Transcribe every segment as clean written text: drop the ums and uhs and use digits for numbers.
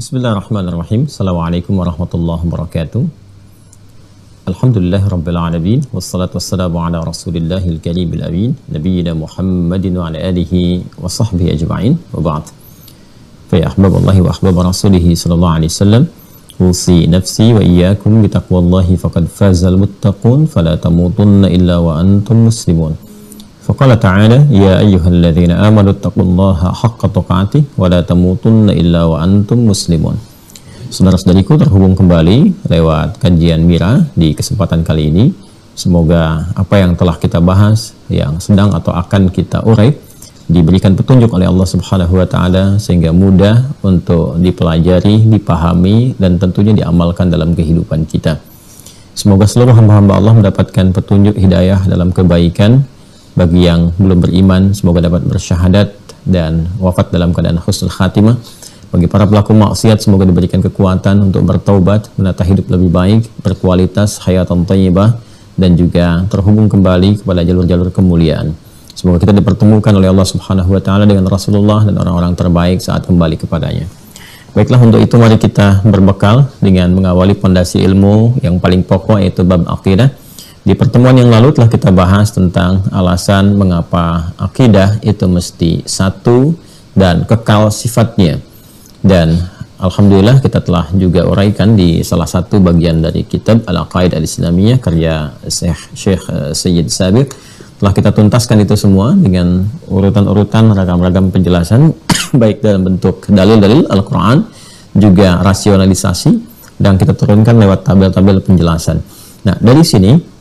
Bismillahirrahmanirrahim. Assalamualaikum warahmatullahi wabarakatuh. Alhamdulillah rabbil alamin. Wassalatu wassalamu ala rasulillahil karimil amin. Nabiyyina Muhammadin wa ala alihi wa sahbihi ajma'in. Wa ba'd. Fa ya ahbaballahi wa ahbab rasulihi sallallahu alaihi wasallam. Usi nafsi wa iyyakum bitaqwallahi faqad fazal muttaqun fala tamutunna illa wa antum muslimun. Faqala ta'ala ya ayyuhalladzina amanu taqullaha haqqa tuqatih wa la tamutunna illa wa antum muslimun. Saudara-saudariku, terhubung kembali lewat kajian Mira di kesempatan kali ini. Semoga apa yang telah kita bahas, yang sedang atau akan kita urai, diberikan petunjuk oleh Allah Subhanahu wa taala sehingga mudah untuk dipelajari, dipahami dan tentunya diamalkan dalam kehidupan kita. Semoga seluruh hamba-hamba Allah mendapatkan petunjuk hidayah dalam kebaikan. Bagi yang belum beriman, semoga dapat bersyahadat dan wafat dalam keadaan husnul khatimah. Bagi para pelaku maksiat, semoga diberikan kekuatan untuk bertaubat, menata hidup lebih baik, berkualitas, hayatan thayyibah, dan juga terhubung kembali kepada jalur-jalur kemuliaan. Semoga kita dipertemukan oleh Allah Subhanahu wa taala dengan Rasulullah dan orang-orang terbaik saat kembali kepadanya. Baiklah, untuk itu mari kita berbekal dengan mengawali pondasi ilmu yang paling pokok, yaitu bab akidah. Di pertemuan yang lalu telah kita bahas tentang alasan mengapa akidah itu mesti satu dan kekal sifatnya. Dan alhamdulillah kita telah juga uraikan di salah satu bagian dari kitab Al-Aqaidah Al-Islamiyah karya Syekh Sayyid Sabiq. Telah kita tuntaskan itu semua dengan urutan-urutan ragam-ragam penjelasan baik dalam bentuk dalil-dalil Al-Quran, juga rasionalisasi, dan kita turunkan lewat tabel-tabel penjelasan. Nah, dari sini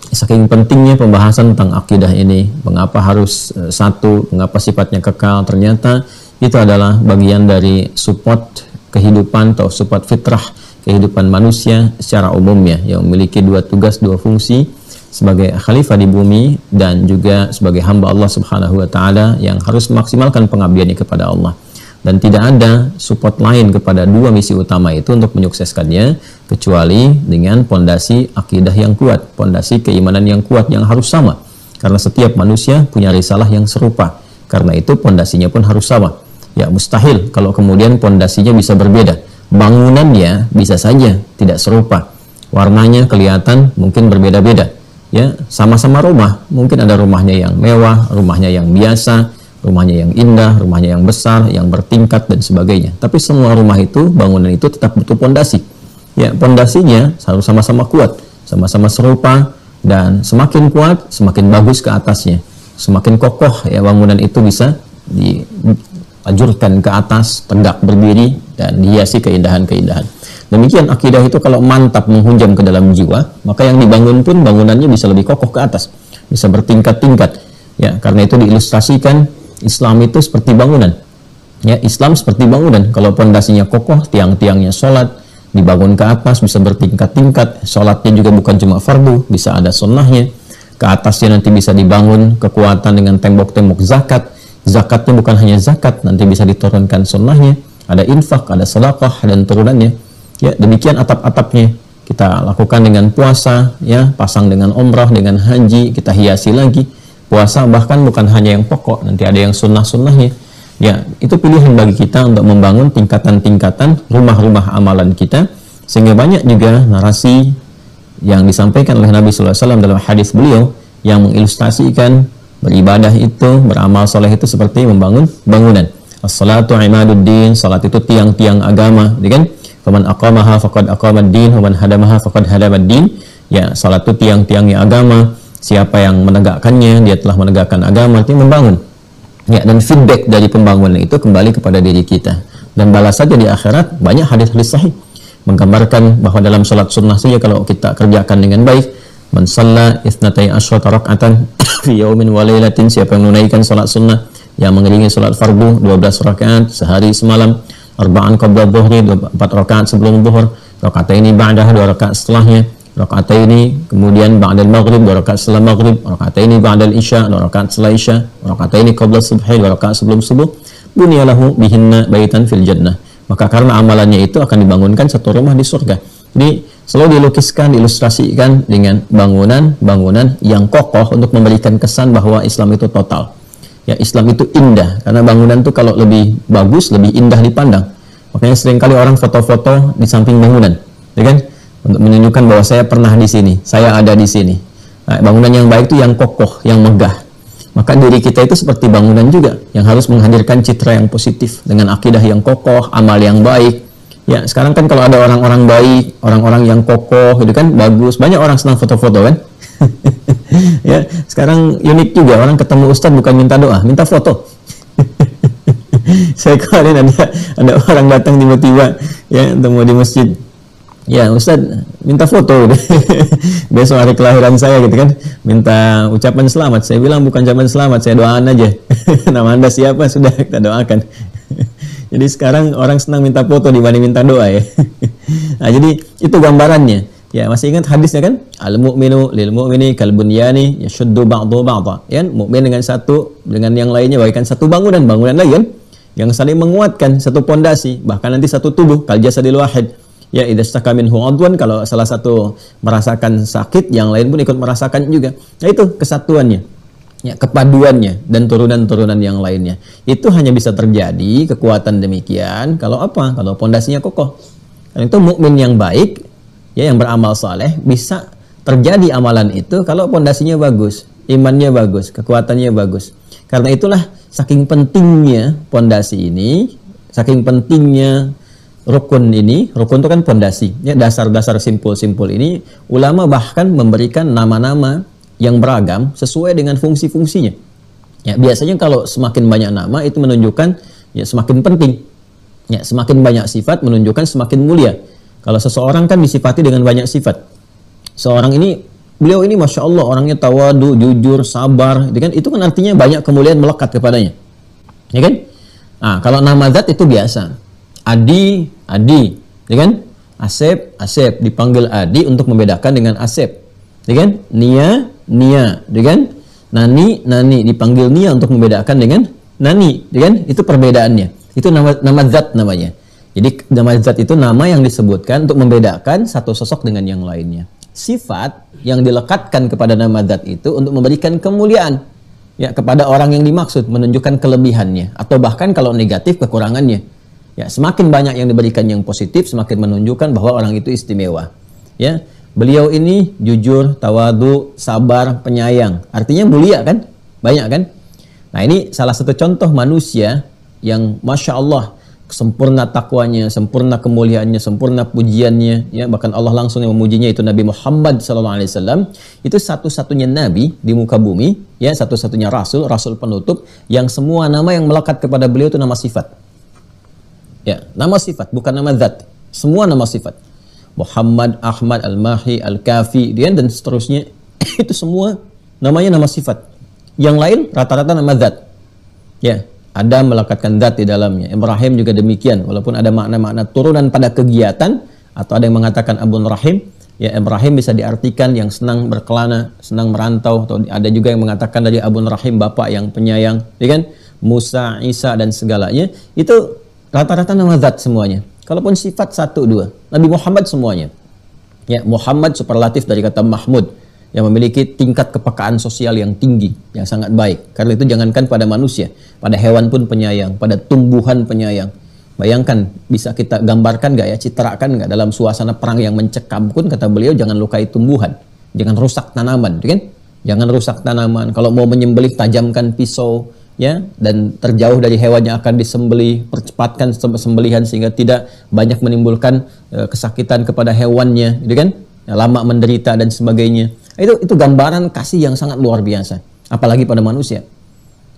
saking pentingnya pembahasan tentang akidah ini, mengapa harus satu, mengapa sifatnya kekal, ternyata itu adalah bagian dari support kehidupan atau support fitrah kehidupan manusia secara umumnya, yang memiliki dua tugas, dua fungsi sebagai khalifah di bumi dan juga sebagai hamba Allah Subhanahu wa taala yang harus memaksimalkan pengabdiannya kepada Allah. Dan tidak ada support lain kepada dua misi utama itu untuk menyukseskannya kecuali dengan pondasi akidah yang kuat, pondasi keimanan yang kuat yang harus sama. Karena setiap manusia punya risalah yang serupa. Karena itu pondasinya pun harus sama. Ya, mustahil kalau kemudian pondasinya bisa berbeda. Bangunannya bisa saja tidak serupa. Warnanya kelihatan mungkin berbeda-beda. Ya, sama-sama rumah, mungkin ada rumahnya yang mewah, rumahnya yang biasa, rumahnya yang indah, rumahnya yang besar, yang bertingkat dan sebagainya. Tapi semua rumah itu, bangunan itu tetap butuh pondasi. Ya, pondasinya harus sama-sama kuat, sama-sama serupa, dan semakin kuat, semakin bagus ke atasnya. Semakin kokoh ya bangunan itu bisa diajurkan ke atas, tegak berdiri dan dihiasi keindahan-keindahan. Demikian akidah itu kalau mantap menghunjam ke dalam jiwa, maka yang dibangun pun bangunannya bisa lebih kokoh ke atas, bisa bertingkat-tingkat. Ya, karena itu diilustrasikan Islam itu seperti bangunan. Ya, Islam seperti bangunan. Kalau pondasinya kokoh, tiang-tiangnya sholat, dibangun ke atas, bisa bertingkat-tingkat. Sholatnya juga bukan cuma fardu, bisa ada sunnahnya. Ke atasnya nanti bisa dibangun kekuatan dengan tembok-tembok zakat. Zakatnya bukan hanya zakat, nanti bisa diturunkan sunnahnya. Ada infak, ada sedekah, dan turunannya. Ya, demikian atap-atapnya. Kita lakukan dengan puasa, ya, pasang dengan umrah, dengan haji, kita hiasi lagi. Puasa bahkan bukan hanya yang pokok, nanti ada yang sunnah-sunnahnya. Ya, itu pilihan bagi kita untuk membangun tingkatan-tingkatan rumah-rumah amalan kita, sehingga banyak juga narasi yang disampaikan oleh Nabi SAW dalam hadis beliau yang mengilustrasikan beribadah itu, beramal soleh itu seperti membangun bangunan. As-salatu imaduddin, salat itu tiang-tiang agama, kan? Faman aqamaha faqad aqamad-din, wa man hadamaha faqad hadamad-din. Ya, salat itu tiang-tiangnya agama. Siapa yang menegakkannya, dia telah menegakkan agama, artinya membangun. Ya, dan feedback dari pembangunan itu kembali kepada diri kita. Dan balas saja di akhirat, banyak hadis-hadis sahih menggambarkan bahwa dalam salat sunnah saja kalau kita kerjakan dengan baik, man shalla itsnatai asyrata rak'atan fi yaumin wa lailatin, siapa yang menunaikan salat sunnah yang mengiringi salat fardu 12 rakaat sehari semalam, arba'an qabla dhuhri, 4 rakaat sebelum zuhur, raka'ataini ba'daha, 2 rakaat setelahnya, rakaataini kemudian ba'dal maghrib, 2 rakaat setelah maghrib, rakaataini ba'dal isya, 2 rakaat setelah isya, rakaataini qabla subhi, 2 rakaat sebelum subuh, bunyalahu bihinna baitan fil jannah. Maka karena amalannya itu akan dibangunkan satu rumah di surga. Jadi selalu dilukiskan, diilustrasikan dengan bangunan-bangunan yang kokoh untuk memberikan kesan bahwa Islam itu total. Ya, Islam itu indah karena bangunan itu kalau lebih bagus, lebih indah dipandang. Makanya seringkali orang foto-foto di samping bangunan, ya kan? Untuk menunjukkan bahwa saya pernah di sini, saya ada di sini. Nah, bangunan yang baik itu yang kokoh, yang megah. Maka diri kita itu seperti bangunan juga, yang harus menghadirkan citra yang positif dengan akidah yang kokoh, amal yang baik. Ya, sekarang kan kalau ada orang-orang baik, orang-orang yang kokoh, gitu kan, bagus. Banyak orang senang foto-foto kan? Ya, sekarang unik juga, orang ketemu ustadz bukan minta doa, minta foto. Saya kemarin ada orang datang tiba-tiba ya ketemu di masjid, ya Ustadz minta foto besok hari kelahiran saya gitu kan, minta ucapan selamat. Saya bilang bukan ucapan selamat, saya doakan aja. Nama Anda siapa, sudah kita doakan. Jadi sekarang orang senang minta foto dibanding minta doa ya. Nah, jadi itu gambarannya. Ya, masih ingat hadisnya kan? Al-mu'minu lil mu'mini kal bunyani yashuddu ba'dhu ba'dha. Ya, mukmin dengan satu dengan yang lainnya bagaikan satu bangunan lain kan? Yang saling menguatkan, satu pondasi, bahkan nanti satu tubuh, kal jasadil wahid. Ya, idza staka minhu 'udwan, kalau salah satu merasakan sakit, yang lain pun ikut merasakan juga. Nah, itu kesatuannya. Ya, kepaduannya dan turunan-turunan yang lainnya. Itu hanya bisa terjadi kekuatan demikian kalau apa? Kalau pondasinya kokoh. Dan itu mukmin yang baik, ya, yang beramal saleh, bisa terjadi amalan itu kalau pondasinya bagus, imannya bagus, kekuatannya bagus. Karena itulah saking pentingnya pondasi ini, saking pentingnya rukun ini. Rukun itu kan pondasi, ya, dasar-dasar simpul-simpul ini. Ulama bahkan memberikan nama-nama yang beragam sesuai dengan fungsi-fungsinya. Ya, biasanya kalau semakin banyak nama itu menunjukkan ya semakin penting. Ya, semakin banyak sifat menunjukkan semakin mulia. Kalau seseorang kan disifati dengan banyak sifat. Seorang ini, beliau ini Masya Allah orangnya tawadu, jujur, sabar, itu kan artinya banyak kemuliaan melekat kepadanya, ya kan? Nah, kalau nama zat itu biasa, Adi, Adi, ya kan? Asep, Asep, dipanggil Adi untuk membedakan dengan Asep, ya kan? Nia, Nia, ya kan? Nani, Nani, dipanggil Nia untuk membedakan dengan Nani, ya kan? Itu perbedaannya, itu nama zat namanya. Jadi nama zat itu nama yang disebutkan untuk membedakan satu sosok dengan yang lainnya. Sifat yang dilekatkan kepada nama zat itu untuk memberikan kemuliaan ya kepada orang yang dimaksud, menunjukkan kelebihannya atau bahkan kalau negatif kekurangannya. Ya, semakin banyak yang diberikan yang positif, semakin menunjukkan bahwa orang itu istimewa. Ya, beliau ini jujur, tawadu, sabar, penyayang. Artinya mulia kan? Banyak kan? Nah, ini salah satu contoh manusia yang Masya Allah sempurna takwanya, sempurna kemuliaannya, sempurna pujiannya, ya, bahkan Allah langsung yang memujinya itu Nabi Muhammad SAW. Itu satu-satunya nabi di muka bumi, ya, satu-satunya rasul penutup yang semua nama yang melekat kepada beliau itu nama sifat. Ya, nama sifat, bukan nama zat. Semua nama sifat. Muhammad, Ahmad, Al-Mahi, Al-Kafi, dan seterusnya. Itu semua namanya nama sifat. Yang lain rata-rata nama zat. Ya, Adam melekatkan zat di dalamnya. Ibrahim juga demikian. Walaupun ada makna-makna turunan pada kegiatan, atau ada yang mengatakan Abun Rahim, ya, Ibrahim bisa diartikan yang senang berkelana, senang merantau, atau ada juga yang mengatakan dari Abun Rahim, bapak yang penyayang, ya kan? Musa, Isa, dan segalanya. Itu rata-rata nama zat semuanya. Kalaupun sifat satu dua, Nabi Muhammad semuanya. Ya, Muhammad superlatif dari kata Mahmud, yang memiliki tingkat kepekaan sosial yang tinggi, yang sangat baik. Karena itu jangankan pada manusia, pada hewan pun penyayang, pada tumbuhan penyayang. Bayangkan, bisa kita gambarkan nggak ya, citrakan nggak dalam suasana perang yang mencekam pun, kata beliau, jangan lukai tumbuhan, jangan rusak tanaman, kan? Jangan rusak tanaman. Kalau mau menyembelih, tajamkan pisau, ya, dan terjauh dari hewan yang akan disembelih, percepatkan sembelihan sehingga tidak banyak menimbulkan kesakitan kepada hewannya, kan? Ya, lama menderita dan sebagainya. Itu gambaran kasih yang sangat luar biasa, apalagi pada manusia.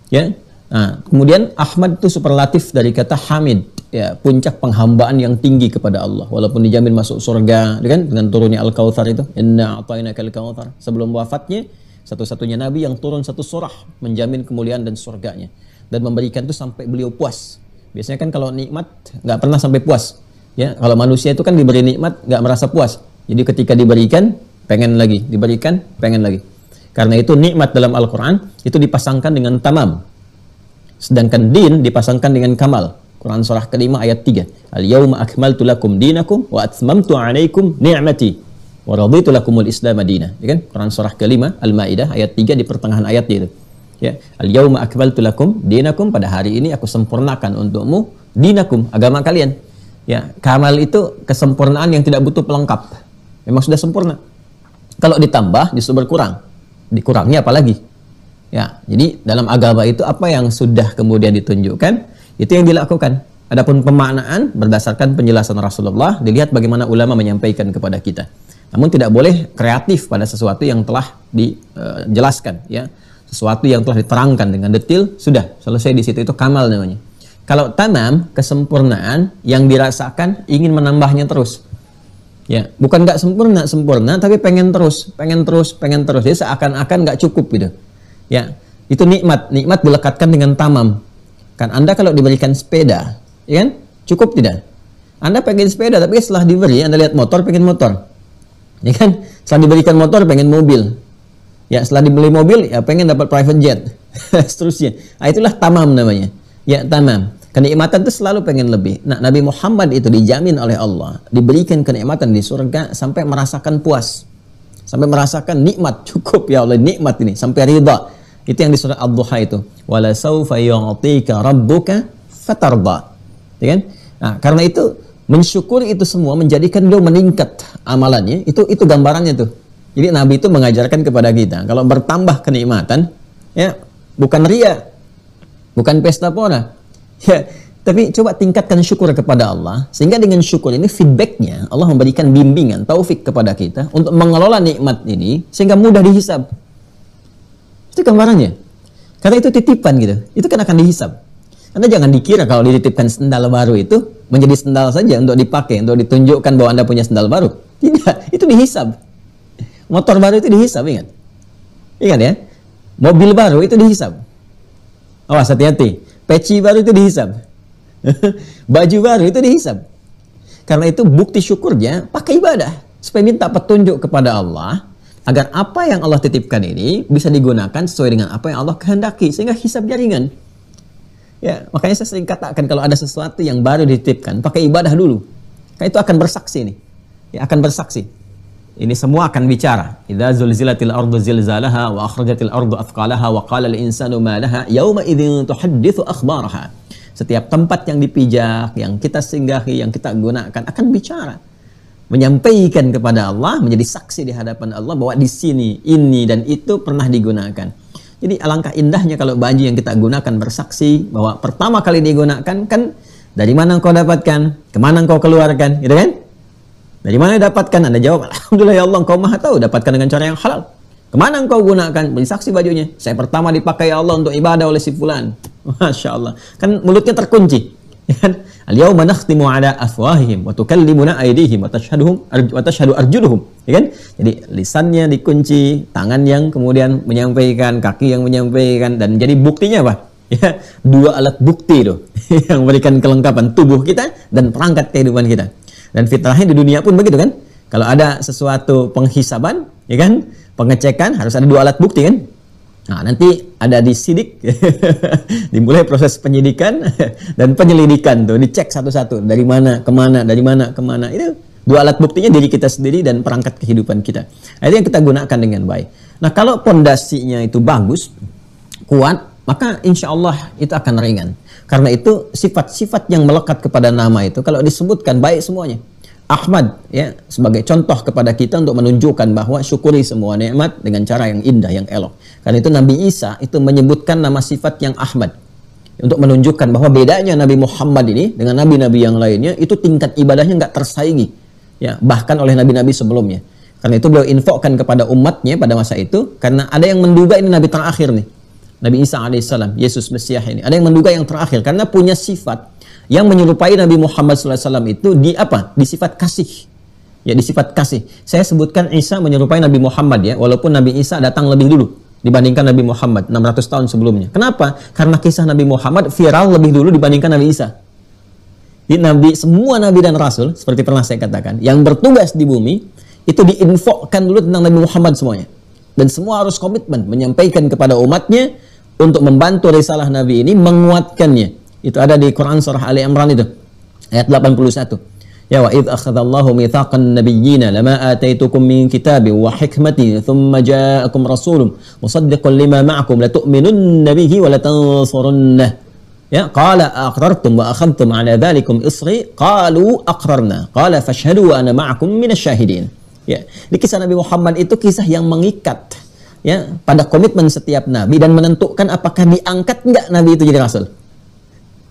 Ya. Nah, kemudian Ahmad itu superlatif dari kata Hamid, ya, puncak penghambaan yang tinggi kepada Allah, walaupun dijamin masuk surga, kan, dengan turunnya Al-Kautsar itu. Inna a'tainaka al-Kautsar. Sebelum wafatnya, satu-satunya nabi yang turun satu surah menjamin kemuliaan dan surganya, dan memberikan itu sampai beliau puas. Biasanya kan kalau nikmat nggak pernah sampai puas. Ya, kalau manusia itu kan diberi nikmat nggak merasa puas. Jadi ketika diberikan pengen lagi, diberikan pengen lagi. Karena itu nikmat dalam Al-Quran itu dipasangkan dengan tamam, sedangkan din dipasangkan dengan kamal. Quran surah kelima ayat 3. Al-yawma akmaltu lakum dinakum wa atmamtu alaikum ni'mati wa raditu lakumul islam madinah. Ya kan? Quran surah kelima Al-Maidah ayat 3 di pertengahan ayatnya itu. Ya, al-yawma akmaltu lakum dinakum, pada hari ini aku sempurnakan untukmu dinakum, agama kalian. Ya, kamal itu kesempurnaan yang tidak butuh pelengkap. Memang sudah sempurna. Kalau ditambah justru berkurang. Dikurangi apalagi. Ya, jadi dalam agama itu apa yang sudah kemudian ditunjukkan itu yang dilakukan. Adapun pemaknaan berdasarkan penjelasan Rasulullah, dilihat bagaimana ulama menyampaikan kepada kita. Namun tidak boleh kreatif pada sesuatu yang telah dijelaskan, ya. Sesuatu yang telah diterangkan dengan detail, sudah selesai di situ, itu kamal namanya. Kalau tamam, kesempurnaan yang dirasakan ingin menambahnya terus. Ya, bukan nggak sempurna, tapi pengen terus. Jadi seakan-akan nggak cukup gitu. Ya, itu nikmat dilekatkan dengan tamam. Kan Anda kalau diberikan sepeda, ya kan? Cukup tidak? Anda pengen sepeda, tapi setelah diberi, Anda lihat motor, pengen motor. Ya kan? Setelah diberikan motor, pengen mobil. Ya, setelah dibeli mobil, ya pengen dapat private jet. Seterusnya. Nah, itulah tamam namanya. Ya, tamam. Kenikmatan itu selalu pengen lebih. Nah, Nabi Muhammad itu dijamin oleh Allah, diberikan kenikmatan di surga sampai merasakan puas. Sampai merasakan nikmat, cukup ya Allah, nikmat ini, sampai ridha. Itu yang di surat Ad-Duha itu. Wala saufa yu'tika rabbuka fatarda. Ya kan? Nah, karena itu mensyukuri itu semua menjadikan beliau meningkat amalannya. Itu gambarannya tuh. Jadi Nabi itu mengajarkan kepada kita, kalau bertambah kenikmatan, ya, bukan ria, bukan pesta pora. Ya, tapi coba tingkatkan syukur kepada Allah, sehingga dengan syukur ini feedbacknya Allah memberikan bimbingan, taufik kepada kita untuk mengelola nikmat ini sehingga mudah dihisab. Itu gambarannya. Karena itu titipan gitu, itu kan akan dihisab. Anda jangan dikira kalau dititipkan sendal baru itu menjadi sendal saja untuk dipakai, untuk ditunjukkan bahwa Anda punya sendal baru. Tidak, itu dihisab. Motor baru itu dihisab, ingat. Ingat ya, mobil baru itu dihisab. Awas, hati-hati. Peci baru itu dihisab. Baju baru itu dihisab. Karena itu bukti syukurnya pakai ibadah. Supaya minta petunjuk kepada Allah. Agar apa yang Allah titipkan ini bisa digunakan sesuai dengan apa yang Allah kehendaki. Sehingga hisab jaringan. Ya, makanya saya sering katakan kalau ada sesuatu yang baru dititipkan, pakai ibadah dulu. Karena itu akan bersaksi nih. Ya, akan bersaksi. Ini semua akan bicara. Idza zulzilatil ardu zilzalaha wa akhrajatil ardu athqalaha wa qala al insanu ma laha yauma idzin tuhadditsu akhbaraha. Setiap tempat yang dipijak, yang kita singgahi, yang kita gunakan akan bicara. Menyampaikan kepada Allah, menjadi saksi di hadapan Allah bahwa di sini ini dan itu pernah digunakan. Jadi alangkah indahnya kalau baju yang kita gunakan bersaksi bahwa pertama kali digunakan kan dari mana engkau dapatkan, kemana engkau keluarkan, gitu kan? Dari mana dapatkan? Anda jawab, alhamdulillah ya Allah, engkau maha tahu, dapatkan dengan cara yang halal. Kemana engkau gunakan? Beri saksi bajunya. Saya pertama dipakai ya Allah untuk ibadah oleh si fulan. Masya Allah. Kan mulutnya terkunci. Al-yawma nakhtimu ala afwahihim wa tukallimuna aydihim wa tashhadu arjuluhum. Ya kan? Jadi lisannya dikunci, tangan yang kemudian menyampaikan, kaki yang menyampaikan, dan jadi buktinya apa? Ya, dua alat bukti loh yang memberikan kelengkapan tubuh kita dan perangkat kehidupan kita. Dan fitrahnya di dunia pun begitu kan. Kalau ada sesuatu penghisaban, ya kan, pengecekan, harus ada dua alat bukti kan. Nah, nanti ada di sidik, dimulai proses penyidikan dan penyelidikan tuh, dicek satu-satu dari mana kemana, dari mana kemana. Itu dua alat buktinya diri kita sendiri dan perangkat kehidupan kita. Nah, itu yang kita gunakan dengan baik. Nah, kalau pondasinya itu bagus, kuat, maka insya Allah itu akan ringan. Karena itu sifat-sifat yang melekat kepada nama itu kalau disebutkan baik semuanya. Ahmad ya sebagai contoh kepada kita untuk menunjukkan bahwa syukuri semua nikmat dengan cara yang indah, yang elok. Karena itu Nabi Isa itu menyebutkan nama sifat yang Ahmad untuk menunjukkan bahwa bedanya Nabi Muhammad ini dengan nabi-nabi yang lainnya itu tingkat ibadahnya nggak tersaingi ya, bahkan oleh nabi-nabi sebelumnya. Karena itu beliau infokkan kepada umatnya pada masa itu, karena ada yang menduga ini nabi terakhir nih, Nabi Isa alaihissalam, Yesus Mesias ini. Ada yang menduga yang terakhir karena punya sifat yang menyerupai Nabi Muhammad SAW itu di apa? Di sifat kasih. Ya, di sifat kasih. Saya sebutkan Isa menyerupai Nabi Muhammad ya, walaupun Nabi Isa datang lebih dulu dibandingkan Nabi Muhammad 600 tahun sebelumnya. Kenapa? Karena kisah Nabi Muhammad viral lebih dulu dibandingkan Nabi Isa. Jadi semua nabi dan rasul seperti pernah saya katakan yang bertugas di bumi itu diinfokkan dulu tentang Nabi Muhammad semuanya. Dan semua harus komitmen menyampaikan kepada umatnya untuk membantu risalah Nabi ini, menguatkannya. Itu ada di Quran surah Ali Imran itu ayat 81. Ya wa idz akhadallahu mitsaqan nabiyyina lama ataitukum min kitabi wa hikmati thumma ja'akum rasulun musaddiqan lima ma'akum la tu'minunna bihi wa la tansurunnah. Ya, qala aqrartum wa akhadtum ala dzalikum isri qalu aqrarna qala fashhadu wa ana ma'akum minasyahidin. Ya, di kisah Nabi Muhammad itu kisah yang mengikat ya pada komitmen setiap nabi dan menentukan apakah diangkat enggak nabi itu jadi rasul.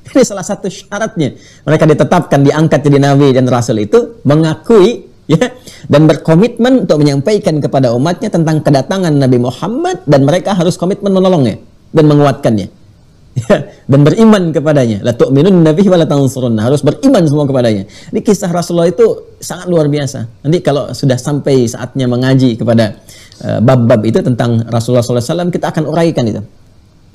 Ini salah satu syaratnya. Mereka ditetapkan diangkat jadi nabi dan rasul itu mengakui ya dan berkomitmen untuk menyampaikan kepada umatnya tentang kedatangan Nabi Muhammad dan mereka harus komitmen menolongnya dan menguatkannya. Ya, dan beriman kepadanya. La tu'minunna bihi wa la tansurunna. Harus beriman semua kepadanya. Ini kisah Rasulullah itu sangat luar biasa. Nanti kalau sudah sampai saatnya mengaji kepada bab-bab itu tentang Rasulullah SAW, kita akan uraikan itu.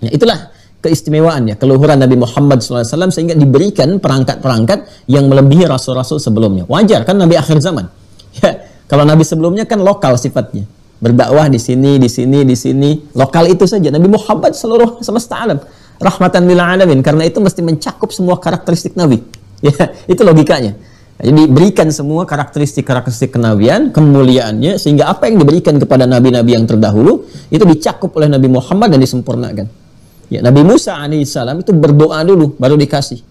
Ya, itulah keistimewaannya, keluhuran Nabi Muhammad SAW sehingga diberikan perangkat-perangkat yang melebihi rasul-rasul sebelumnya. Wajar kan Nabi akhir zaman. Ya, kalau Nabi sebelumnya kan lokal sifatnya. Berdakwah di sini, di sini, di sini. Lokal itu saja. Nabi Muhammad seluruh semesta alam. Rahmatan lil alamin, karena itu mesti mencakup semua karakteristik Nabi. Ya, itu logikanya. Jadi berikan semua karakteristik kenabian, kemuliaannya, sehingga apa yang diberikan kepada nabi-nabi yang terdahulu itu dicakup oleh Nabi Muhammad dan disempurnakan. Ya, Nabi Musa alaihissalam itu berdoa dulu baru dikasih.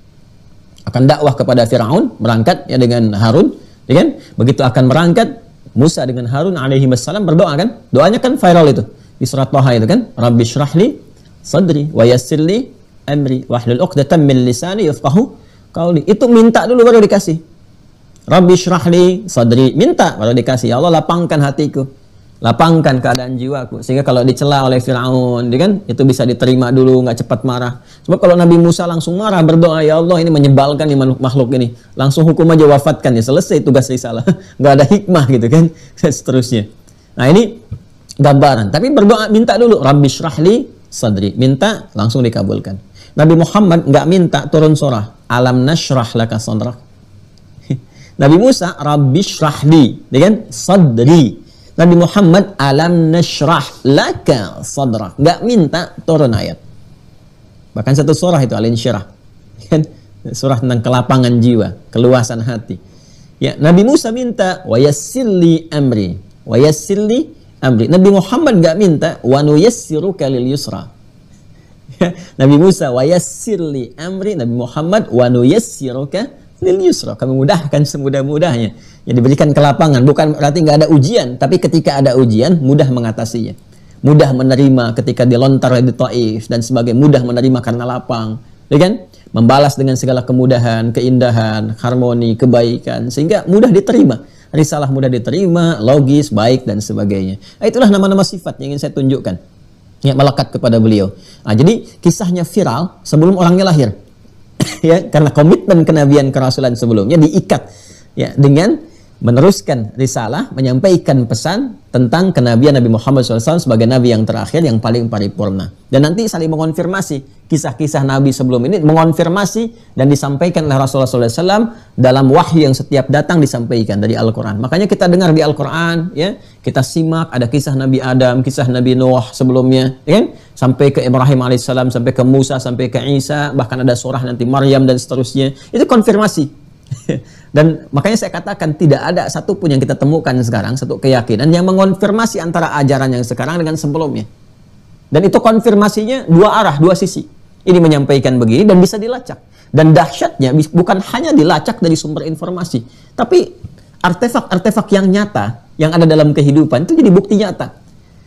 Akan dakwah kepada Firaun, berangkat ya dengan Harun, ya kan? Begitu akan berangkat Musa dengan Harun alaihissalam berdoa kan? Doanya kan viral itu di surat Thaha itu kan? Rabbi syrahli sadri wa yassirli amri wahlul 'uqdatam min lisani yafqahu qawli. Itu minta dulu baru dikasih. Rabbi syrahli sadri, minta baru dikasih. Ya Allah, lapangkan hatiku, lapangkan keadaan jiwaku sehingga kalau dicela oleh Firaun, kan itu bisa diterima dulu, nggak cepat marah. Sebab kalau Nabi Musa langsung marah berdoa, ya Allah ini menyebalkan nih makhluk ini, langsung hukum aja, wafatkan ya, selesai tugas risalah. Nggak ada hikmah gitu kan, seterusnya. Nah ini gambaran. Tapi berdoa minta dulu, Rabbi syrahli sadri, minta langsung dikabulkan. Nabi Muhammad nggak minta turun surah alam nashrah laka sadrak. Nabi Musa Rabbi syrahli dengan sadri. Nabi Muhammad alam nashrah laka sadrak, nggak minta turun ayat. Bahkan satu surah itu Al-Insyirah, kan surah tentang kelapangan jiwa, keluasan hati. Ya, Nabi Musa minta wa yassirli amri, wa yassirli amri. Nabi Muhammad nggak minta wa nuyassiruka lil yusra. Nabi Musa wa yassirli amri, Nabi Muhammad wa nuyassiruka lil yusra. Kami mudahkan semudah-mudahnya. Yang diberikan kelapangan, bukan berarti nggak ada ujian, tapi ketika ada ujian mudah mengatasinya. Mudah menerima ketika dilontar di Taif dan sebagai mudah menerima karena lapang, ya kan? Membalas dengan segala kemudahan, keindahan, harmoni, kebaikan sehingga mudah diterima. Risalah mudah diterima, logis, baik, dan sebagainya. Nah, itulah nama-nama sifat yang ingin saya tunjukkan. Ya, melekat kepada beliau. Nah, jadi kisahnya viral sebelum orangnya lahir. Ya, karena komitmen kenabian kerasulan sebelumnya diikat ya dengan meneruskan risalah, menyampaikan pesan tentang kenabian Nabi Muhammad SAW sebagai Nabi yang terakhir, yang paling paripurna. Dan nanti saling mengonfirmasi kisah-kisah Nabi sebelum ini, mengonfirmasi dan disampaikan oleh Rasulullah SAW dalam wahyu yang setiap datang disampaikan dari Al-Quran. Makanya kita dengar di Al-Quran, ya, kita simak ada kisah Nabi Adam, kisah Nabi Nuh sebelumnya, ya kan? Sampai ke Ibrahim alaihissalam, sampai ke Musa, sampai ke Isa, bahkan ada surah nanti Maryam dan seterusnya. Itu konfirmasi. Dan makanya saya katakan tidak ada satupun yang kita temukan sekarang, satu keyakinan yang mengonfirmasi antara ajaran yang sekarang dengan sebelumnya. Dan itu konfirmasinya dua arah, dua sisi. Ini menyampaikan begini dan bisa dilacak. Dan dahsyatnya bukan hanya dilacak dari sumber informasi, tapi artefak-artefak yang nyata yang ada dalam kehidupan itu jadi bukti nyata.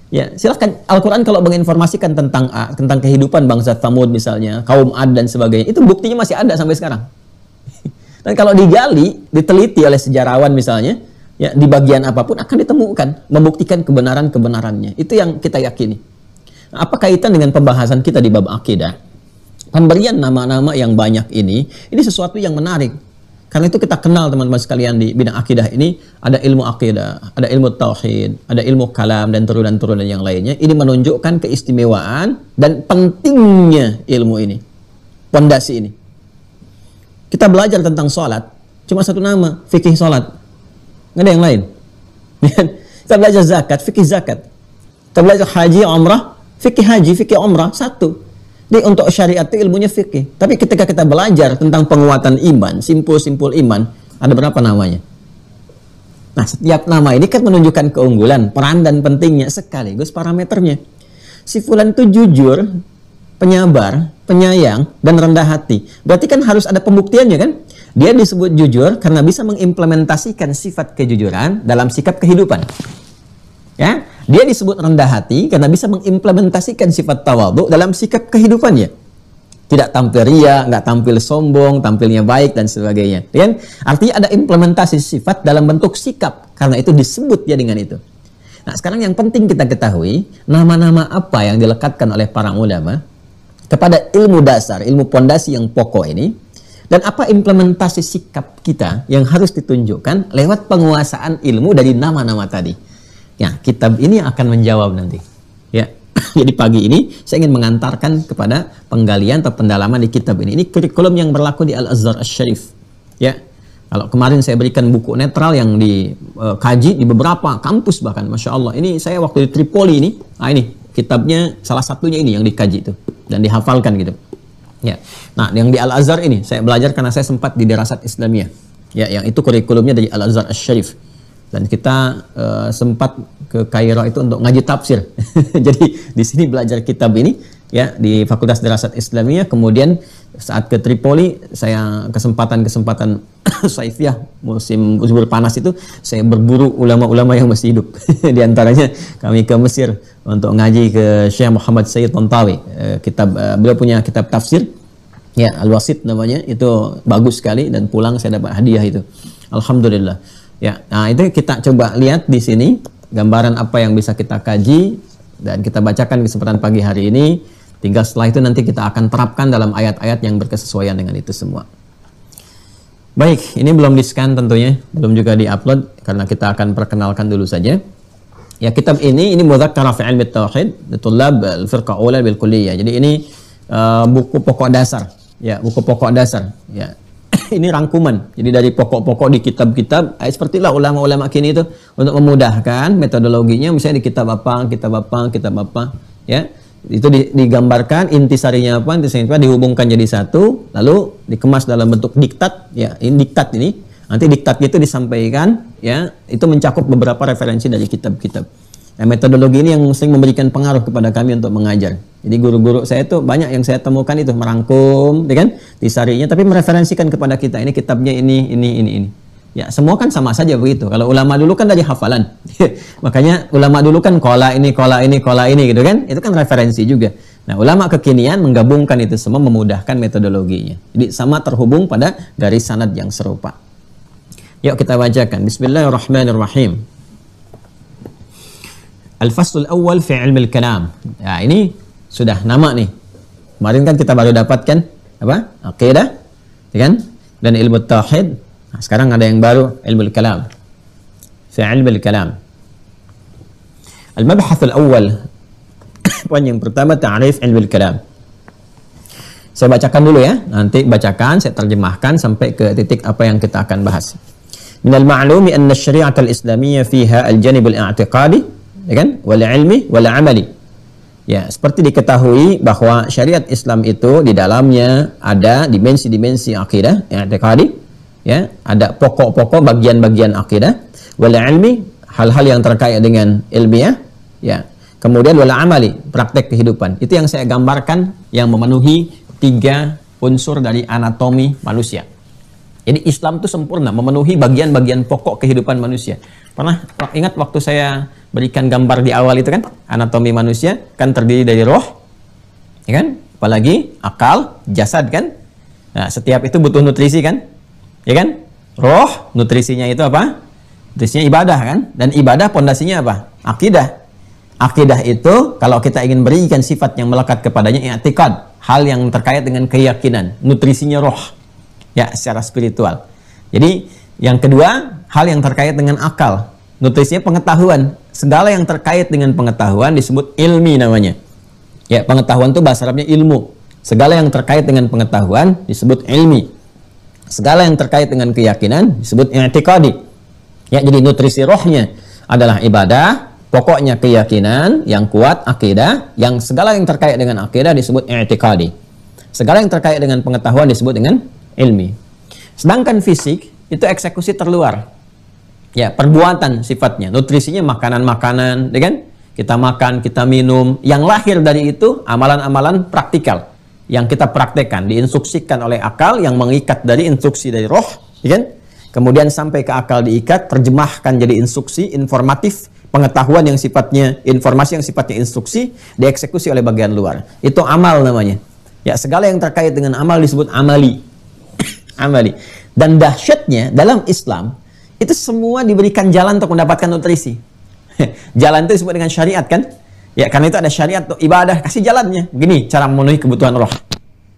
Ya, silahkan Al-Quran kalau menginformasikan tentang kehidupan bangsa Tsamud misalnya, kaum Ad dan sebagainya, itu buktinya masih ada sampai sekarang. Dan kalau digali, diteliti oleh sejarawan misalnya, ya di bagian apapun akan ditemukan, membuktikan kebenaran-kebenarannya. Itu yang kita yakini. Nah, apa kaitan dengan pembahasan kita di bab akidah? Pemberian nama-nama yang banyak ini sesuatu yang menarik. Karena itu kita kenal teman-teman sekalian di bidang akidah ini, ada ilmu akidah, ada ilmu tauhid, ada ilmu kalam dan turunan-turunan yang lainnya. Ini menunjukkan keistimewaan dan pentingnya ilmu ini, pondasi ini. Kita belajar tentang sholat, cuma satu nama, fikih sholat. Nggak ada yang lain. Kita belajar zakat, fikih zakat. Kita belajar haji, umrah, fikih haji, fikih umrah, satu. Jadi untuk syariat itu ilmunya fikih. Tapi ketika kita belajar tentang penguatan iman, simpul-simpul iman, ada berapa namanya? Nah, setiap nama ini kan menunjukkan keunggulan, peran dan pentingnya sekaligus parameternya. Si fulan itu jujur, penyabar, penyayang, dan rendah hati. Berarti kan harus ada pembuktiannya kan? Dia disebut jujur karena bisa mengimplementasikan sifat kejujuran dalam sikap kehidupan. Ya, dia disebut rendah hati karena bisa mengimplementasikan sifat tawadhu dalam sikap kehidupannya. Tidak tampil ria, nggak tampil sombong, tampilnya baik dan sebagainya. Kan? Artinya ada implementasi sifat dalam bentuk sikap, karena itu disebut dia dengan itu. Nah, sekarang yang penting kita ketahui nama-nama apa yang dilekatkan oleh para ulama kepada ilmu dasar, ilmu pondasi yang pokok ini. Dan apa implementasi sikap kita yang harus ditunjukkan lewat penguasaan ilmu dari nama-nama tadi. Ya, kitab ini akan menjawab nanti. Ya, jadi pagi ini saya ingin mengantarkan kepada penggalian atau pendalaman di kitab ini. Ini kurikulum yang berlaku di Al-Azhar Asy-Syarif. Ya, kalau kemarin saya berikan buku netral yang dikaji di beberapa kampus bahkan, masya Allah. Ini saya waktu di Tripoli ini, ini kitabnya salah satunya ini yang dikaji itu dan dihafalkan gitu. Ya. Nah, yang di Al-Azhar ini saya belajar karena saya sempat di Dirasat Islamiyah. Ya, yang itu kurikulumnya dari Al-Azhar Asy-Syarif. Dan kita sempat ke Kairo itu untuk ngaji tafsir. Jadi di sini belajar kitab ini ya di Fakultas Dirasat Islamiyah. Kemudian saat ke Tripoli saya kesempatan saifiyah musim panas itu saya berburu ulama-ulama yang masih hidup. Di antaranya kami ke Mesir untuk ngaji ke Syekh Muhammad Sayyid Tantawi. Beliau punya kitab tafsir ya, Al-Wasit namanya, itu bagus sekali dan pulang saya dapat hadiah itu. Alhamdulillah. Ya, nah itu kita coba lihat di sini gambaran apa yang bisa kita kaji dan kita bacakan kesempatan pagi hari ini. Tinggal setelah itu nanti kita akan terapkan dalam ayat-ayat yang berkesesuaian dengan itu semua. Baik, ini belum di-scan tentunya, belum juga di-upload karena kita akan perkenalkan dulu saja. Ya, kitab ini Mudzakkara fi Ilmi Tauhid Tullab Al-Firqah Ula bil Kulliyah. Jadi ini buku pokok dasar. Ya, buku pokok dasar. Ya. Ini rangkuman. Jadi dari pokok-pokok di kitab-kitab, sepertilah ulama-ulama kini itu untuk memudahkan metodologinya, misalnya di kitab apa, ya. Itu digambarkan intisarinya apa, dihubungkan jadi satu, lalu dikemas dalam bentuk diktat, ya. Ini diktat ini. Nanti diktatnya itu disampaikan, ya. Itu mencakup beberapa referensi dari kitab-kitab. Nah, metodologi ini yang sering memberikan pengaruh kepada kami untuk mengajar. Jadi guru-guru saya itu banyak yang saya temukan itu merangkum, ya kan, disarinya, tapi mereferensikan kepada kita ini kitabnya ini. Ya, semua kan sama saja begitu. Kalau ulama dulu kan dari hafalan, makanya ulama dulu kan kola ini gitu kan, itu kan referensi juga. Nah, ulama kekinian menggabungkan itu semua, memudahkan metodologinya. Jadi sama terhubung pada garis sanad yang serupa. Yuk kita bacakan. Bismillahirrahmanirrahim. Al-Faslul Awwal fi Ilmil Kalam. Ya, ini sudah nama nih. Kemarin kan kita baru dapatkan apa? Aqidah, ya kan? Dan ilmu tauhid. Nah, sekarang ada yang baru, ilmul kalam. Fi Ilmil Kalam. Al-Mabhathul Awwal. Poin yang pertama, ta'rif ilmul kalam. Saya bacakan dulu ya. Nanti bacakan, saya terjemahkan sampai ke titik apa yang kita akan bahas. Minal ma'lumi anna syari'at al-islamiyyah fiha al-janib al-i'tiqadi, ya kan, wal ilmi wal amali. Ya, seperti diketahui bahwa syariat Islam itu di dalamnya ada dimensi-dimensi akidah, i'tiqadi, ya, ada pokok-pokok bagian-bagian akidah, wal ilmi, hal-hal yang terkait dengan ilmiah, ya. Kemudian wal amali, praktek kehidupan. Itu yang saya gambarkan yang memenuhi 3 unsur dari anatomi manusia. Jadi Islam itu sempurna memenuhi bagian-bagian pokok kehidupan manusia. Pernah ingat waktu saya berikan gambar di awal itu kan, anatomi manusia kan terdiri dari roh, ya kan, apalagi akal, jasad kan. Nah, setiap itu butuh nutrisi kan, ya kan. Roh, nutrisinya itu apa? Nutrisinya ibadah kan, dan ibadah pondasinya apa? Akidah. Akidah itu kalau kita ingin berikan sifat yang melekat kepadanya, i'tiqad, hal yang terkait dengan keyakinan, nutrisinya roh, ya, secara spiritual. Jadi yang kedua, hal yang terkait dengan akal, nutrisinya pengetahuan. Segala yang terkait dengan pengetahuan disebut ilmi namanya. Ya, pengetahuan itu bahasa Arabnya ilmu. Segala yang terkait dengan pengetahuan disebut ilmi. Segala yang terkait dengan keyakinan disebut i'tiqadi. Ya, jadi nutrisi rohnya adalah ibadah, pokoknya keyakinan yang kuat, akidah, yang segala yang terkait dengan akidah disebut i'tiqadi. Segala yang terkait dengan pengetahuan disebut dengan ilmi. Sedangkan fisik itu eksekusi terluar. Ya, perbuatan sifatnya, nutrisinya makanan-makanan, ya kan? Kita makan, kita minum. Yang lahir dari itu amalan-amalan praktikal yang kita praktekkan, diinstruksikan oleh akal yang mengikat dari instruksi dari roh, ya kan? Kemudian sampai ke akal diikat, terjemahkan jadi instruksi, informatif, pengetahuan yang sifatnya informasi yang sifatnya instruksi, dieksekusi oleh bagian luar. Itu amal namanya. Ya, segala yang terkait dengan amal disebut amali. Amali. Dan dahsyatnya dalam Islam itu semua diberikan jalan untuk mendapatkan nutrisi. Jalan itu disebut dengan syariat kan? Ya, karena itu ada syariat untuk ibadah, kasih jalannya. Begini cara memenuhi kebutuhan roh.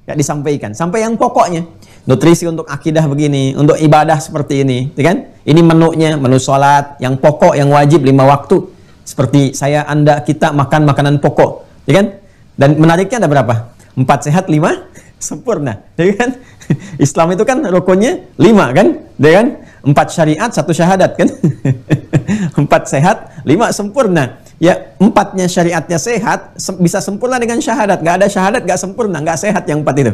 Ya, disampaikan sampai yang pokoknya. Nutrisi untuk akidah begini, untuk ibadah seperti ini, ya kan? Ini menunya, menu sholat yang pokok, yang wajib 5 waktu. Seperti saya, Anda, kita makan makanan pokok, ya kan? Dan menariknya ada berapa? 4 sehat, 5 sempurna, ya kan? Islam itu kan rukunnya 5 kan, ya kan? 4 syariat, 1 syahadat kan? 4 sehat, 5 sempurna. Ya, 4-nya syariatnya sehat, bisa sempurna dengan syahadat. Nggak ada syahadat, nggak sempurna, nggak sehat yang 4 itu.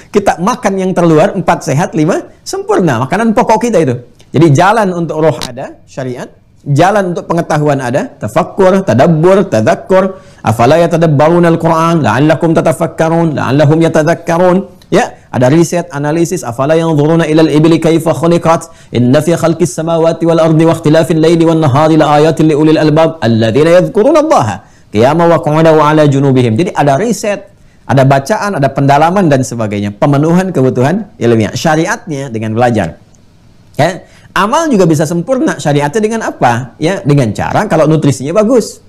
Kita makan yang terluar, 4 sehat, 5 sempurna. Makanan pokok kita itu. Jadi jalan untuk roh ada, syariat. Jalan untuk pengetahuan ada, tafakkur, tadabbur, tadakkur. Afala yatadabbaruna al-Qur'an, la'allakum tatafakkarun, la'allahum yatadakkarun. Ya, ada riset, analisis. Afala yanzuruna ilal ibli kaifa khuliqat, inna fi khalqis samawati wal ardi wa ikhtilafil laili wan nahari laayatin liulil albab alladzina yadhkuruna Allaha qiyaman wa qu'udan wa 'ala junubihim. Jadi ada riset, ada bacaan, ada pendalaman dan sebagainya. Pemenuhan kebutuhan ilmiah. Syariatnya dengan belajar. Ya, amal juga bisa sempurna. Syariatnya dengan apa? Ya, dengan cara kalau nutrisinya bagus.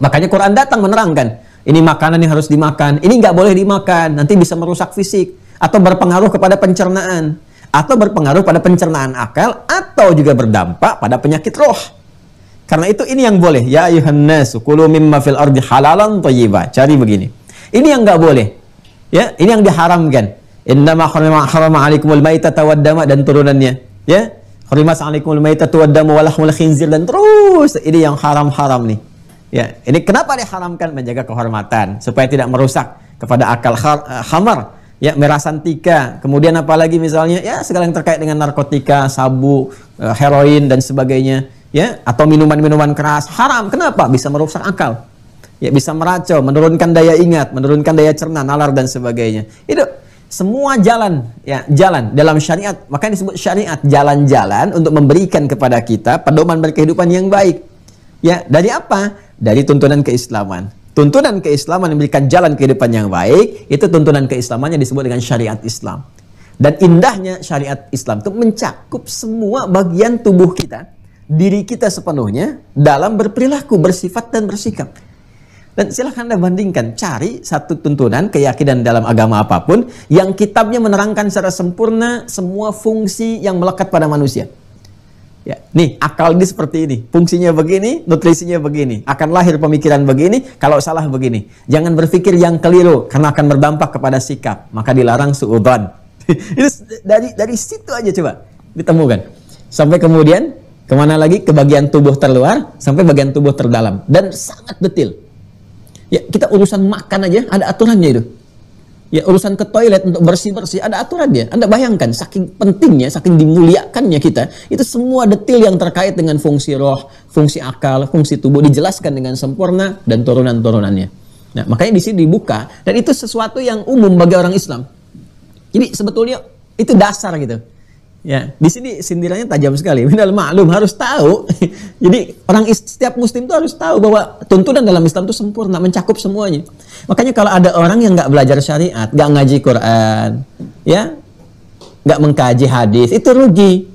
Makanya Quran datang menerangkan, ini makanan yang harus dimakan, ini nggak boleh dimakan, nanti bisa merusak fisik, atau berpengaruh kepada pencernaan, atau berpengaruh pada pencernaan akal, atau juga berdampak pada penyakit roh. Karena itu ini yang boleh. Ya ayuhan nasu kulu mimma fil ardi halalan thayyiba. Cari begini. Ini yang nggak boleh. Ya, ini yang diharamkan. Innama harama 'alaikumul maitata wad dama dan turunannya. Ya, hurimat 'alaikumul maitatu wad damu wa lahmul khinzir dan terus. Ini yang haram-haram nih. Ya, ini kenapa diharamkan? Menjaga kehormatan supaya tidak merusak kepada akal khamar, ya, merasantika, kemudian apalagi misalnya ya segala yang terkait dengan narkotika, sabu, heroin dan sebagainya, ya, atau minuman-minuman keras haram. Kenapa? Bisa merusak akal. Ya, bisa meracau, menurunkan daya ingat, menurunkan daya cerna, nalar dan sebagainya. Itu semua jalan, ya, jalan dalam syariat. Makanya disebut syariat, jalan-jalan untuk memberikan kepada kita pedoman berkehidupan yang baik. Ya, dari apa? Dari tuntunan keislaman. Tuntunan keislaman memberikan jalan kehidupan yang baik, itu tuntunan keislamannya disebut dengan syariat Islam. Dan indahnya syariat Islam itu mencakup semua bagian tubuh kita, diri kita sepenuhnya dalam berperilaku, bersifat dan bersikap. Dan silahkan Anda bandingkan, cari satu tuntunan keyakinan dalam agama apapun yang kitabnya menerangkan secara sempurna semua fungsi yang melekat pada manusia. Ya, nih akal ini seperti ini, fungsinya begini, nutrisinya begini, akan lahir pemikiran begini, kalau salah begini. Jangan berpikir yang keliru karena akan berdampak kepada sikap, maka dilarang suudzon. Itu dari situ aja coba ditemukan. Sampai kemudian kemana lagi? Ke bagian tubuh terluar sampai bagian tubuh terdalam dan sangat detail. Ya, kita urusan makan aja ada aturannya itu. Ya, urusan ke toilet untuk bersih-bersih ada aturannya. Anda bayangkan saking pentingnya, saking dimuliakannya kita, itu semua detail yang terkait dengan fungsi roh, fungsi akal, fungsi tubuh dijelaskan dengan sempurna dan turunan-turunannya. Nah, makanya di sini dibuka dan itu sesuatu yang umum bagi orang Islam. Jadi sebetulnya itu dasar gitu. Ya, di sini sindirannya tajam sekali. Minal ma'lum, harus tahu. Jadi setiap muslim itu harus tahu bahwa tuntunan dalam Islam itu sempurna, mencakup semuanya. Makanya kalau ada orang yang nggak belajar syariat, nggak ngaji Quran, ya, nggak mengkaji hadis, itu rugi.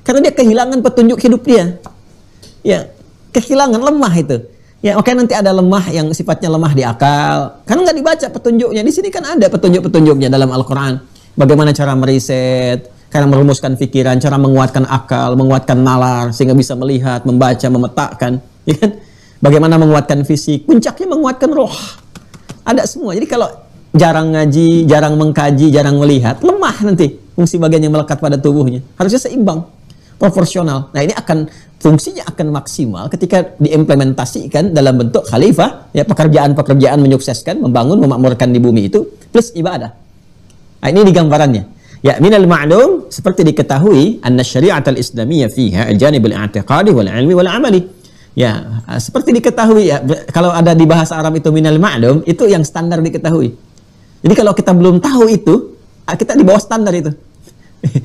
Karena dia kehilangan petunjuk hidup dia. Ya, kehilangan, lemah itu. Ya, makanya nanti ada lemah yang sifatnya lemah di akal. Karena nggak dibaca petunjuknya. Di sini kan ada petunjuk-petunjuknya dalam Al-Quran. Bagaimana cara meriset, cara merumuskan pikiran, cara menguatkan akal, menguatkan nalar, sehingga bisa melihat, membaca, memetakan. Ya kan? Bagaimana menguatkan fisik, puncaknya menguatkan roh. Ada semua. Jadi kalau jarang ngaji, jarang mengkaji, jarang melihat, lemah nanti fungsi bagian yang melekat pada tubuhnya. Harusnya seimbang, proporsional. Nah, ini fungsinya akan maksimal ketika diimplementasikan dalam bentuk khalifah, ya, pekerjaan-pekerjaan menyukseskan, membangun, memakmurkan di bumi itu, plus ibadah. Nah, ini di gambarannya. Ya, minal ma'lum, seperti diketahui, anna syariat al-islamiyah fiha al-janib al-i'tiqadi wal-ilmi wal-amali. Ya, seperti diketahui, ya, kalau ada di bahasa Arab itu minal ma'lum, itu yang standar diketahui. Jadi kalau kita belum tahu itu, kita di bawah standar itu.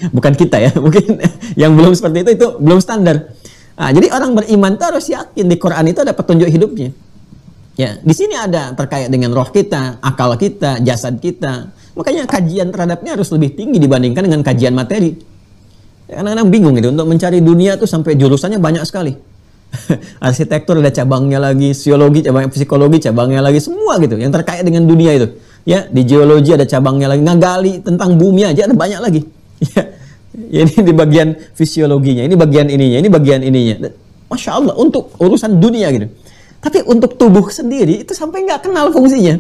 Bukan kita ya, mungkin yang belum seperti itu belum standar. Nah, jadi orang beriman itu harus yakin di Quran itu ada petunjuk hidupnya. Ya, di sini ada terkait dengan roh kita, akal kita, jasad kita. Makanya kajian terhadapnya harus lebih tinggi dibandingkan dengan kajian materi. Kadang-kadang bingung gitu, untuk mencari dunia tuh sampai jurusannya banyak sekali. Arsitektur ada cabangnya lagi, sosiologi cabangnya, psikologi cabangnya lagi, semua gitu yang terkait dengan dunia itu. Ya, di geologi ada cabangnya lagi, ngagali tentang bumi aja ada banyak lagi. Ya, ini di bagian fisiologinya, ini bagian ininya, ini bagian ininya. Masya Allah, untuk urusan dunia gitu. Tapi untuk tubuh sendiri itu sampai nggak kenal fungsinya.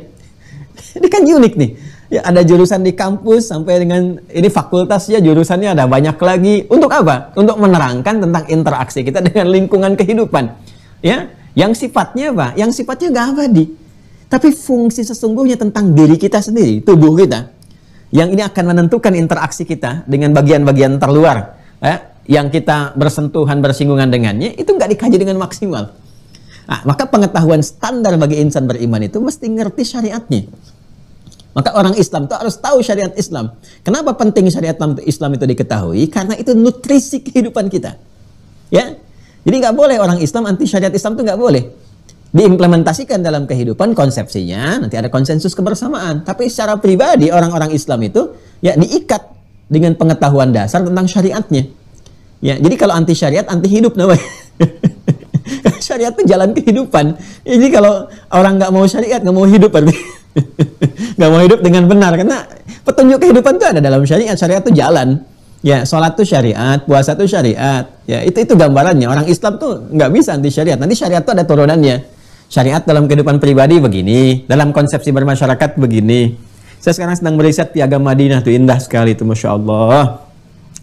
Ini kan unik nih. Ya, ada jurusan di kampus sampai dengan ini fakultasnya jurusannya ada banyak lagi. Untuk apa? Untuk menerangkan tentang interaksi kita dengan lingkungan kehidupan. Ya, yang sifatnya apa? Yang sifatnya nggak abadi. Tapi fungsi sesungguhnya tentang diri kita sendiri, tubuh kita. Yang ini akan menentukan interaksi kita dengan bagian-bagian terluar. Yang kita bersentuhan, bersinggungan dengannya, itu nggak dikaji dengan maksimal. Nah, maka pengetahuan standar bagi insan beriman itu mesti ngerti syariatnya. Maka orang Islam itu harus tahu syariat Islam. Kenapa penting syariat Islam itu diketahui? Karena itu nutrisi kehidupan kita. Ya, jadi nggak boleh orang Islam anti syariat Islam itu nggak boleh. Diimplementasikan dalam kehidupan konsepsinya, nanti ada konsensus kebersamaan. Tapi secara pribadi orang-orang Islam itu ya diikat dengan pengetahuan dasar tentang syariatnya. Ya, jadi kalau anti syariat, anti hidup namanya. Syariat itu jalan kehidupan. Jadi kalau orang nggak mau syariat, nggak mau hidup berarti. Nggak mau hidup dengan benar, karena petunjuk kehidupan itu ada dalam syariat. Syariat itu jalan. Ya, sholat itu syariat, puasa itu syariat. Ya, itu gambarannya. Orang Islam tuh nggak bisa anti syariat. Nanti syariat itu ada turunannya. Syariat dalam kehidupan pribadi begini, dalam konsepsi bermasyarakat begini. Saya sekarang sedang meriset Piagam Madinah, tuh indah sekali itu, Masya Allah.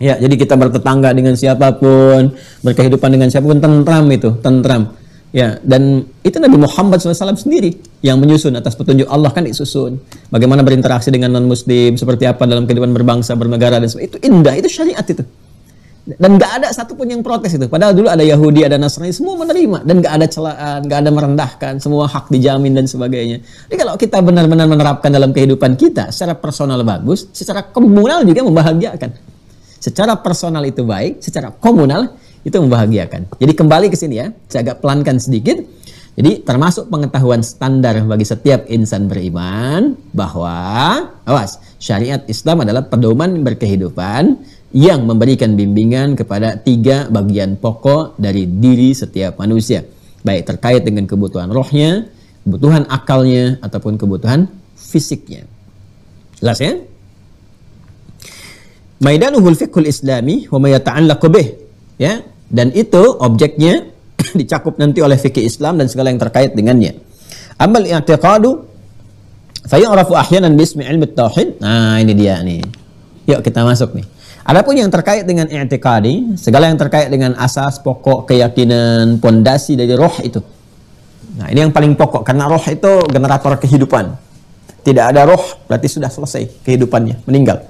Ya, jadi kita bertetangga dengan siapapun, berkehidupan dengan siapapun, tentram itu, tentram. Ya, dan itu Nabi Muhammad SAW sendiri yang menyusun atas petunjuk Allah, kan disusun. Bagaimana berinteraksi dengan non-muslim, seperti apa dalam kehidupan berbangsa, bernegara, dan sebagainya. Itu indah, itu syariat itu. Dan nggak ada satupun yang protes itu. Padahal dulu ada Yahudi, ada Nasrani, semua menerima. Dan nggak ada celaan, nggak ada merendahkan, semua hak dijamin dan sebagainya. Jadi kalau kita benar-benar menerapkan dalam kehidupan kita, secara personal bagus, secara komunal juga membahagiakan. Secara personal itu baik, secara komunal itu membahagiakan. Jadi kembali ke sini ya, saya agak pelankan sedikit. Jadi termasuk pengetahuan standar bagi setiap insan beriman bahwa, awas, syariat Islam adalah pedoman berkehidupan yang memberikan bimbingan kepada 3 bagian pokok dari diri setiap manusia. Baik terkait dengan kebutuhan rohnya, kebutuhan akalnya, ataupun kebutuhan fisiknya. Jelas ya? Maidanuhul fiqhul islami wa ma yata'allaqu bih. Ya, dan itu objeknya dicakup nanti oleh fikih Islam dan segala yang terkait dengannya. Amal i'tiqadu fa yu'rafu ahyanan bismi ilmi tauhid. Nah, ini dia nih. Yuk kita masuk nih. Adapun yang terkait dengan i'tiqadi, segala yang terkait dengan asas, pokok, keyakinan, pondasi dari roh itu. Nah, ini yang paling pokok karena roh itu generator kehidupan. Tidak ada roh berarti sudah selesai kehidupannya, meninggal.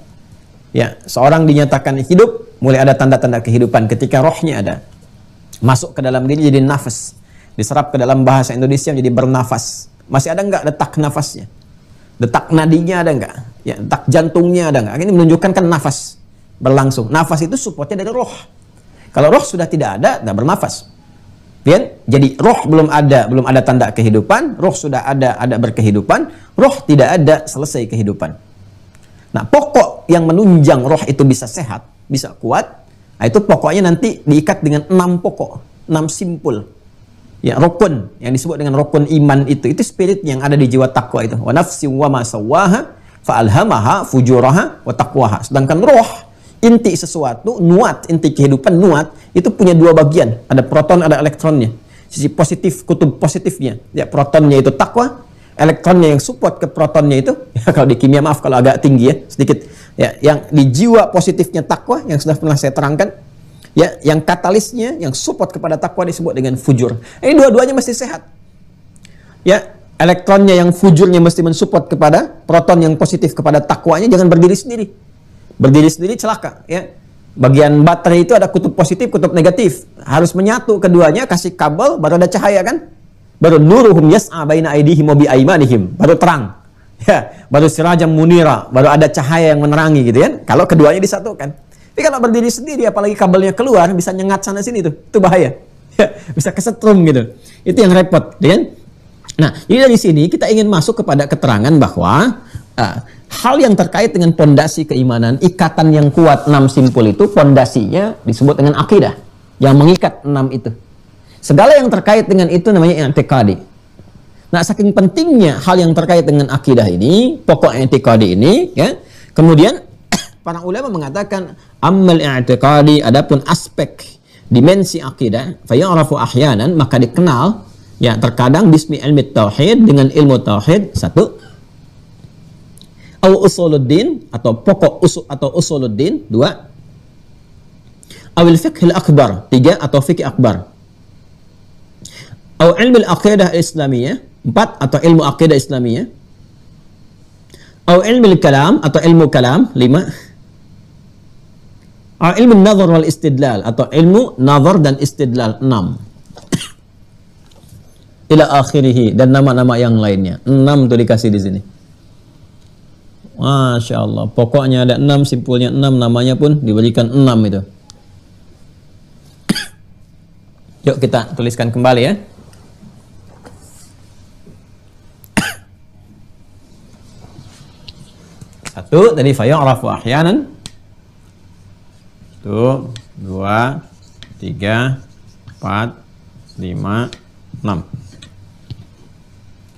Ya, seorang dinyatakan hidup, mulai ada tanda-tanda kehidupan ketika rohnya ada. Masuk ke dalam diri jadi nafas. Diserap ke dalam bahasa Indonesia menjadi bernafas. Masih ada nggak detak nafasnya? Detak nadinya ada nggak? Ya, detak jantungnya ada nggak? Ini menunjukkan kan nafas berlangsung. Nafas itu supportnya dari roh. Kalau roh sudah tidak ada, tidak bernafas. Ya? Jadi roh belum ada tanda kehidupan. Roh sudah ada berkehidupan. Roh tidak ada, selesai kehidupan. Nah, pokok yang menunjang roh itu bisa sehat, bisa kuat, nah itu pokoknya nanti diikat dengan 6 pokok, 6 simpul. Ya, rukun yang disebut dengan rukun iman itu spirit yang ada di jiwa takwa itu. Wa nafsi wa ma sawwaha fa alhamaha fujuraha wa taqwaha. Sedangkan roh, inti sesuatu, nuat, inti kehidupan, nuat, itu punya 2 bagian, ada proton, ada elektronnya. Sisi positif, kutub positifnya, ya protonnya itu takwa, elektronnya yang support ke protonnya itu, ya, kalau di kimia maaf kalau agak tinggi ya sedikit, ya, yang di jiwa positifnya takwa yang sudah pernah saya terangkan, ya, yang katalisnya yang support kepada takwa disebut dengan fujur. Ini dua-duanya mesti sehat. Ya, elektronnya yang fujurnya mesti mensupport kepada proton yang positif kepada takwanya, jangan berdiri sendiri. Berdiri sendiri celaka, ya. Bagian baterai itu ada kutub positif, kutub negatif. Harus menyatu keduanya, kasih kabel baru ada cahaya kan? Baru nuruhum yas'a baina aydihim wa bi aymanihim, baru terang. Ya, baru sirajam munira, baru ada cahaya yang menerangi gitu kan. Kalau keduanya disatukan. Tapi kalau berdiri sendiri, apalagi kabelnya keluar, bisa nyengat sana sini tuh, itu bahaya. Ya, bisa kesetrum gitu. Itu yang repot, ya kan? Nah, jadi dari sini kita ingin masuk kepada keterangan bahwa hal yang terkait dengan pondasi keimanan, ikatan yang kuat 6 simpul itu, pondasinya disebut dengan akidah, yang mengikat 6 itu. Segala yang terkait dengan itu namanya i'tiqadi. Nah, saking pentingnya hal yang terkait dengan akidah ini, pokok i'tiqadi ini, ya. Kemudian para ulama mengatakan ammal i'tiqadi, adapun aspek dimensi akidah, fa ya'rafu ahyanan, maka dikenal ya terkadang bismi ilmi tauhid, dengan ilmu tauhid, satu, au usuluddin, atau pokok atau usuluddin, dua, awil fiqhil akbar, tiga, atau fikih akbar, au ilmu al-aqidah islamiyah, empat, atau ilmu aqidah islamiyah, au ilmu kalam, atau ilmu kalam, lima, au ilmu nazar wal istidlal, atau ilmu nazar dan istidlal, enam, ila akhirih, dan nama-nama yang lainnya. 6 tuh dikasih di sini. Masya Allah, pokoknya ada 6, simpulnya 6, namanya pun diberikan 6 itu. Yuk kita tuliskan kembali ya. Satu, tadi faya'rafu ahyanan. 1, 2, 3, 4, 5, 6.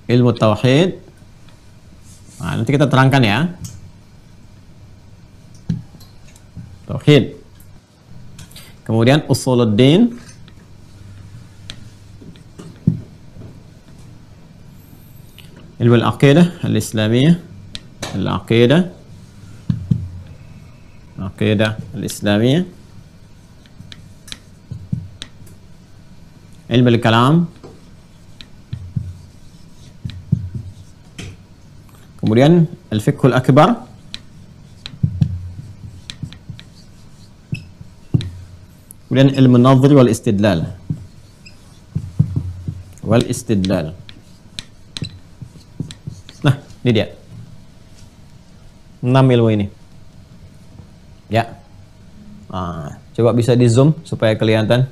Ilmu tauhid. Nah, nanti kita terangkan ya. Tauhid. Kemudian usuluddin. Ilmu al-aqidah al-islamiyah. Al-aqidah. Aqidah al-islamiyah. Ilmu al-kalam. Kemudian al-fiqhul akbar. Kemudian ilmu nadhri wal istidlal. Wal istidlal. Nah, ini dia. 6 ilmu ini. Ya. Coba bisa di zoom supaya kelihatan.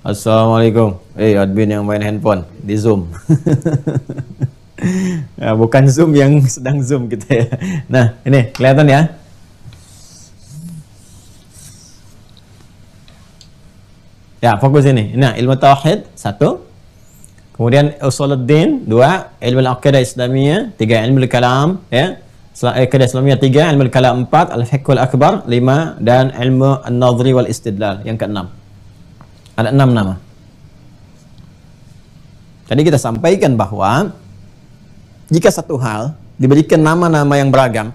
Assalamualaikum. Admin yang main handphone, di zoom. Ya, bukan zoom yang sedang zoom gitu ya. Nah, ini kelihatan ya. Ya, fokus ini. Nah, ilmu tauhid 1. Kemudian usuluddin 2, ilmu al-aqidah islamiyah 3, ilmu al-kalam ya. Aqidah islamiyah 3, ilmu al-kalam 4, al-fiqhul akbar 5, dan ilmu an-nadhri wal istidlal yang ke-6. Ada 6 nama. Tadi kita sampaikan bahwa jika satu hal diberikan nama-nama yang beragam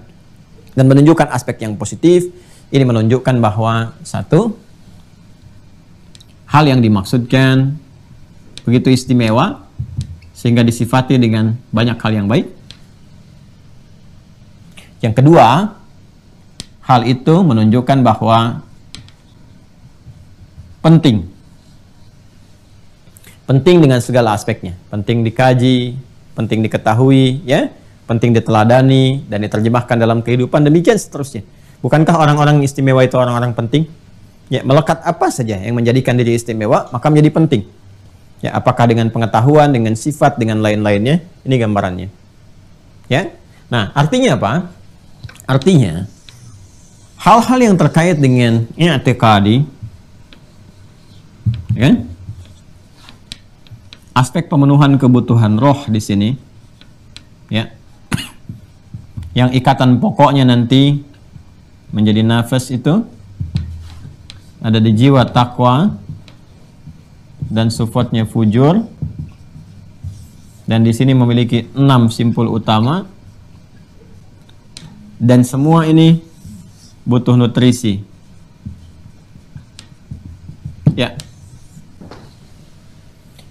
dan menunjukkan aspek yang positif, ini menunjukkan bahwa satu, hal yang dimaksudkan begitu istimewa sehingga disifati dengan banyak hal yang baik. Yang kedua, hal itu menunjukkan bahwa penting dengan segala aspeknya, penting dikaji, penting diketahui, ya, penting diteladani dan diterjemahkan dalam kehidupan, demikian seterusnya. Bukankah orang-orang istimewa itu orang-orang penting? Ya, melekat apa saja yang menjadikan diri istimewa, maka menjadi penting. Ya, apakah dengan pengetahuan, dengan sifat, dengan lain-lainnya? Ini gambarannya. Ya. Nah, artinya apa? Artinya hal-hal yang terkait dengan i'tiqadi, ya, aspek pemenuhan kebutuhan roh di sini, ya, yang ikatan pokoknya nanti menjadi nafas itu ada di jiwa takwa dan sifatnya fujur, dan di sini memiliki 6 simpul utama, dan semua ini butuh nutrisi, ya.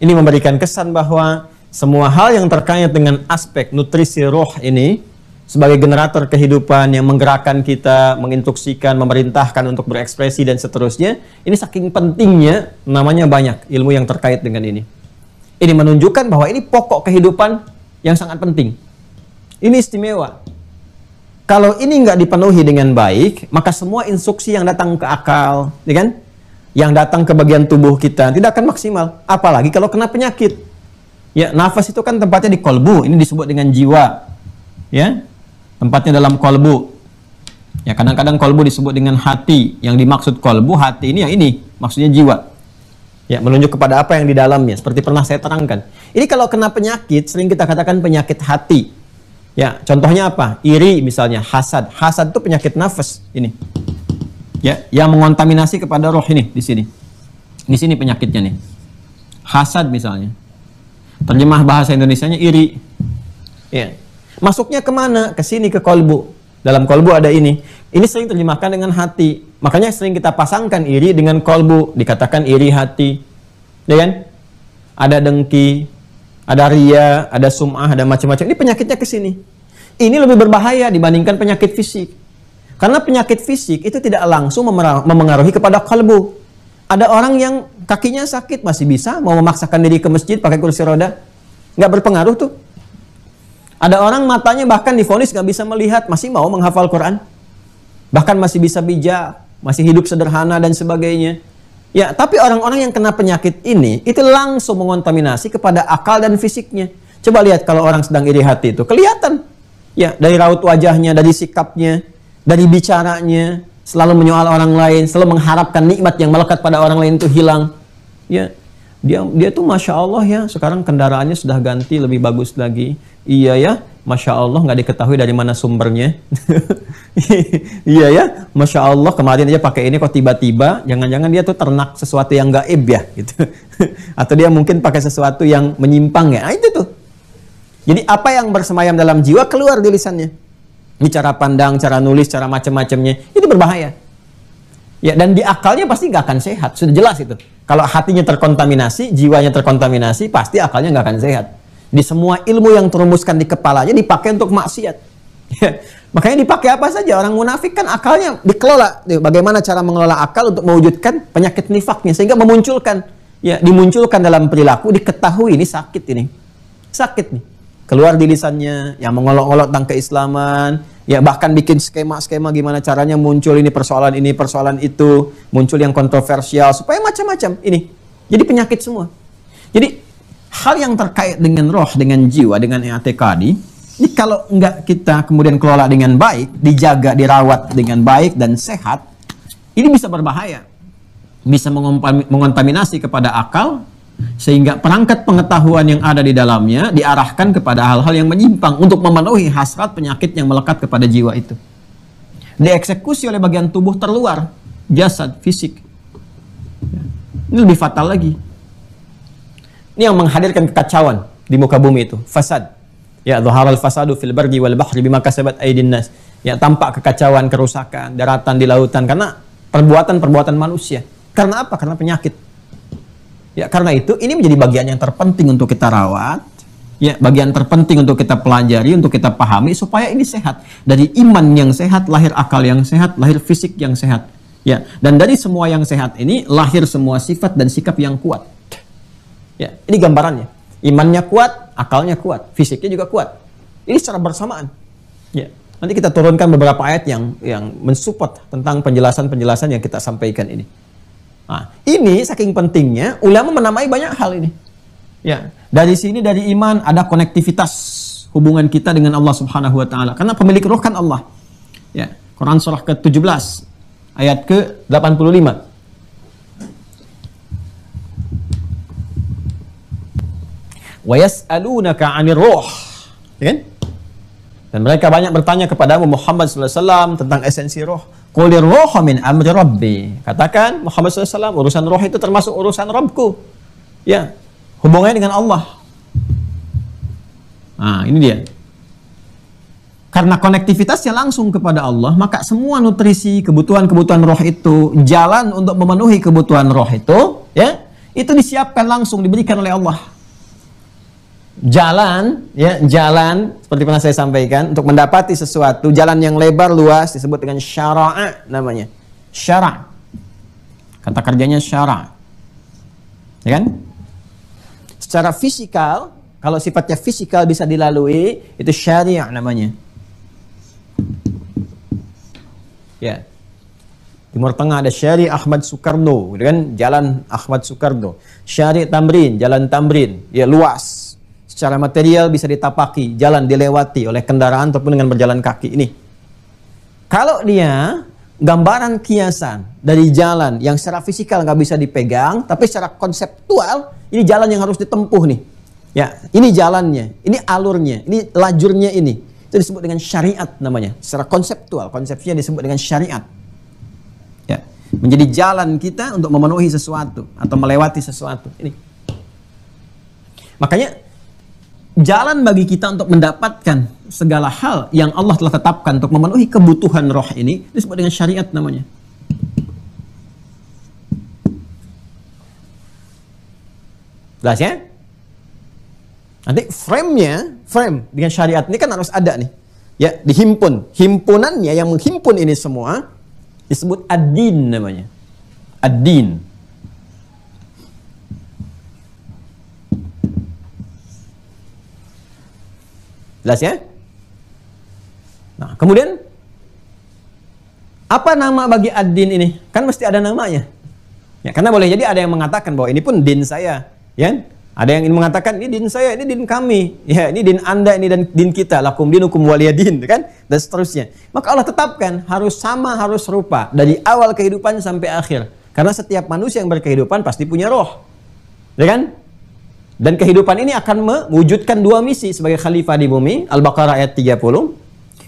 Ini memberikan kesan bahwa semua hal yang terkait dengan aspek nutrisi roh ini sebagai generator kehidupan yang menggerakkan kita, menginstruksikan, memerintahkan untuk berekspresi dan seterusnya, ini saking pentingnya, namanya banyak ilmu yang terkait dengan ini. Ini menunjukkan bahwa ini pokok kehidupan yang sangat penting. Ini istimewa. Kalau ini nggak dipenuhi dengan baik, maka semua instruksi yang datang ke akal, ya kan? Yang datang ke bagian tubuh kita tidak akan maksimal. Apalagi kalau kena penyakit. Ya, nafas itu kan tempatnya di kolbu. Ini disebut dengan jiwa. Ya, tempatnya dalam kolbu. Ya, kadang-kadang kolbu disebut dengan hati. Yang dimaksud kolbu, hati ini yang ini. Maksudnya jiwa. Ya, menunjuk kepada apa yang di dalamnya. Seperti pernah saya terangkan. Ini kalau kena penyakit, sering kita katakan penyakit hati. Ya, contohnya apa? Iri misalnya, hasad. Hasad itu penyakit nafas ini. Ya, yang mengontaminasi kepada roh ini di sini. Di sini penyakitnya nih. Hasad misalnya. Terjemah bahasa Indonesianya iri. Ya. Masuknya kemana? Ke sini, ke kolbu. Dalam kolbu ada ini. Ini sering terjemahkan dengan hati. Makanya sering kita pasangkan iri dengan kolbu. Dikatakan iri hati. Ya kan? Ada dengki. Ada ria, ada sum'ah, ada macam-macam. Ini penyakitnya ke sini. Ini lebih berbahaya dibandingkan penyakit fisik. Karena penyakit fisik itu tidak langsung memengaruhi kepada kalbu. Ada orang yang kakinya sakit masih bisa mau memaksakan diri ke masjid pakai kursi roda. Nggak berpengaruh tuh. Ada orang matanya bahkan divonis nggak bisa melihat, masih mau menghafal Quran. Bahkan masih bisa bijak, masih hidup sederhana dan sebagainya. Ya, tapi orang-orang yang kena penyakit ini, itu langsung mengontaminasi kepada akal dan fisiknya. Coba lihat kalau orang sedang iri hati itu, kelihatan. Ya, dari raut wajahnya, dari sikapnya, dari bicaranya, selalu menyoal orang lain, selalu mengharapkan nikmat yang melekat pada orang lain itu hilang. Ya, dia tuh Masya Allah ya, sekarang kendaraannya sudah ganti, lebih bagus lagi. Iya ya, Masya Allah, nggak diketahui dari mana sumbernya. Iya ya, Masya Allah, kemarin aja pakai ini kok tiba-tiba, jangan-jangan dia tuh ternak sesuatu yang gaib ya, gitu. Atau dia mungkin pakai sesuatu yang menyimpang ya, nah, itu tuh. Jadi apa yang bersemayam dalam jiwa keluar di lisannya. Ini cara pandang, cara nulis, cara macam-macamnya, itu berbahaya. Ya, dan di akalnya pasti nggak akan sehat, sudah jelas itu. Kalau hatinya terkontaminasi, jiwanya terkontaminasi, pasti akalnya nggak akan sehat. Di semua ilmu yang terumuskan di kepalanya dipakai untuk maksiat. Ya, makanya dipakai apa saja. Orang munafik kan akalnya dikelola. Bagaimana cara mengelola akal untuk mewujudkan penyakit nifaknya sehingga memunculkan, ya, dimunculkan dalam perilaku, diketahui ini sakit ini. Sakit nih. Keluar di lisannya, yang mengolok-olok tentang keislaman, ya bahkan bikin skema-skema gimana caranya muncul ini persoalan itu, muncul yang kontroversial supaya macam-macam ini. Jadi penyakit semua. Jadi hal yang terkait dengan roh, dengan jiwa, dengan i'tiqadi, ini kalau enggak kita kemudian kelola dengan baik, dijaga, dirawat dengan baik dan sehat, ini bisa berbahaya. Bisa mengontaminasi kepada akal, sehingga perangkat pengetahuan yang ada di dalamnya diarahkan kepada hal-hal yang menyimpang untuk memenuhi hasrat penyakit yang melekat kepada jiwa itu. Dieksekusi oleh bagian tubuh terluar, jasad, fisik. Ini lebih fatal lagi. Ini yang menghadirkan kekacauan di muka bumi itu, fasad. Ya, dhaharal fasadu fil bardi wal bahri bima kasabat aydin nas. Ya, tampak kekacauan, kerusakan, daratan di lautan karena perbuatan-perbuatan manusia. Karena apa? Karena penyakit. Ya, karena itu ini menjadi bagian yang terpenting untuk kita rawat. Ya, bagian terpenting untuk kita pelajari, untuk kita pahami supaya ini sehat. Dari iman yang sehat lahir akal yang sehat, lahir fisik yang sehat. Ya, dan dari semua yang sehat ini lahir semua sifat dan sikap yang kuat. Ya, ini gambarannya. Imannya kuat, akalnya kuat, fisiknya juga kuat. Ini secara bersamaan. Ya, nanti kita turunkan beberapa ayat yang mensupport tentang penjelasan-penjelasan yang kita sampaikan ini. Nah, ini saking pentingnya ulama menamai banyak hal ini. Ya, dari sini dari iman ada konektivitas hubungan kita dengan Allah Subhanahu wa taala. Karena pemilik roh kan Allah. Ya, Quran surah ke-17 ayat ke-85. Wa yas'alunaka 'anir ruh. Ya kan? Dan mereka banyak bertanya kepadamu Muhammad sallallahu alaihi wasallam tentang esensi roh. Qulir ruhu min amri rabbi. Katakan Muhammad sallallahu alaihi wasallam, urusan roh itu termasuk urusan Rabbku. Ya, hubungannya dengan Allah. Nah, ini dia. Karena konektivitasnya langsung kepada Allah, maka semua nutrisi, kebutuhan-kebutuhan roh itu, jalan untuk memenuhi kebutuhan roh itu, ya, itu disiapkan langsung, diberikan oleh Allah. Jalan, ya, jalan seperti pernah saya sampaikan untuk mendapati sesuatu, jalan yang lebar luas disebut dengan syara'a namanya. Syara'. Kata kerjanya syara'. Ya kan? Secara fisikal, Kalau sifatnya fisikal bisa dilalui, itu syari' namanya. Ya. Timur Tengah ada Syari' Ahmad Soekarno, gitu kan? Jalan Ahmad Soekarno. Syari' Tamrin, Jalan Tamrin, ya luas. Secara material bisa ditapaki, jalan dilewati oleh kendaraan ataupun dengan berjalan kaki. Ini. Kalau dia gambaran kiasan dari jalan yang secara fisikal nggak bisa dipegang, tapi secara konseptual ini jalan yang harus ditempuh nih. Ya, ini jalannya, ini alurnya, ini lajurnya ini. Itu disebut dengan syariat namanya. Secara konseptual, konsepsinya disebut dengan syariat. Ya, menjadi jalan kita untuk memenuhi sesuatu atau melewati sesuatu. Ini. Makanya jalan bagi kita untuk mendapatkan segala hal yang Allah telah tetapkan untuk memenuhi kebutuhan roh ini disebut dengan syariat namanya. Jelas ya? Nanti frame dengan syariat ini kan harus ada nih. Ya, dihimpun. Himpunannya yang menghimpun ini semua disebut ad-din namanya. Ad-din. Jelas ya? Nah, kemudian apa nama bagi ad-din ini? Kan mesti ada namanya. Ya, karena boleh jadi ada yang mengatakan bahwa ini pun din saya, ya. Ada yang ingin mengatakan ini din saya, ini din kami, ya, ini din Anda, ini dan din kita, lakum dinukum waliyadin, kan? Dan seterusnya. Maka Allah tetapkan harus sama, harus serupa dari awal kehidupan sampai akhir. Karena setiap manusia yang berkehidupan pasti punya roh. Ya kan? Dan kehidupan ini akan mewujudkan dua misi sebagai khalifah di bumi, Al-Baqarah ayat 30.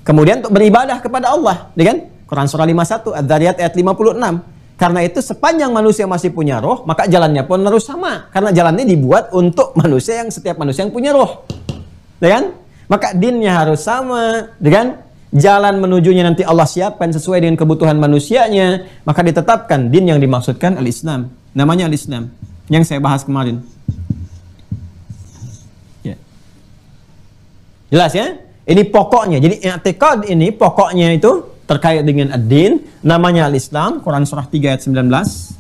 Kemudian untuk beribadah kepada Allah, ya kan? Quran surah 51, Adz-Dzariyat ayat 56. Karena itu sepanjang manusia masih punya roh, maka jalannya pun harus sama. Karena jalannya dibuat untuk manusia yang setiap manusia yang punya roh. Ya kan? Maka dinnya harus sama, ya kan? Jalan menujunya nanti Allah siapkan sesuai dengan kebutuhan manusianya, maka ditetapkan din yang dimaksudkan al-Islam. Namanya al-Islam. Yang saya bahas kemarin. Ya. Jelas ya? Ini pokoknya. Jadi i'tiqad ini pokoknya itu terkait dengan ad-din, namanya al-Islam, Quran surah 3 ayat 19.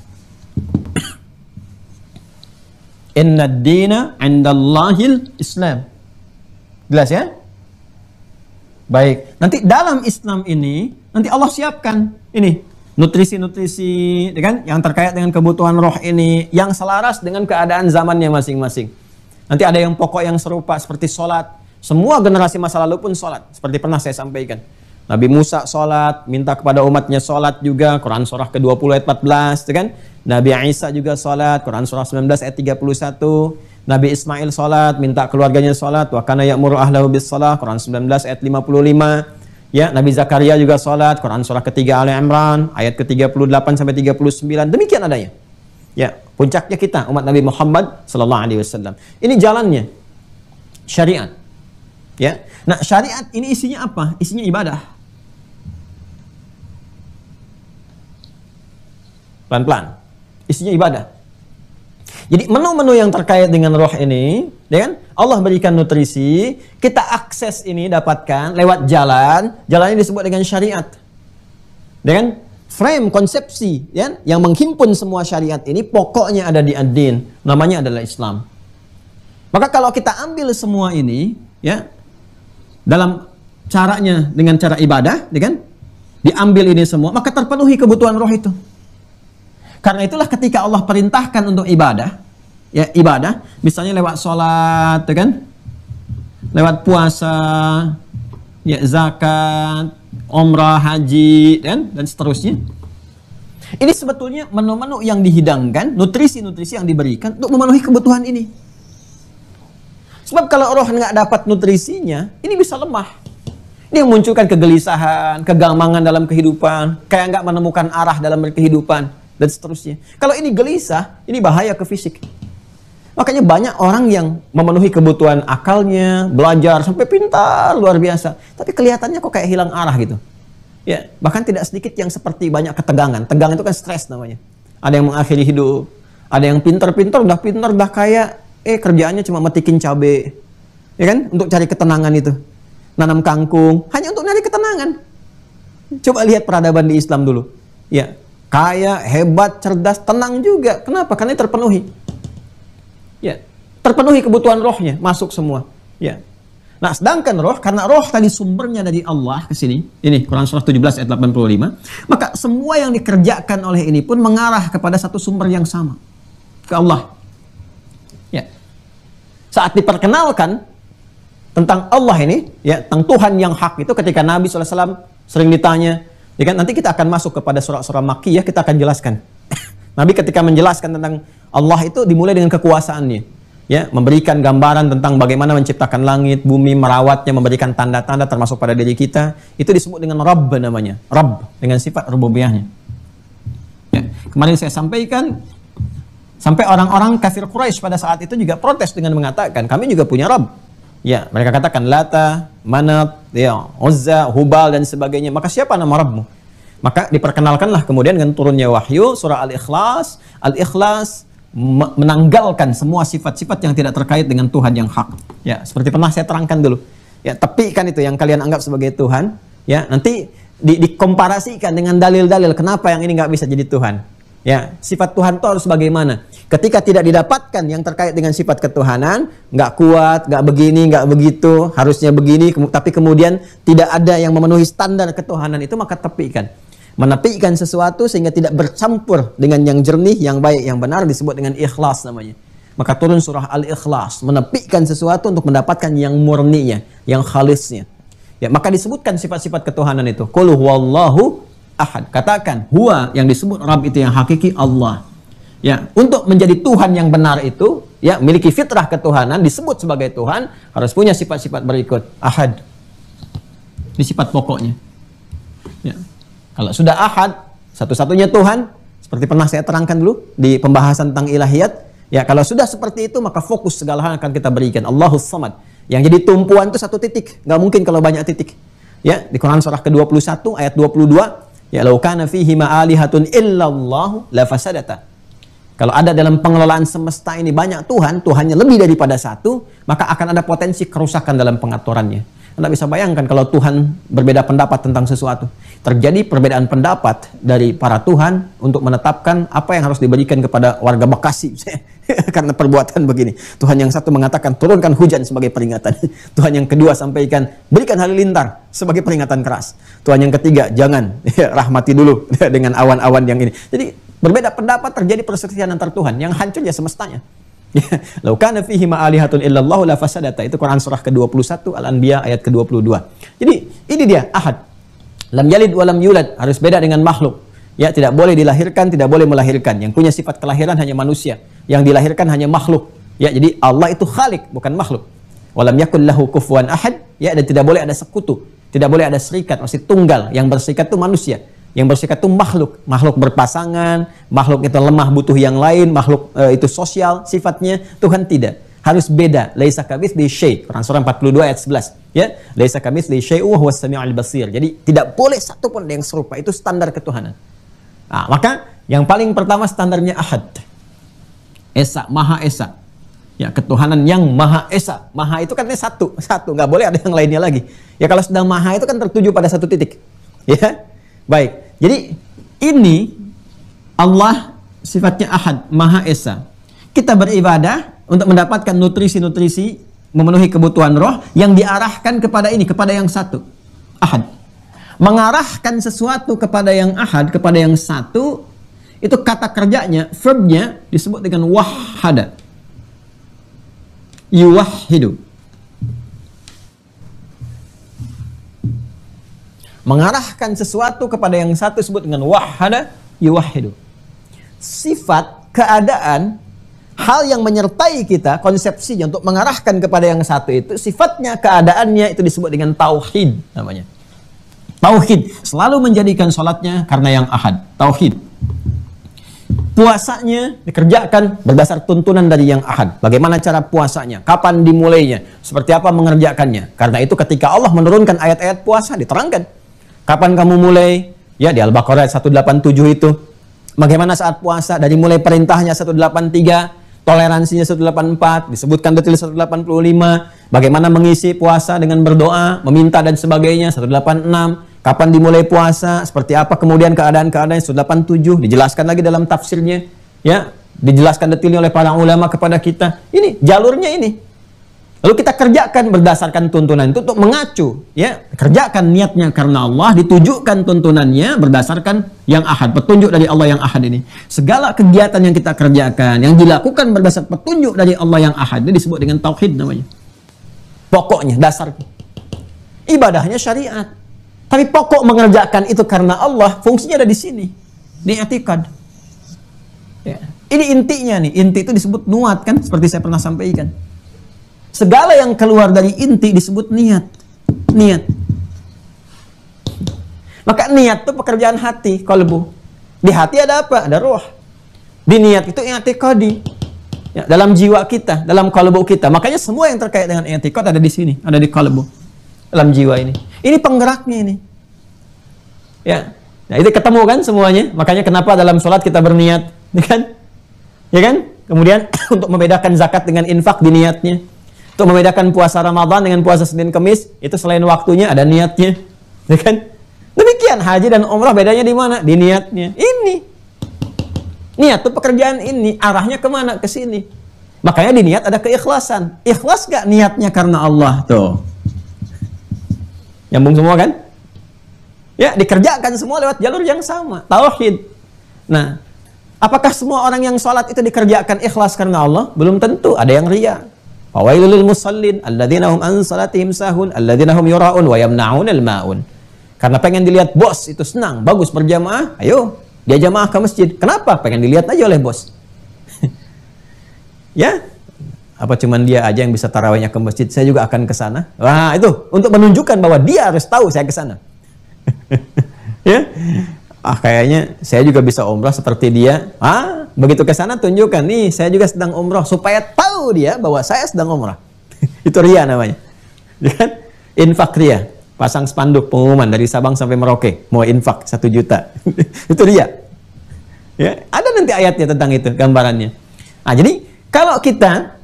Inna ad-dina 'indallahil Islam. Jelas ya? Baik. Nanti dalam Islam ini nanti Allah siapkan ini nutrisi-nutrisi, ya kan? Yang terkait dengan kebutuhan roh ini yang selaras dengan keadaan zamannya masing-masing. Nanti ada yang pokok yang serupa seperti sholat. Semua generasi masa lalu pun sholat, seperti pernah saya sampaikan. Nabi Musa sholat, minta kepada umatnya sholat juga, Quran surah ke-20 ayat 14, kan? Nabi Isa juga sholat, Quran surah 19 ayat 31. Nabi Ismail sholat, minta keluarganya sholat, wa kana ya'muru ahlahu bis shalah, Quran 19 ayat 55. Ya, Nabi Zakaria juga sholat, Quran surah ketiga Ali Imran, ayat ke-38 sampai 39. Demikian adanya. Ya, puncaknya kita, umat Nabi Muhammad sallallahu alaihi wasallam. Ini jalannya. Syariat. Ya. Nah, syariat ini isinya apa? Isinya ibadah. Pelan-pelan. Isinya ibadah. Jadi menu-menu yang terkait dengan roh ini, ya kan? Allah berikan nutrisi, kita akses ini dapatkan lewat jalan, jalannya disebut dengan syariat. Ya kan? Frame konsepsi, ya, yang menghimpun semua syariat ini pokoknya ada di ad-din, namanya adalah Islam. Maka kalau kita ambil semua ini, ya, dalam caranya dengan cara ibadah, ya kan? Diambil ini semua, maka terpenuhi kebutuhan roh itu. Karena itulah ketika Allah perintahkan untuk ibadah, ya ibadah, misalnya lewat sholat, ya kan? Lewat puasa, ya zakat, umrah, haji, kan? Dan seterusnya. Ini sebetulnya menu-menu yang dihidangkan, nutrisi-nutrisi yang diberikan untuk memenuhi kebutuhan ini. Sebab kalau roh nggak dapat nutrisinya, ini bisa lemah. Ini yang munculkan kegelisahan, kegamangan dalam kehidupan, kayak nggak menemukan arah dalam kehidupan, dan seterusnya. Kalau ini gelisah, ini bahaya ke fisik. Makanya banyak orang yang memenuhi kebutuhan akalnya, belajar sampai pintar, luar biasa. Tapi kelihatannya kok kayak hilang arah gitu. Ya, bahkan tidak sedikit yang seperti banyak ketegangan. Tegang itu kan stres namanya. Ada yang mengakhiri hidup, ada yang pintar, udah kaya, kerjaannya cuma metikin cabai, ya kan, untuk cari ketenangan itu, nanam kangkung, hanya untuk nyari ketenangan. Coba lihat peradaban di Islam dulu, ya, kaya, hebat, cerdas, tenang juga. Kenapa? Karena terpenuhi. Ya, terpenuhi kebutuhan rohnya, masuk semua. Ya. Nah, sedangkan roh, karena roh tadi sumbernya dari Allah ke sini, ini Quran surah 17 ayat 85, maka semua yang dikerjakan oleh ini pun mengarah kepada satu sumber yang sama, ke Allah. Ya. Saat diperkenalkan tentang Allah ini, ya, tentang Tuhan yang hak itu, ketika Nabi SAW sering ditanya, ya kan, nanti kita akan masuk kepada surah-surah Makkiyah, kita akan jelaskan. Nabi ketika menjelaskan tentang Allah itu dimulai dengan kekuasaannya. Ya, memberikan gambaran tentang bagaimana menciptakan langit, bumi, merawatnya, memberikan tanda-tanda termasuk pada diri kita. Itu disebut dengan Rabb namanya. Rabb, dengan sifat rububiyahnya. Ya, kemarin saya sampaikan, sampai orang-orang kafir Quraisy pada saat itu juga protes dengan mengatakan, kami juga punya Rabb. Ya, mereka katakan Lata, Manat, ya, Uzza, Hubal, dan sebagainya. Maka siapa nama Rabbmu? Maka diperkenalkanlah kemudian dengan turunnya wahyu, surah Al-Ikhlas. Al-Ikhlas menanggalkan semua sifat-sifat yang tidak terkait dengan Tuhan yang hak. Ya, seperti pernah saya terangkan dulu. Ya, tepikan itu yang kalian anggap sebagai Tuhan. Ya, nanti dikomparasikan dengan dalil-dalil kenapa yang ini nggak bisa jadi Tuhan. Ya, sifat Tuhan itu harus bagaimana? Ketika tidak didapatkan yang terkait dengan sifat ketuhanan, nggak kuat, nggak begini, nggak begitu, harusnya begini, tapi kemudian tidak ada yang memenuhi standar ketuhanan itu, maka tepikan. Menepikan sesuatu sehingga tidak bercampur dengan yang jernih, yang baik, yang benar, disebut dengan ikhlas namanya. Maka turun surah Al-Ikhlas, menepikan sesuatu untuk mendapatkan yang murninya, yang khalisnya. Ya, maka disebutkan sifat-sifat ketuhanan itu. Qul huwallahu ahad. Katakan, huwa yang disebut Rabb itu yang hakiki Allah. Ya, untuk menjadi Tuhan yang benar itu, ya, memiliki fitrah ketuhanan, disebut sebagai Tuhan, harus punya sifat-sifat berikut. Ahad. Ini sifat pokoknya. Ya. Kalau sudah ahad, satu-satunya Tuhan, seperti pernah saya terangkan dulu di pembahasan tentang ilahiyat, ya, kalau sudah seperti itu, maka fokus segala hal akan kita berikan. Allahus Samad. Yang jadi tumpuan itu satu titik, nggak mungkin kalau banyak titik. Ya, di Quran surah ke-21 ayat 22, ya, law kana fihi ma'alihatun illallahu la fasadata. Kalau ada dalam pengelolaan semesta ini banyak Tuhan, Tuhannya lebih daripada satu, maka akan ada potensi kerusakan dalam pengaturannya. Anda bisa bayangkan kalau Tuhan berbeda pendapat tentang sesuatu. Terjadi perbedaan pendapat dari para Tuhan untuk menetapkan apa yang harus diberikan kepada warga Bekasi. Karena perbuatan begini. Tuhan yang satu mengatakan turunkan hujan sebagai peringatan. Tuhan yang kedua sampaikan berikan halilintar sebagai peringatan keras. Tuhan yang ketiga jangan, rahmati dulu dengan awan-awan yang ini. Jadi berbeda pendapat, terjadi perselisihan antar Tuhan yang hancur ya semestanya. Lau kana fihi ma'alihatun illallahu la fasadata. Itu Quran surah ke-21 Al-Anbiya ayat ke-22. Jadi ini dia ahad. Lam yalid wa lam yulad, harus beda dengan makhluk. Ya, tidak boleh dilahirkan, tidak boleh melahirkan. Yang punya sifat kelahiran hanya manusia, yang dilahirkan hanya makhluk. Ya, jadi Allah itu khalik, bukan makhluk. Wa lam yakul lahu kufuwan ahad, ya, dan tidak boleh ada sekutu, tidak boleh ada serikat, masih tunggal. Yang berserikat itu manusia. Yang berserikat itu makhluk. Makhluk berpasangan, makhluk itu lemah butuh yang lain, makhluk itu sosial sifatnya. Tuhan tidak. Harus beda. Laisa kamitslihi syai'. Quran surah 42 ayat 11. Ya, laisa kamitslihi syai'un wa huwas samiul basir. Jadi tidak boleh satu pun yang serupa. Itu standar ketuhanan. Nah, maka yang paling pertama standarnya ahad. Esa, Maha Esa. Ya, ketuhanan yang Maha Esa. Maha itu kan satu, nggak boleh ada yang lainnya lagi. Ya, kalau sedang Maha itu kan tertuju pada satu titik. Ya. Baik, jadi ini Allah sifatnya ahad, Maha Esa. Kita beribadah untuk mendapatkan nutrisi-nutrisi, memenuhi kebutuhan roh yang diarahkan kepada ini, kepada yang satu, ahad. Mengarahkan sesuatu kepada yang ahad, kepada yang satu, itu kata kerjanya, verbnya disebut dengan wahhada. Yuwahhidu. Mengarahkan sesuatu kepada yang satu disebut dengan wahhada yuwahhidu. Sifat, keadaan, hal yang menyertai kita, konsepsinya untuk mengarahkan kepada yang satu itu, sifatnya, keadaannya itu disebut dengan tauhid namanya. Tauhid, selalu menjadikan sholatnya karena yang ahad. Tauhid. Puasanya dikerjakan berdasar tuntunan dari yang ahad. Bagaimana cara puasanya? Kapan dimulainya? Seperti apa mengerjakannya? Karena itu ketika Allah menurunkan ayat-ayat puasa, diterangkan. Kapan kamu mulai? Ya, di Al-Baqarah 187 itu. Bagaimana saat puasa? Dari mulai perintahnya 183, toleransinya 184, disebutkan detail 185. Bagaimana mengisi puasa dengan berdoa, meminta dan sebagainya 186. Kapan dimulai puasa? Seperti apa kemudian keadaan-keadaan 187? Dijelaskan lagi dalam tafsirnya. Ya, dijelaskan detailnya oleh para ulama kepada kita. Ini jalurnya ini. Lalu kita kerjakan berdasarkan tuntunan itu untuk mengacu, ya. Kerjakan niatnya karena Allah, ditujukan tuntunannya berdasarkan yang ahad, petunjuk dari Allah yang ahad ini. Segala kegiatan yang kita kerjakan, yang dilakukan berdasarkan petunjuk dari Allah yang ahad, ini disebut dengan tauhid namanya. Pokoknya, dasarnya. Ibadahnya syariat. Tapi pokok mengerjakan itu karena Allah, fungsinya ada di sini. Di i'tikad. Ya. Ini intinya nih, inti itu disebut nuat kan, seperti saya pernah sampaikan. Segala yang keluar dari inti disebut niat. Niat. Maka niat itu pekerjaan hati, qalbu. Di hati ada apa? Ada roh. Di niat itu i'tiqadi. Ya, dalam jiwa kita, dalam qalbu kita. Makanya semua yang terkait dengan i'tiqad ada di sini, ada di qalbu. Dalam jiwa ini. Ini penggeraknya ini. Ya. Nah, itu ketemu kan semuanya? Makanya kenapa dalam sholat kita berniat, ya kan? Ya kan? Kemudian untuk membedakan zakat dengan infak di niatnya. Untuk membedakan puasa Ramadan dengan puasa Senin Kemis, itu selain waktunya ada niatnya, ya kan? Demikian haji dan umrah bedanya di mana? Di niatnya. Ini niat itu pekerjaan ini, arahnya kemana? Ke sini. Makanya di niat ada keikhlasan. Ikhlas gak niatnya karena Allah? Tuh. Nyambung semua kan? Ya, dikerjakan semua lewat jalur yang sama, tauhid. Nah, apakah semua orang yang sholat itu dikerjakan ikhlas karena Allah? Belum tentu, ada yang riya. Fawailul lil musallin alladzina hum an salatihim sahun alladzina hum yura'un wa yamna'unal ma'un. Karena pengen dilihat bos itu senang, bagus berjamaah, ayo dia jamaah ke masjid. Kenapa? Pengen dilihat aja oleh bos. Ya? Apa cuman dia aja yang bisa tarawihnya ke masjid? Saya juga akan ke sana. Wah, itu untuk menunjukkan bahwa dia harus tahu saya ke sana. Ya? Kayaknya saya juga bisa umrah seperti dia. Begitu ke sana tunjukkan nih, saya juga sedang umrah supaya tahu dia bahwa saya sedang umrah. Itu riya namanya. Ya? Infak riya. Pasang spanduk pengumuman dari Sabang sampai Merauke, mau infak 1 juta. Itu riya. Ya, ada nanti ayatnya tentang itu, gambarannya. Nah, jadi kalau kita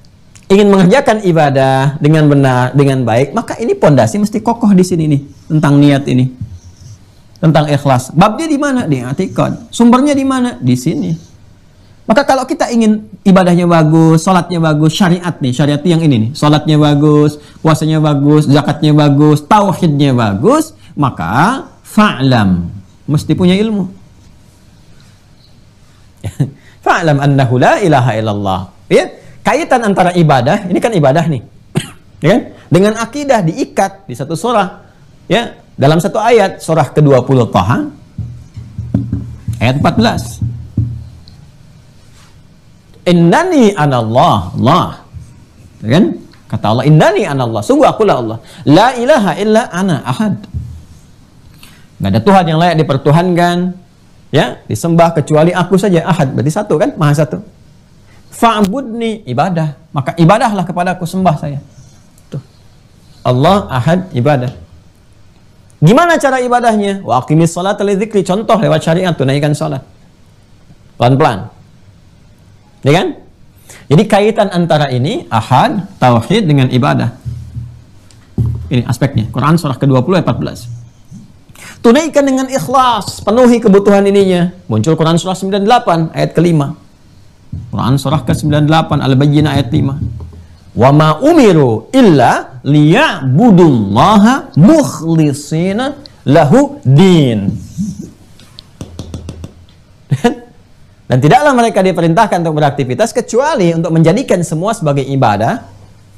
ingin mengerjakan ibadah dengan benar, dengan baik, maka ini pondasi mesti kokoh di sini nih, tentang niat ini. Tentang ikhlas. Babnya di mana? Di i'tikad. Sumbernya di mana? Di sini. Maka kalau kita ingin ibadahnya bagus, sholatnya bagus, syariat nih, syariat yang ini nih, sholatnya bagus, puasanya bagus, zakatnya bagus, tauhidnya bagus, maka fa'lam, mesti punya ilmu. Fa'lam annahu la ilaha illallah. Ya, kaitan antara ibadah, ini kan ibadah nih, ya kan? Dengan akidah diikat di satu surah, ya, dalam satu ayat, surah ke-20 Thaha, ayat 14. Innani anallah, Allah. Kan? Kata Allah, innani anallah, sungguh akulah Allah. La ilaha illa ana ahad. Nggak ada Tuhan yang layak dipertuhankan, ya, disembah kecuali aku saja, ahad. Berarti satu kan, maha satu. Fa'budni, ibadah. Maka ibadahlah kepadaku, sembah saya. Tuh. Allah ahad, ibadah. Gimana cara ibadahnya? Wa aqimis sholata lidzikri, contoh lewat syariat, tunaikan salat. Pelan-pelan. Ya kan? Jadi kaitan antara ini ahad, tauhid dengan ibadah. Ini aspeknya. Quran surah ke-20 ayat 14. Tunaikan dengan ikhlas, penuhi kebutuhan ininya. Muncul Quran surah 98 ayat ke-5. Quran surah ke-98 Al-Bayyinah ayat 5. Wa ma umiru illa liya'budullaha mukhlishina lahu din. Dan tidaklah mereka diperintahkan untuk beraktivitas kecuali untuk menjadikan semua sebagai ibadah,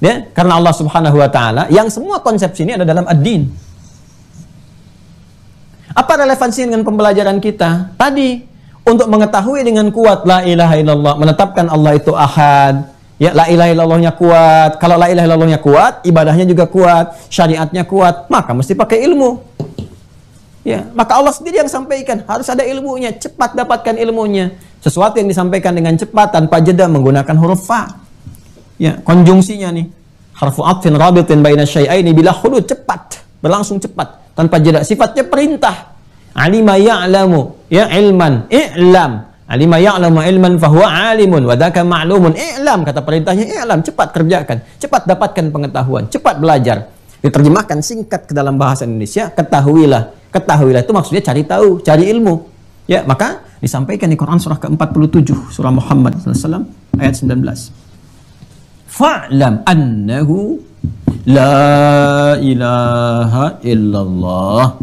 ya, karena Allah Subhanahu wa taala, yang semua konsep ini ada dalam ad-din. Apa relevansi dengan pembelajaran kita? Tadi, untuk mengetahui dengan kuat la ilaha illallah, menetapkan Allah itu ahad, ya, la ilaha illallahnya kuat. Kalau la ilaha illallahnya kuat, ibadahnya juga kuat, syariatnya kuat, maka mesti pakai ilmu. Ya, maka Allah sendiri yang sampaikan, harus ada ilmunya, cepat dapatkan ilmunya. Sesuatu yang disampaikan dengan cepat tanpa jeda menggunakan huruf fa. Ya, konjungsinya nih. Harfu atfin rabitin baina syai'aini bila hudud, cepat, berlangsung cepat tanpa jeda. Sifatnya perintah. Alima ya'lamu, ya, ilman, i'lam. Alima ya'lamu ilman fahuwa alimun wa dzaka ma'lumun. I'lam, kata perintahnya i'lam, cepat kerjakan, cepat dapatkan pengetahuan, cepat belajar. Diterjemahkan singkat ke dalam bahasa Indonesia, ketahuilah. Ketahuilah itu maksudnya cari tahu, cari ilmu. Ya, maka disampaikan di Quran surah ke-47, surah Muhammad SAW, ayat 19. Fa'lam annahu la ilaha illallah.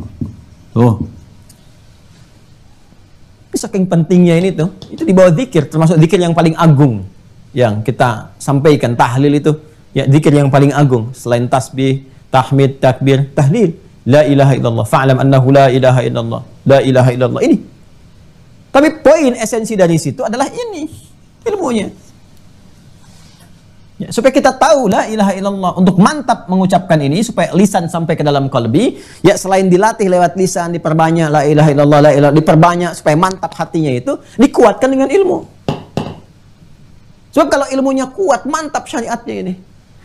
Tuh. Saking pentingnya ini tuh, itu di bawah zikir, termasuk zikir yang paling agung yang kita sampaikan, tahlil itu. Ya, zikir yang paling agung selain tasbih, tahmid, takbir, tahlil. La ilaha illallah. Fa'lam annahu la ilaha illallah. La ilaha illallah. Ini. Tapi poin esensi dari situ adalah ini ilmunya. Ya, supaya kita tahu la ilaha illallah, untuk mantap mengucapkan ini supaya lisan sampai ke dalam qalbi. Ya, selain dilatih lewat lisan, diperbanyak la ilaha illallah, la ilaha, diperbanyak supaya mantap hatinya itu, dikuatkan dengan ilmu. Sebab kalau ilmunya kuat, mantap syariatnya ini.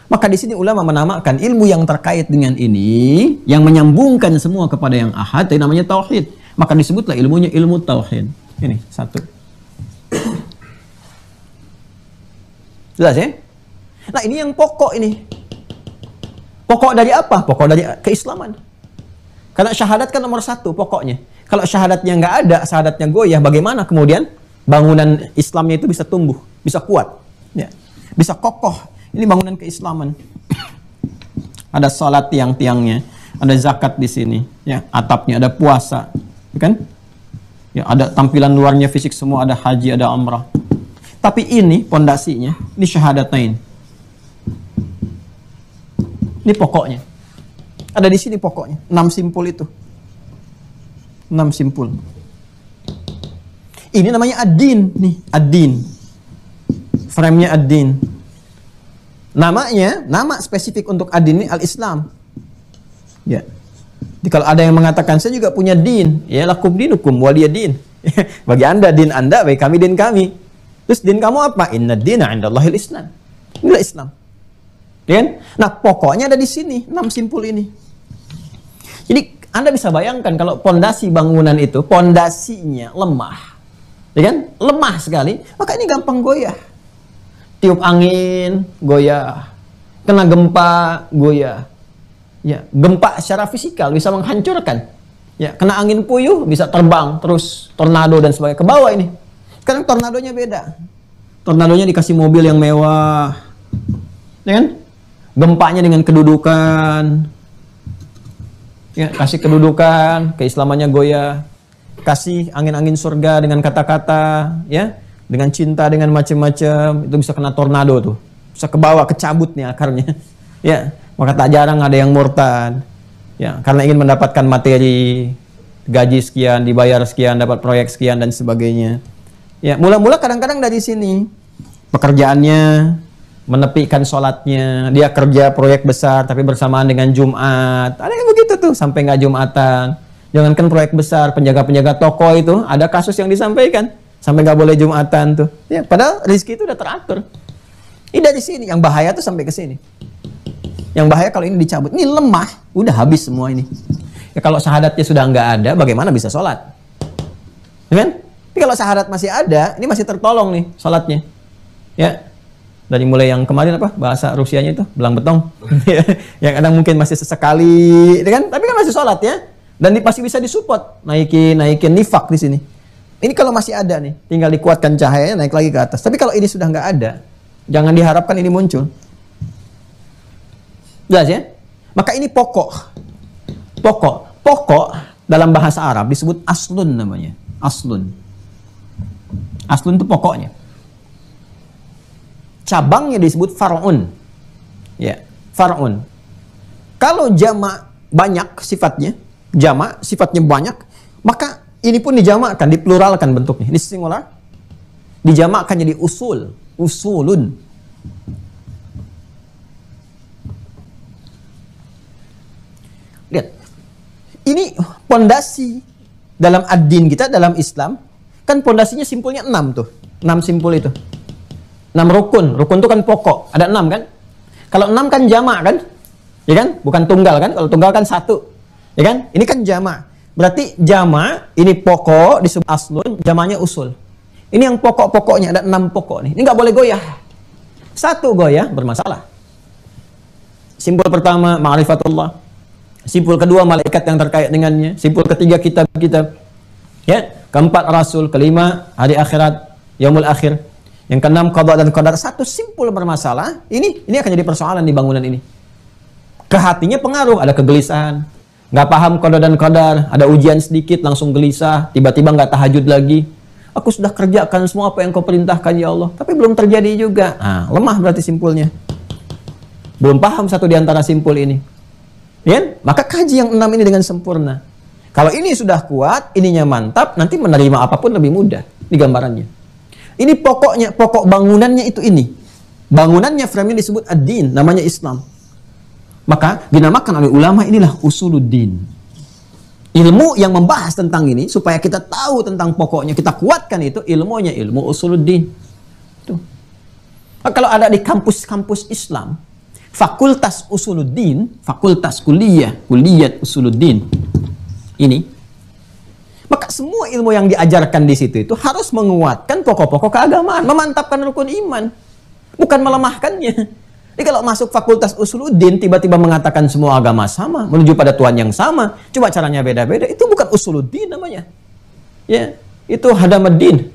Maka di sini ulama menamakan ilmu yang terkait dengan ini, yang menyambungkan semua kepada yang ahad, itu namanya tauhid. Maka disebutlah ilmunya ilmu tauhid. Ini satu. Jelas ya? Nah, ini yang pokok ini. Pokok dari apa? Pokok dari keislaman. Karena syahadat kan nomor satu pokoknya. Kalau syahadatnya nggak ada, syahadatnya goyah, bagaimana kemudian bangunan Islamnya itu bisa tumbuh, bisa kuat, ya, bisa kokoh. Ini bangunan keislaman. Ada salat tiang-tiangnya, ada zakat di sini, ya, atapnya, ada puasa, kan? Ya, ada tampilan luarnya, fisik semua, ada haji, ada umrah. Tapi ini pondasinya, ini syahadatain. Ini pokoknya. Ada di sini pokoknya. 6 simpul itu. 6 simpul. Ini namanya ad-din nih, ad-din. Frame-nya ad-din. Namanya, nama spesifik untuk ad-din ini al-Islam. Ya. Jadi kalau ada yang mengatakan saya juga punya din, ya lakum dinukum waliyadin. Bagi Anda din Anda, bagi kami din kami. Terus din kamu apa? Inna dina 'indallahil Islam. Inilah Islam. Kan? Nah, pokoknya ada di sini, 6 simpul ini. Jadi Anda bisa bayangkan kalau pondasi bangunan itu pondasinya lemah. Ya kan? Lemah sekali, maka ini gampang goyah. Tiup angin, goyah. Kena gempa, goyah. Ya, gempa secara fisikal bisa menghancurkan. Ya, kena angin puyuh bisa terbang terus, tornado dan sebagainya ke bawah ini. Sekarang tornadonya beda. Tornadonya dikasih mobil yang mewah. Ya kan? Gempanya dengan kedudukan. Ya, kasih kedudukan, keislamannya goyah. Kasih angin-angin surga dengan kata-kata, ya, dengan cinta, dengan macam-macam, itu bisa kena tornado tuh. Bisa ke bawah, kecabut nih akarnya. Ya. Maka tak jarang ada yang murtad, ya, karena ingin mendapatkan materi, gaji sekian, dibayar sekian, dapat proyek sekian dan sebagainya. Ya, mula-mula kadang-kadang dari sini pekerjaannya, menepikan sholatnya, dia kerja proyek besar tapi bersamaan dengan Jumat. Ada yang begitu tuh sampai nggak Jumatan. Jangankan proyek besar, penjaga-penjaga toko itu ada kasus yang disampaikan sampai nggak boleh Jumatan tuh. Ya, padahal rezeki itu udah teratur. Ini dari sini yang bahaya tuh sampai ke sini. Yang bahaya kalau ini dicabut, ini lemah, udah habis semua ini. Ya, kalau syahadatnya sudah nggak ada, bagaimana bisa sholat? Ya kan? Tapi kalau syahadat masih ada, ini masih tertolong nih sholatnya. Ya, dari mulai yang kemarin apa bahasa Rusianya itu, belang betong, yang kadang mungkin masih sesekali, ya kan? Tapi kan masih sholat ya, dan pasti bisa disupport, naikin nifak di sini. Ini kalau masih ada nih, tinggal dikuatkan cahayanya, naik lagi ke atas. Tapi kalau ini sudah nggak ada, jangan diharapkan ini muncul. Jelas ya? Maka ini pokok. Pokok dalam bahasa Arab disebut aslun namanya. Aslun. Aslun itu pokoknya. Cabangnya disebut far'un. Ya, far'un. Kalau jamak banyak sifatnya, jamak sifatnya banyak, maka ini pun dijamakkan, dipluralkan bentuknya. Ini singular. Dijamakkan jadi usul, usulun. Lihat, ini pondasi dalam ad-din kita, dalam Islam, kan pondasinya simpulnya 6 tuh, 6 simpul itu, 6 rukun itu kan pokok, ada 6 kan, kalau 6 kan jamak kan, ya kan, bukan tunggal kan, kalau tunggal kan 1, ya kan, ini kan jamak, berarti jamak, ini pokok, disebut aslun, jamaknya usul, ini yang pokok-pokoknya, ada 6 pokok nih, ini nggak boleh goyah, 1 goyah, bermasalah. Simpul pertama, ma'rifatullah. Simpul kedua malaikat yang terkait dengannya. Simpul ketiga kitab-kitab. Ya, keempat Rasul, kelima hari akhirat, yaumul akhir, yang keenam qada dan qadar. Satu simpul bermasalah, ini akan jadi persoalan di bangunan ini. Ke hatinya pengaruh, ada kegelisahan, nggak paham qada dan qadar, ada ujian sedikit langsung gelisah, tiba-tiba nggak tahajud lagi. Aku sudah kerjakan semua apa yang kau perintahkan ya Allah, tapi belum terjadi juga. Nah, lemah berarti simpulnya. Belum paham satu di antara simpul ini. Ya? Maka kaji yang 6 ini dengan sempurna. Kalau ini sudah kuat, ininya mantap, nanti menerima apapun lebih mudah di gambarannya. Ini pokoknya, pokok bangunannya itu ini. Bangunannya frame-nya disebut ad-din, namanya Islam. Maka dinamakan oleh ulama inilah usuluddin. Ilmu yang membahas tentang ini supaya kita tahu tentang pokoknya, kita kuatkan itu ilmunya, ilmu usuluddin. Tuh. Nah, kalau ada di kampus-kampus Islam, fakultas usuluddin, fakultas kuliah usuluddin ini, maka semua ilmu yang diajarkan di situ itu harus menguatkan pokok-pokok keagamaan, memantapkan rukun iman, bukan melemahkannya. Jadi kalau masuk fakultas usuluddin tiba-tiba mengatakan semua agama sama, menuju pada Tuhan yang sama, cuma caranya beda-beda, itu bukan usuluddin namanya. Ya, itu hadamuddin.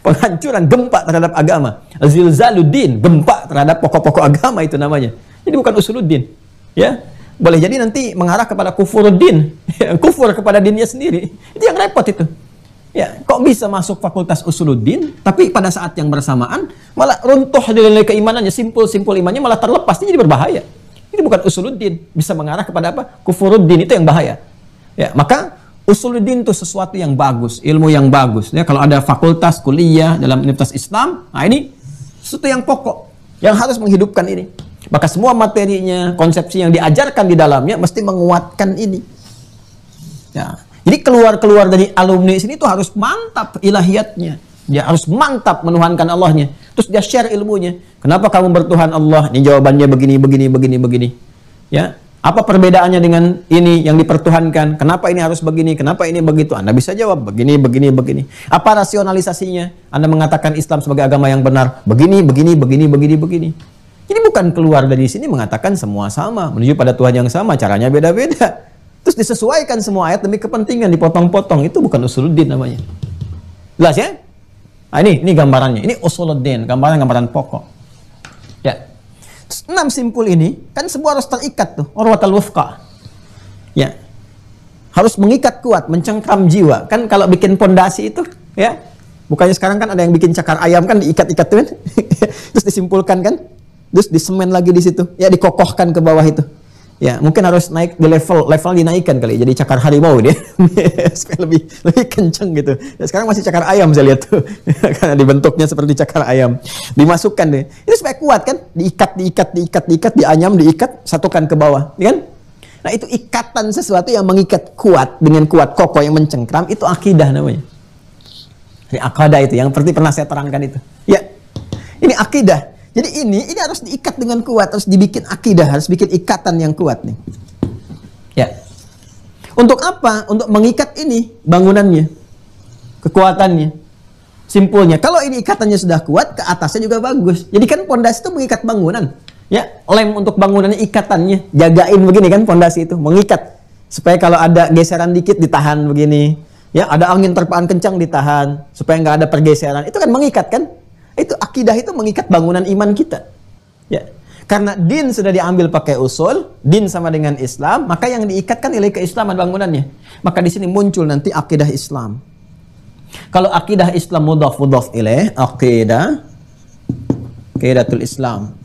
Penghancuran, gempa terhadap agama. Zilzaluddin, gempa terhadap pokok-pokok agama itu namanya. Jadi bukan usuluddin. Ya, boleh jadi nanti mengarah kepada kufuruddin, kufur kepada dinnya sendiri. Itu yang repot itu. Ya, kok bisa masuk fakultas usuluddin, tapi pada saat yang bersamaan malah runtuh nilai keimanannya, simpul-simpul imannya malah terlepas, ini jadi berbahaya. Ini bukan usuluddin, bisa mengarah kepada apa? Kufuruddin, itu yang bahaya. Ya, maka usuluddin itu sesuatu yang bagus, ilmu yang bagus. Ya, kalau ada fakultas kuliah dalam Universitas Islam, nah ini sesuatu yang pokok, yang harus menghidupkan ini. Maka semua materinya, konsepsi yang diajarkan di dalamnya mesti menguatkan ini. Ya. Jadi keluar dari alumni sini itu harus mantap ilahiyatnya. Dia harus mantap menuhankan Allahnya. Terus dia share ilmunya. Kenapa kamu bertuhan Allah? Ini jawabannya begini. Ya, apa perbedaannya dengan ini yang dipertuhankan? Kenapa ini harus begini? Kenapa ini begitu? Anda bisa jawab begini. Apa rasionalisasinya? Anda mengatakan Islam sebagai agama yang benar. Begini. Ini bukan keluar dari sini mengatakan semua sama, menuju pada Tuhan yang sama, caranya beda-beda. Terus disesuaikan semua ayat demi kepentingan, dipotong-potong. Itu bukan usuluddin namanya. Jelas ya? Nah, ini gambarannya. Ini usuluddin, gambaran pokok. Ya. Terus 6 simpul ini, kan semua harus terikat tuh. Urwatul wuthqa. Ya. Harus mengikat kuat, mencengkram jiwa. Kan kalau bikin pondasi itu, ya. Bukannya sekarang kan ada yang bikin cakar ayam kan diikat-ikat tuh kan. Terus disimpulkan kan. Terus disemen lagi di situ. Ya, dikokohkan ke bawah itu. Ya, mungkin harus naik di level dinaikkan kali, jadi cakar harimau dia, supaya lebih kenceng gitu. Ya, sekarang masih cakar ayam saya lihat tuh, karena dibentuknya seperti cakar ayam. Dimasukkan deh, itu supaya kuat kan, diikat, dianyam, diikat, satukan ke bawah, ya kan? Nah itu ikatan sesuatu yang mengikat kuat dengan kuat kokoh yang mencengkram, itu akidah namanya. Ini akidah itu, yang seperti pernah saya terangkan itu. Ya, ini akidah. Jadi ini harus diikat dengan kuat, harus dibikin akidah, harus bikin ikatan yang kuat nih. Ya. Untuk apa? Untuk mengikat ini bangunannya, kekuatannya, simpulnya. Kalau ini ikatannya sudah kuat, ke atasnya juga bagus. Jadi kan pondasi itu mengikat bangunan. Ya, lem untuk bangunannya ikatannya, jagain begini kan pondasi itu, mengikat supaya kalau ada geseran dikit ditahan begini. Ya, ada angin terpaan kencang ditahan supaya nggak ada pergeseran. Itu kan mengikat kan? Itu akidah itu mengikat bangunan iman kita. Ya. Karena din sudah diambil pakai usul, din sama dengan Islam, maka yang diikatkan nilai keislaman bangunannya. Maka di sini muncul nanti akidah Islam. Kalau akidah Islam mudhaf ilaih, aqidatul Islam.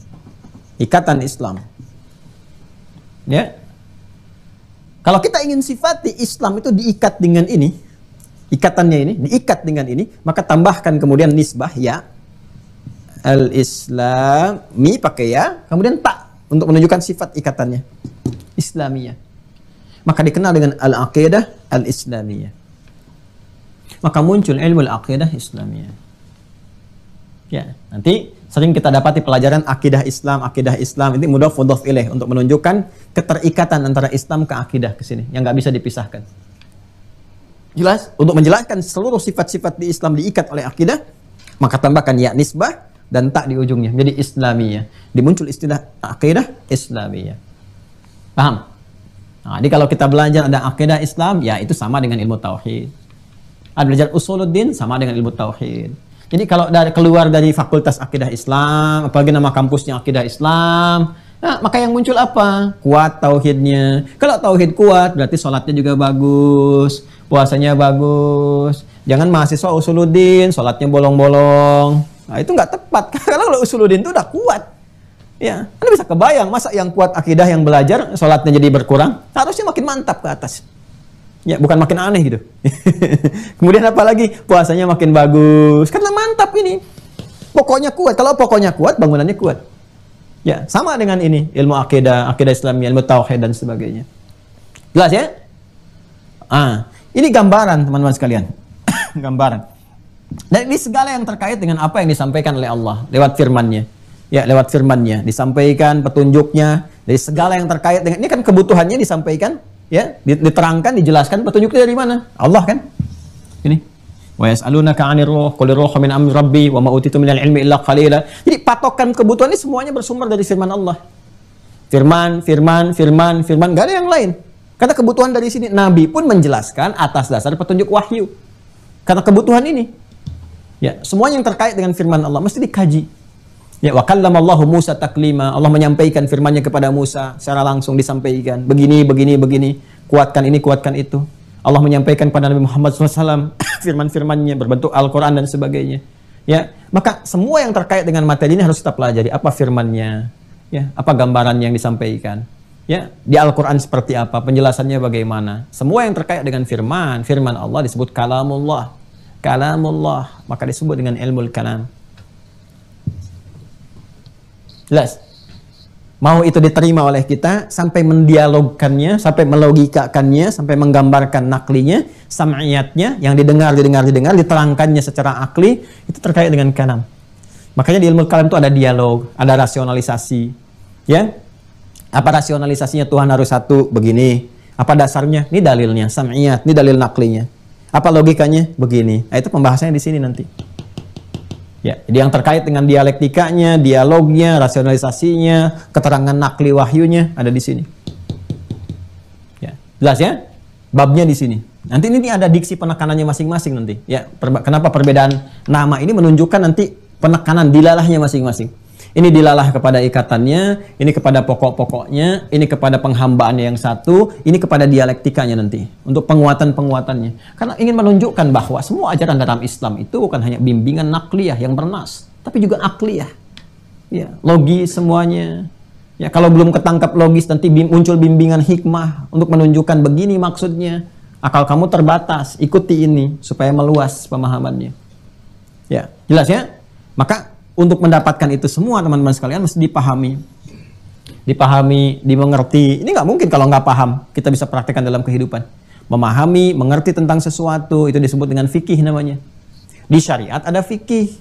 Ikatan Islam. Ya. Kalau kita ingin sifati Islam itu diikat dengan ini, ikatannya ini, diikat dengan ini, maka tambahkan kemudian nisbah ya. Al-Islami pakai ya, kemudian tak untuk menunjukkan sifat ikatannya Islamiyah. Maka dikenal dengan al-aqidah al-Islamiyah. Maka muncul ilmu al-aqidah Islamiyah. Ya, nanti sering kita dapati pelajaran akidah Islam ini mudhaf ilaih untuk menunjukkan keterikatan antara Islam ke akidah ke sini yang nggak bisa dipisahkan. Jelas? Untuk menjelaskan seluruh sifat-sifat di Islam diikat oleh akidah, maka tambahkan ya nisbah dan tak di ujungnya menjadi Islamiyah. Dimuncul istilah akidah Islamiyah. Paham? Nah, jadi kalau kita belajar ada akidah Islam, ya itu sama dengan ilmu tauhid. Anda belajar usuluddin sama dengan ilmu tauhid. Jadi kalau keluar dari Fakultas Akidah Islam, apalagi nama kampusnya Akidah Islam, nah, maka yang muncul apa? Kuat tauhidnya. Kalau tauhid kuat, berarti sholatnya juga bagus, puasanya bagus. Jangan mahasiswa usuluddin, sholatnya bolong-bolong. Nah, itu nggak tepat. Karena kalau usuluddin itu udah kuat. Ya, Anda bisa kebayang, masa yang kuat akidah yang belajar, sholatnya jadi berkurang, harusnya makin mantap ke atas. Ya, bukan makin aneh gitu. Kemudian apa lagi? Puasanya makin bagus. Karena mantap ini. Pokoknya kuat. Kalau pokoknya kuat, bangunannya kuat. Ya, sama dengan ini. Ilmu akidah, akidah Islamiyah, ilmu tauhid dan sebagainya. Jelas ya? Ini gambaran teman-teman sekalian. Gambaran. Dan ini segala yang terkait dengan apa yang disampaikan oleh Allah lewat firman-Nya. Ya, lewat firman-Nya disampaikan petunjuknya dari segala yang terkait dengan ini kan kebutuhannya disampaikan. Ya, diterangkan, dijelaskan petunjuknya dari mana? Allah kan? Ini. Wa yas'alunaka 'anir ruh, qul ruhu min amri rabbi wa ma utitu minal ilmi illa qalila. Jadi patokan kebutuhan ini semuanya bersumber dari firman Allah. Firman, enggak ada yang lain. Karena kebutuhan dari sini Nabi pun menjelaskan atas dasar petunjuk wahyu. Karena kebutuhan ini. Ya, semuanya yang terkait dengan firman Allah mesti dikaji. Ya, wa kallamallahu Musa taklima. Allah menyampaikan firman-Nya kepada Musa secara langsung disampaikan. Begini, kuatkan ini, kuatkan itu. Allah menyampaikan kepada Nabi Muhammad SAW firman-firman-Nya berbentuk Al-Quran dan sebagainya. Ya, maka semua yang terkait dengan materi ini harus kita pelajari. Apa firman-Nya? Ya, apa gambaran yang disampaikan? Ya, di Al-Quran seperti apa? Penjelasannya bagaimana? Semua yang terkait dengan firman Allah disebut kalamullah. Kalamullah, maka disebut dengan ilmul kalam. Jelas. Mau itu diterima oleh kita sampai mendialogkannya, sampai melogikakannya, sampai menggambarkan naklinya, sam'iyatnya, yang didengar, diterangkannya secara akli, itu terkait dengan kalam. Makanya di ilmu kalam itu ada dialog, ada rasionalisasi. Ya. Apa rasionalisasinya? Tuhan harus satu, begini. Apa dasarnya? Ini dalilnya, sam'iyat, ini dalil naklinya. Apa logikanya? Begini. Nah, itu pembahasannya di sini nanti. Ya, jadi yang terkait dengan dialektikanya, dialognya, rasionalisasinya, keterangan nakli wahyunya ada di sini. Ya, jelas ya? Babnya di sini. Nanti ini ada diksi penekanannya masing-masing nanti. Ya, kenapa perbedaan nama ini menunjukkan nanti penekanan dilalahnya masing-masing. Ini dilalah kepada ikatannya, ini kepada pokok-pokoknya, ini kepada penghambaannya yang satu, ini kepada dialektikanya nanti. Untuk penguatan-penguatannya. Karena ingin menunjukkan bahwa semua ajaran dalam Islam itu bukan hanya bimbingan nakliyah yang bernas, tapi juga akliyah. Ya, logis semuanya. Ya, kalau belum ketangkap logis nanti muncul bimbingan hikmah untuk menunjukkan begini maksudnya. Akal kamu terbatas, ikuti ini supaya meluas pemahamannya. Ya, jelas ya? Maka untuk mendapatkan itu semua teman-teman sekalian mesti dipahami, dimengerti. Ini nggak mungkin kalau nggak paham kita bisa praktekkan dalam kehidupan. Memahami, mengerti tentang sesuatu itu disebut dengan fikih namanya. Di syariat ada fikih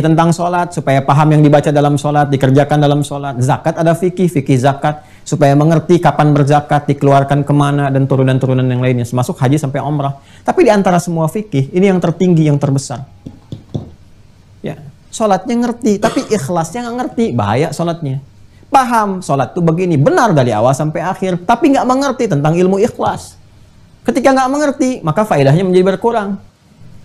tentang sholat supaya paham yang dibaca dalam sholat dikerjakan dalam sholat. Zakat ada fikih zakat supaya mengerti kapan berzakat, dikeluarkan kemana dan turunan-turunan yang lainnya, termasuk haji sampai umrah. Tapi di antara semua fikih ini yang tertinggi, yang terbesar. Ya. Sholatnya ngerti, tapi ikhlasnya nggak ngerti, bahaya sholatnya. Paham, sholat itu begini, benar dari awal sampai akhir, tapi nggak mengerti tentang ilmu ikhlas. Ketika nggak mengerti, maka faedahnya menjadi berkurang.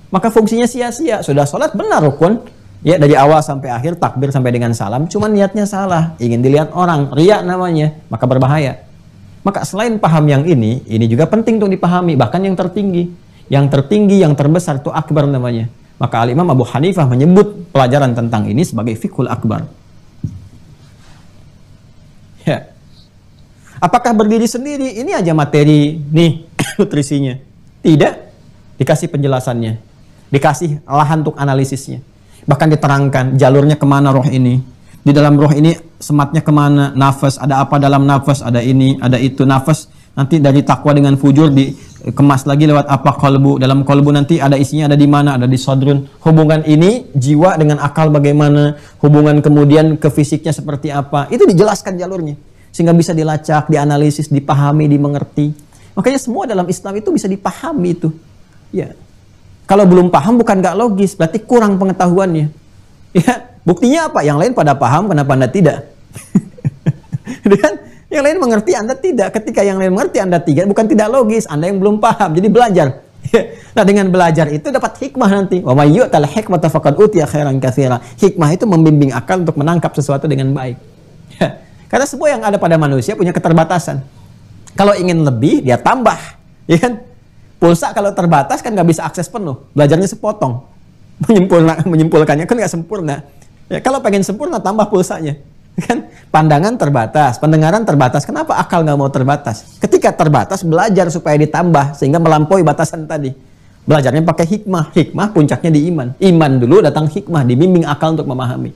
Maka fungsinya sia-sia. Sudah sholat benar rukun, ya dari awal sampai akhir, takbir sampai dengan salam, cuman niatnya salah, ingin dilihat orang, riya namanya, maka berbahaya. Maka selain paham yang ini juga penting untuk dipahami, bahkan yang tertinggi, yang terbesar itu akbar namanya. Maka Al-Imam Abu Hanifah menyebut pelajaran tentang ini sebagai fiqhul akbar. Ya. Apakah berdiri sendiri? Ini aja materi nih nutrisinya. Tidak. Dikasih penjelasannya. Dikasih lahan untuk analisisnya. Bahkan diterangkan jalurnya kemana roh ini. Di dalam roh ini sematnya kemana. Nafas. Ada apa dalam nafas. Ada ini. Ada itu. Nafas. Nanti dari takwa dengan fujur dikemas lagi lewat apa kolbu. Dalam kolbu nanti ada isinya ada di mana? Ada di sodrun. Hubungan ini jiwa dengan akal bagaimana? Hubungan kemudian ke fisiknya seperti apa? Itu dijelaskan jalurnya. Sehingga bisa dilacak, dianalisis, dipahami, dimengerti. Makanya semua dalam Islam itu bisa dipahami itu. Ya. Kalau belum paham bukan nggak logis, berarti kurang pengetahuannya. Ya. Buktinya apa? Yang lain pada paham, kenapa Anda tidak? Dan yang lain mengerti, Anda tidak. Ketika yang lain mengerti, Anda tidak. Bukan tidak logis, Anda yang belum paham. Jadi belajar. Nah, dengan belajar itu dapat hikmah nanti. Wa may yu'tal hikmata faqad utiya khairan katsira. Hikmah itu membimbing akal untuk menangkap sesuatu dengan baik. Karena semua yang ada pada manusia punya keterbatasan. Kalau ingin lebih, dia tambah, ya kan? Pulsa kalau terbatas kan nggak bisa akses penuh. Belajarnya sepotong. Menyimpulkannya kan nggak sempurna. Ya, kalau pengen sempurna, tambah pulsanya. Kan? Pandangan terbatas, pendengaran terbatas. Kenapa akal nggak mau terbatas? Ketika terbatas, belajar supaya ditambah sehingga melampaui batasan tadi. Belajarnya pakai hikmah. Hikmah puncaknya di iman. Iman dulu datang hikmah, dibimbing akal untuk memahami.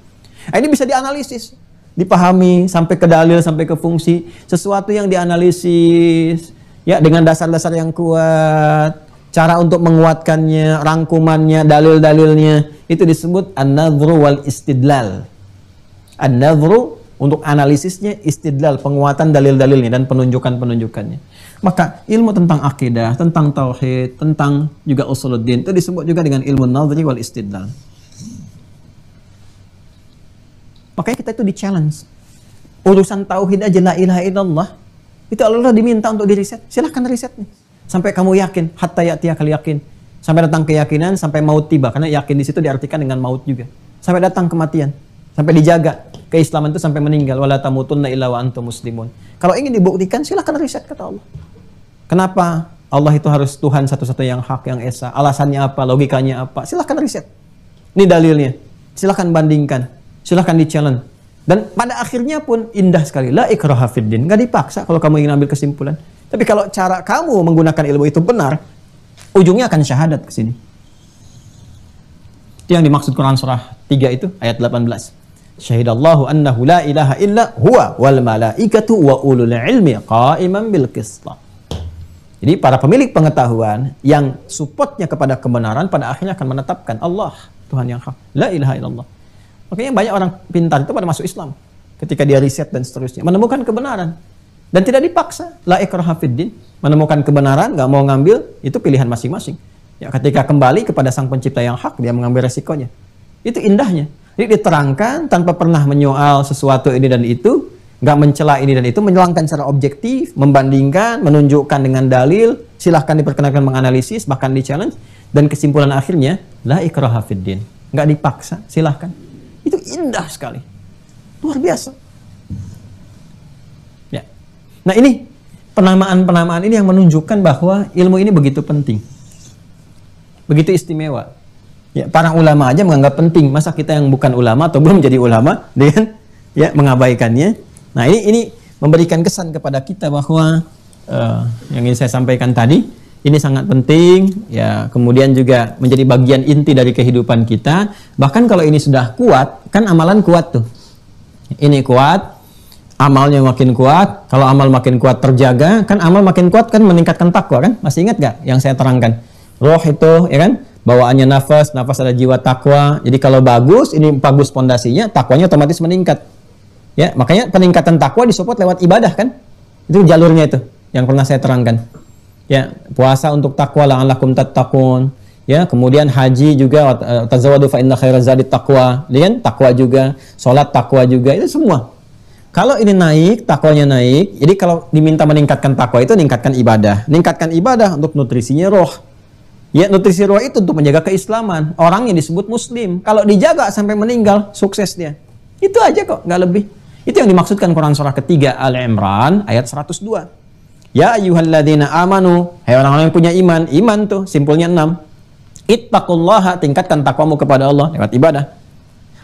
Nah, ini bisa dianalisis, dipahami sampai ke dalil, sampai ke fungsi. Sesuatu yang dianalisis ya dengan dasar-dasar yang kuat, cara untuk menguatkannya, rangkumannya, dalil-dalilnya, itu disebut an-nadhru wal istidlal. An-nadhru untuk analisisnya, istidlal, penguatan dalil-dalilnya dan penunjukan-penunjukannya. Maka ilmu tentang akidah, tentang tauhid, tentang juga usuluddin itu disebut juga dengan ilmu nadhri wal istidlal. Makanya kita itu di-challenge. Urusan tauhid aja la ilaha illallah, itu Allah diminta untuk diriset. Silahkan riset nih. Sampai kamu yakin, hatta ya'tiyakal yakin. Sampai datang keyakinan, sampai maut tiba. Karena yakin di situ diartikan dengan maut juga. Sampai datang kematian. Sampai dijaga keislaman itu sampai meninggal. Wala tamutunna illa wa antum muslimun. Kalau ingin dibuktikan, silakan riset kata Allah. Kenapa Allah itu harus Tuhan satu-satunya yang hak, yang esa? Alasannya apa? Logikanya apa? Silakan riset. Ini dalilnya. Silakan bandingkan. Silakan di-challenge. Dan pada akhirnya pun indah sekali. La ikraha fiddin. Nggak dipaksa kalau kamu ingin ambil kesimpulan. Tapi kalau cara kamu menggunakan ilmu itu benar, ujungnya akan syahadat ke sini. Itu yang dimaksud Quran surah 3 itu ayat 18. Syahidallahu annahu la ilaha illa huwa wal malaikatu wa ulul ilmi qa'iman bil qist. Jadi para pemilik pengetahuan yang supportnya kepada kebenaran pada akhirnya akan menetapkan Allah Tuhan yang hak, la ilaha illallah. Makanya banyak orang pintar itu pada masuk Islam ketika dia riset dan seterusnya menemukan kebenaran dan tidak dipaksa. La ikraha fiddin, menemukan kebenaran nggak mau ngambil itu pilihan masing-masing. Ya, ketika kembali kepada sang pencipta yang hak, dia mengambil resikonya. Itu indahnya. Jadi diterangkan tanpa pernah menyoal sesuatu ini dan itu, nggak mencela ini dan itu, menyelangkan secara objektif, membandingkan, menunjukkan dengan dalil, silahkan diperkenalkan menganalisis, bahkan di-challenge, dan kesimpulan akhirnya, la ikraha fiddin. Nggak dipaksa, silahkan. Itu indah sekali. Luar biasa. Ya. Nah ini, penamaan-penamaan ini yang menunjukkan bahwa ilmu ini begitu penting. Begitu istimewa. Ya, para ulama aja menganggap penting. Masa kita yang bukan ulama atau belum jadi ulama dengan ya mengabaikannya. Nah, ini memberikan kesan kepada kita bahwa yang ingin saya sampaikan tadi ini sangat penting ya, kemudian juga menjadi bagian inti dari kehidupan kita. Bahkan kalau ini sudah kuat, kan amalan kuat tuh. Ini kuat, amalnya makin kuat. Kalau amal makin kuat terjaga, kan amal makin kuat kan meningkatkan takwa kan? Masih ingat gak yang saya terangkan? Roh itu ya kan? Bawaannya nafas ada jiwa takwa. Jadi kalau bagus, ini bagus pondasinya, takwanya otomatis meningkat. Ya, makanya peningkatan takwa disupport lewat ibadah kan? Itu jalurnya itu yang pernah saya terangkan. Ya, puasa untuk takwa la'allakum tattaqun. Ya, kemudian haji juga tazawwadu fa inna khairaz zadi taqwa. Dengan takwa juga, salat takwa juga, itu semua. Kalau ini naik, takwanya naik. Jadi kalau diminta meningkatkan takwa itu meningkatkan ibadah. Meningkatkan ibadah untuk nutrisinya roh. Ya, nutrisi roh itu untuk menjaga keislaman. Orang yang disebut muslim. Kalau dijaga sampai meninggal, sukses dia. Itu aja kok, nggak lebih. Itu yang dimaksudkan Quran surah ketiga Al-Imran ayat 102. Ya ayyuhalladzina amanu, hai orang-orang yang punya iman. Iman tuh simpulnya 6. Ittaqullaha, tingkatkan takwamu kepada Allah lewat ibadah.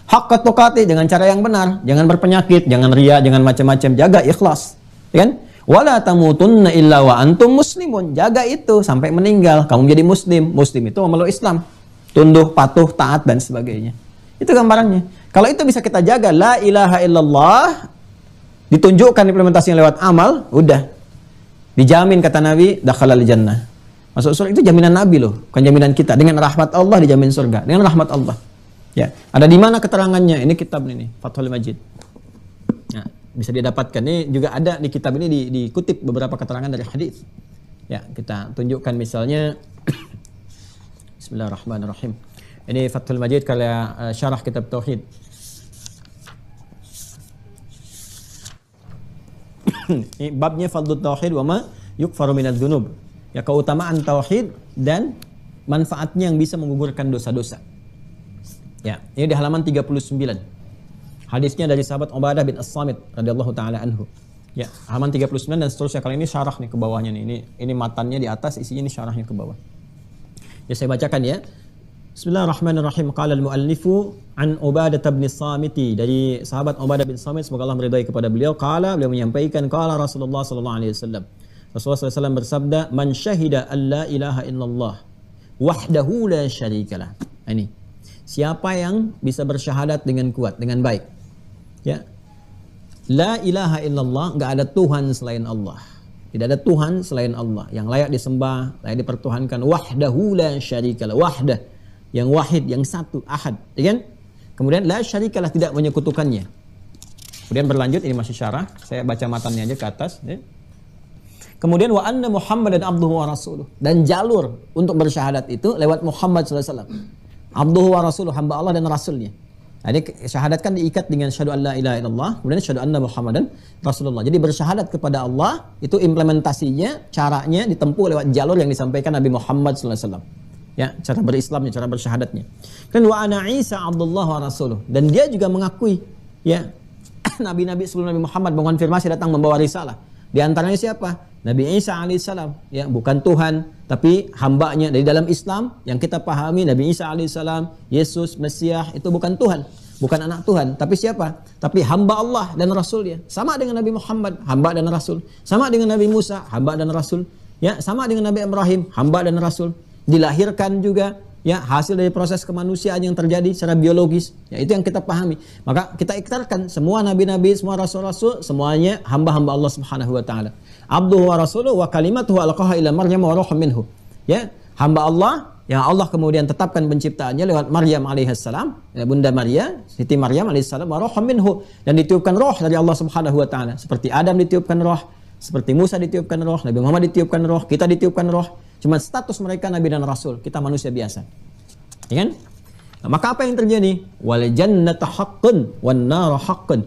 Haqqa tuqatih, dengan cara yang benar. Jangan berpenyakit, jangan riya, jangan macam-macam. Jaga ikhlas. Ya kan? Wala tamutunna illa wa antum muslimun. Jaga itu sampai meninggal. Kamu menjadi muslim. Muslim itu memeluk Islam. Tunduk, patuh, taat, dan sebagainya. Itu gambarannya. Kalau itu bisa kita jaga, la ilaha illallah, ditunjukkan implementasinya lewat amal, udah. Dijamin kata Nabi, dakhalal jannah. Masuk surga itu jaminan Nabi loh. Bukan jaminan kita. Dengan rahmat Allah dijamin surga. Dengan rahmat Allah. Ya. Ada di mana keterangannya? Ini kitab ini, Fathul Majid. Nah, bisa didapatkan. Ini juga ada di kitab ini dikutip beberapa keterangan dari hadis. Ya, kita tunjukkan misalnya Bismillahirrahmanirrahim. Ini Fathul Majid karya syarah kitab tauhid. Ini babnya fadlut tauhid wa ma yukfaru minadz dzunub. Ya, keutamaan tauhid dan manfaatnya yang bisa menggugurkan dosa-dosa. Ya, ini di halaman 39. Hadisnya dari sahabat Ubadah bin As-Samit radhiyallahu taala anhu. Ya, halaman 39 dan seterusnya. Kali ini syarah nih ke bawahnya nih. Ini matannya di atas, isinya ini syarahnya ke bawah. Ya, saya bacakan ya. Bismillahirrahmanirrahim. Qala al-muallifu an Ubadah bin As-Samiti, dari sahabat Ubadah bin Samit, semoga Allah meridai kepada beliau. Beliau menyampaikan, qala Rasulullah sallallahu alaihi wasallam. Rasulullah sallallahu alaihi wasallam bersabda, "Man syahida an la ilaha illallah wahdahu la syarikalah." Ini. Siapa yang bisa bersyahadat dengan kuat, dengan baik. Ya. La ilaha illallah, enggak ada Tuhan selain Allah. Tidak ada Tuhan selain Allah yang layak disembah, layak dipertuhankan. Wahdahu la syarikalah. Wahdah, yang wahid, yang satu, ahad, ya kan? Kemudian la syarikalah, tidak menyekutukannya. Kemudian berlanjut, ini masih syarah, saya baca matannya aja ke atas, ya. Kemudian wa anna Muhammadan abduhu wa rasuluh, dan jalur untuk bersyahadat itu lewat Muhammad sallallahu alaihi wasallam. Abduhu wa rasuluh, hamba Allah dan rasulnya. Jadi syahadat kan diikat dengan syahadu an la ilaha illallah, kemudian syahadu anna Muhammadan Rasulullah. Jadi bersyahadat kepada Allah itu implementasinya, caranya ditempuh lewat jalur yang disampaikan Nabi Muhammad sallallahu alaihi wasallam. Ya, cara berislamnya, cara bersyahadatnya. Dan wa ana Isa Abdullah wa rasuluh, dan dia juga mengakui ya nabi-nabi sebelum Nabi Muhammad mengonfirmasi datang membawa risalah. Di antaranya siapa? Nabi Isa alaihissalam, ya, bukan Tuhan tapi hambanya. Dari dalam Islam yang kita pahami, Nabi Isa alaihissalam, Yesus Mesias itu bukan Tuhan, bukan anak Tuhan, tapi siapa? Tapi hamba Allah dan Rasulnya. Sama dengan Nabi Muhammad, hamba dan Rasul. Sama dengan Nabi Musa, hamba dan Rasul. Ya, sama dengan Nabi Ibrahim, hamba dan Rasul. Dilahirkan juga, ya, hasil dari proses kemanusiaan yang terjadi secara biologis. Ya, itu yang kita pahami. Maka kita iktirkan semua nabi-nabi, semua rasul-rasul, semuanya hamba-hamba Allah Subhanahu wa taala. Abduhu wa rasuluhu wa kalimatuhu alqaha ila Maryam wa ruhun minhu. Ya, hamba Allah yang Allah kemudian tetapkan penciptaannya lewat Maryam alaihissalam, ya, Bunda Maria, Siti Maryam alaihissalam, wa ruhun minhu, dan ditiupkan roh dari Allah Subhanahu wa taala. Seperti Adam ditiupkan roh, seperti Musa ditiupkan roh, Nabi Muhammad ditiupkan roh, kita ditiupkan roh. Cuma status mereka nabi dan rasul, kita manusia biasa. Ya kan? Nah, maka apa yang terjadi? Wal jannatu haqqun wan nar haqqun.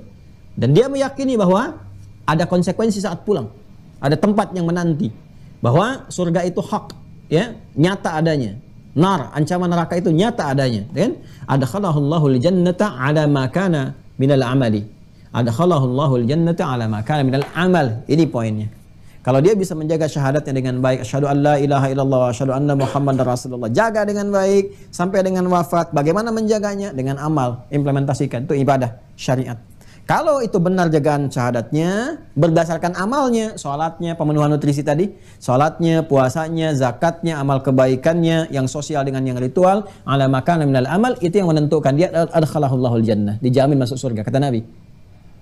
Dan dia meyakini bahwa ada konsekuensi saat pulang. Ada tempat yang menanti. Bahwa surga itu hak, ya, nyata adanya. Nar, ancaman neraka itu nyata adanya, ya kan? Adkhalahullahu al-jannata ala ma kana minal amali. Adkhalahullahu al-jannata ala ma kana minal amal. Ini poinnya. Kalau dia bisa menjaga syahadatnya dengan baik, asyhadu an la ilaha illallah, asyhadu anna Muhammadar Rasulullah, jaga dengan baik sampai dengan wafat. Bagaimana menjaganya? Dengan amal, implementasikan, itu ibadah syariat. Kalau itu benar jagaan syahadatnya berdasarkan amalnya, sholatnya, pemenuhan nutrisi tadi, sholatnya, puasanya, zakatnya, amal kebaikannya, yang sosial dengan yang ritual, ala makana minal amal, itu yang menentukan dia adkhalahul jannah, dijamin masuk surga, kata Nabi.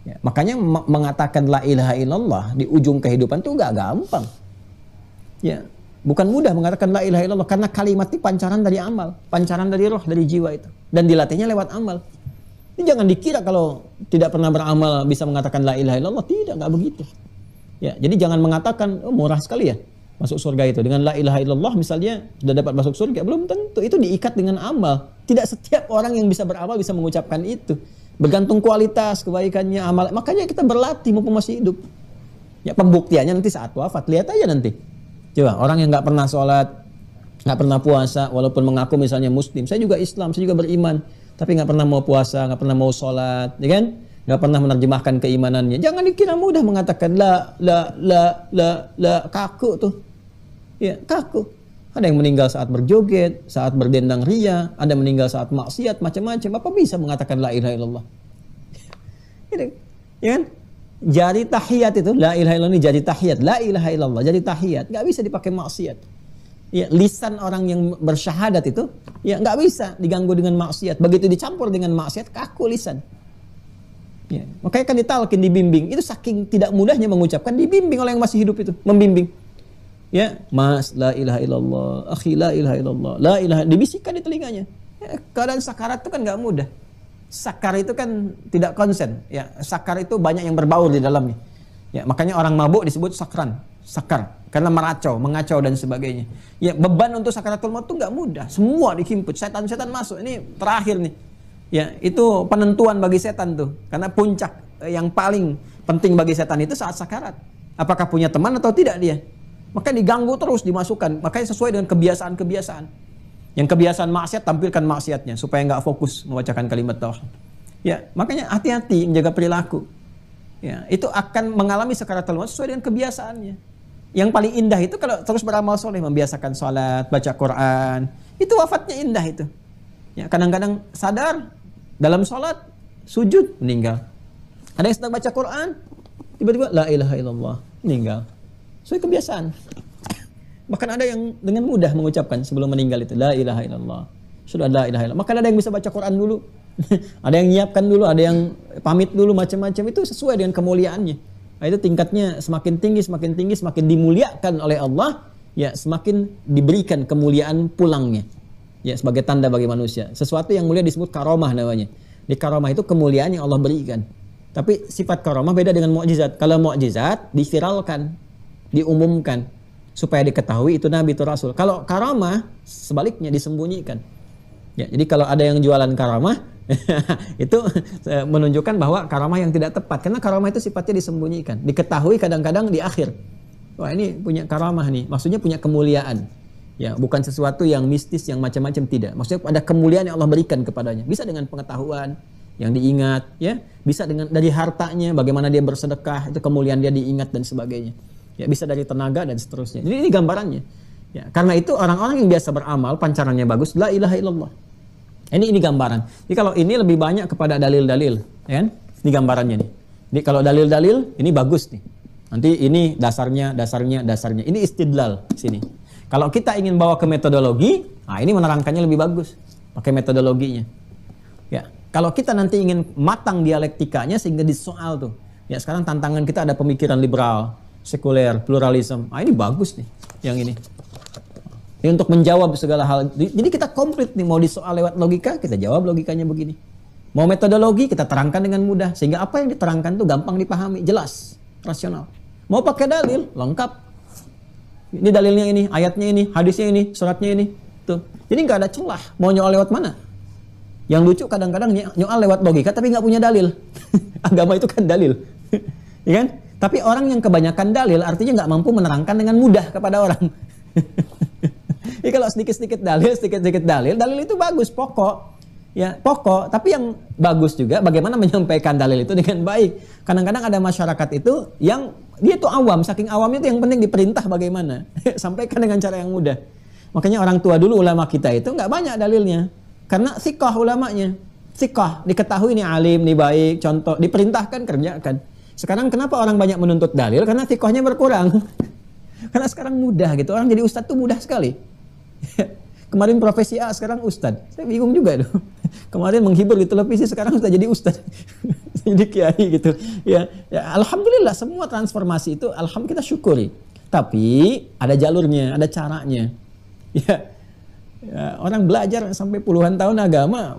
Ya, makanya mengatakan la ilaha illallah di ujung kehidupan itu gak gampang. Ya, bukan mudah mengatakan la ilaha illallah, karena kalimat itu pancaran dari amal, pancaran dari roh, dari jiwa itu, dan dilatihnya lewat amal. Ini jangan dikira kalau tidak pernah beramal bisa mengatakan la ilaha illallah, tidak, nggak begitu. Ya, jadi jangan mengatakan oh, murah sekali ya masuk surga itu dengan la ilaha illallah, misalnya sudah dapat masuk surga, belum tentu. Itu diikat dengan amal. Tidak setiap orang yang bisa beramal bisa mengucapkan itu. Bergantung kualitas kebaikannya amal. Makanya kita berlatih mumpung masih hidup. Ya, pembuktiannya nanti saat wafat, lihat aja nanti. Coba orang yang nggak pernah sholat, nggak pernah puasa, walaupun mengaku misalnya muslim, saya juga Islam, saya juga beriman, tapi nggak pernah mau puasa, nggak pernah mau sholat, ya kan? Nggak pernah menerjemahkan keimanannya. Jangan dikira mudah mengatakan la, kaku tuh. Ya, kaku. Ada yang meninggal saat berjoget, saat berdendang ria, ada yang meninggal saat maksiat, macam-macam. Apa bisa mengatakan la ilaha illallah? Ya kan? Jari tahiyat itu, la ilaha illallah ini jari tahiyat. La ilaha illallah, jari tahiyat. Nggak bisa dipakai maksiat. Ya, lisan orang yang bersyahadat itu, ya nggak bisa diganggu dengan maksiat. Begitu dicampur dengan maksiat, kaku lisan. Ya, makanya kan ditalkin, dibimbing. Itu saking tidak mudahnya mengucapkan, dibimbing oleh yang masih hidup itu, membimbing. Ya, Mas, la ilaha illallah, akhi, la ilaha illallah, la ilaha, dibisikkan di telinganya. Ya, keadaan sakarat itu kan nggak mudah. Sakar itu kan tidak konsen. Ya, sakar itu banyak yang berbaur di dalamnya. Ya, makanya orang mabuk disebut sakran, sakar, karena mengacau dan sebagainya. Ya, beban untuk sakaratul maut itu nggak mudah. Semua dihimpit, setan-setan masuk. Ini terakhir nih. Ya, itu penentuan bagi setan tuh. Karena puncak yang paling penting bagi setan itu saat sakarat. Apakah punya teman atau tidak dia? Maka diganggu terus, dimasukkan. Makanya sesuai dengan kebiasaan-kebiasaan. Yang kebiasaan maksiat, tampilkan maksiatnya supaya nggak fokus membacakan kalimat tauhid. Ya, makanya hati-hati menjaga perilaku. Ya, itu akan mengalami sakaratul maut sesuai dengan kebiasaannya. Yang paling indah itu kalau terus beramal soleh, membiasakan sholat, baca Quran, itu wafatnya indah itu. Ya, kadang-kadang sadar dalam sholat, sujud, meninggal. Ada yang sedang baca Quran, tiba-tiba la ilaha illallah, meninggal. Sesuai kebiasaan. Bahkan ada yang dengan mudah mengucapkan sebelum meninggal itu la ilaha illallah. Sudah la ilaha illallah. Maka ada yang bisa baca Quran dulu. Ada yang nyiapkan dulu, ada yang pamit dulu, macam-macam. Itu sesuai dengan kemuliaannya. Nah, itu tingkatnya semakin tinggi, semakin dimuliakan oleh Allah, ya semakin diberikan kemuliaan pulangnya. Ya, sebagai tanda bagi manusia. Sesuatu yang mulia disebut karomah namanya. Di karomah itu kemuliaan yang Allah berikan. Tapi sifat karomah beda dengan mukjizat. Kalau mukjizat diviralkan, diumumkan supaya diketahui itu nabi, itu rasul. Kalau karamah sebaliknya disembunyikan. Ya, jadi kalau ada yang jualan karamah itu menunjukkan bahwa karamah yang tidak tepat, karena karamah itu sifatnya disembunyikan, diketahui kadang-kadang di akhir. Wah, ini punya karamah nih, maksudnya punya kemuliaan. Ya, bukan sesuatu yang mistis yang macam-macam, tidak. Maksudnya ada kemuliaan yang Allah berikan kepadanya. Bisa dengan pengetahuan yang diingat, ya, bisa dengan dari hartanya, bagaimana dia bersedekah, itu kemuliaan dia diingat dan sebagainya. Ya, bisa dari tenaga dan seterusnya. Jadi ini gambarannya. Ya, karena itu orang-orang yang biasa beramal pancarannya bagus, la ilaha illallah. Ini gambaran. Jadi kalau ini lebih banyak kepada dalil-dalil, ya kan? Ini gambarannya nih. Jadi kalau dalil-dalil ini bagus nih. Nanti ini dasarnya. Ini istidlal sini. Kalau kita ingin bawa ke metodologi, nah ini menerangkannya lebih bagus pakai metodologinya. Ya, kalau kita nanti ingin matang dialektikanya sehingga disoal tuh. Ya, sekarang tantangan kita ada pemikiran liberal, sekuler, pluralisme. Ah, ini bagus nih yang ini. Ini untuk menjawab segala hal. Jadi kita komplit nih, mau disoal lewat logika, kita jawab logikanya begini. Mau metodologi, kita terangkan dengan mudah sehingga apa yang diterangkan tuh gampang dipahami, jelas, rasional. Mau pakai dalil, lengkap. Ini dalilnya ini, ayatnya ini, hadisnya ini, suratnya ini. Tuh. Jadi nggak ada celah. Mau nyoal lewat mana? Yang lucu kadang-kadang nyoal lewat logika tapi nggak punya dalil. Agama itu kan dalil. Ya kan? Tapi orang yang kebanyakan dalil artinya nggak mampu menerangkan dengan mudah kepada orang. Jadi kalau sedikit-sedikit dalil, dalil itu bagus, pokok. Ya, pokok, tapi yang bagus juga bagaimana menyampaikan dalil itu dengan baik. Kadang-kadang ada masyarakat itu yang dia tuh awam, saking awamnya itu yang penting diperintah bagaimana. Sampaikan dengan cara yang mudah. Makanya orang tua dulu ulama kita itu nggak banyak dalilnya. Karena thiqah ulamanya. Thiqah, diketahui ini alim, ini baik, contoh, diperintahkan, kerjakan. Sekarang kenapa orang banyak menuntut dalil? Karena thiqahnya berkurang. Karena sekarang mudah gitu, orang jadi ustadz tuh mudah sekali. Kemarin profesi A, sekarang ustadz. Saya bingung juga tuh. Kemarin menghibur di televisi, sekarang sudah jadi ustadz. Jadi kiai gitu. Ya, alhamdulillah semua transformasi itu alhamdulillah kita syukuri. Tapi ada jalurnya, ada caranya. Ya, orang belajar sampai puluhan tahun agama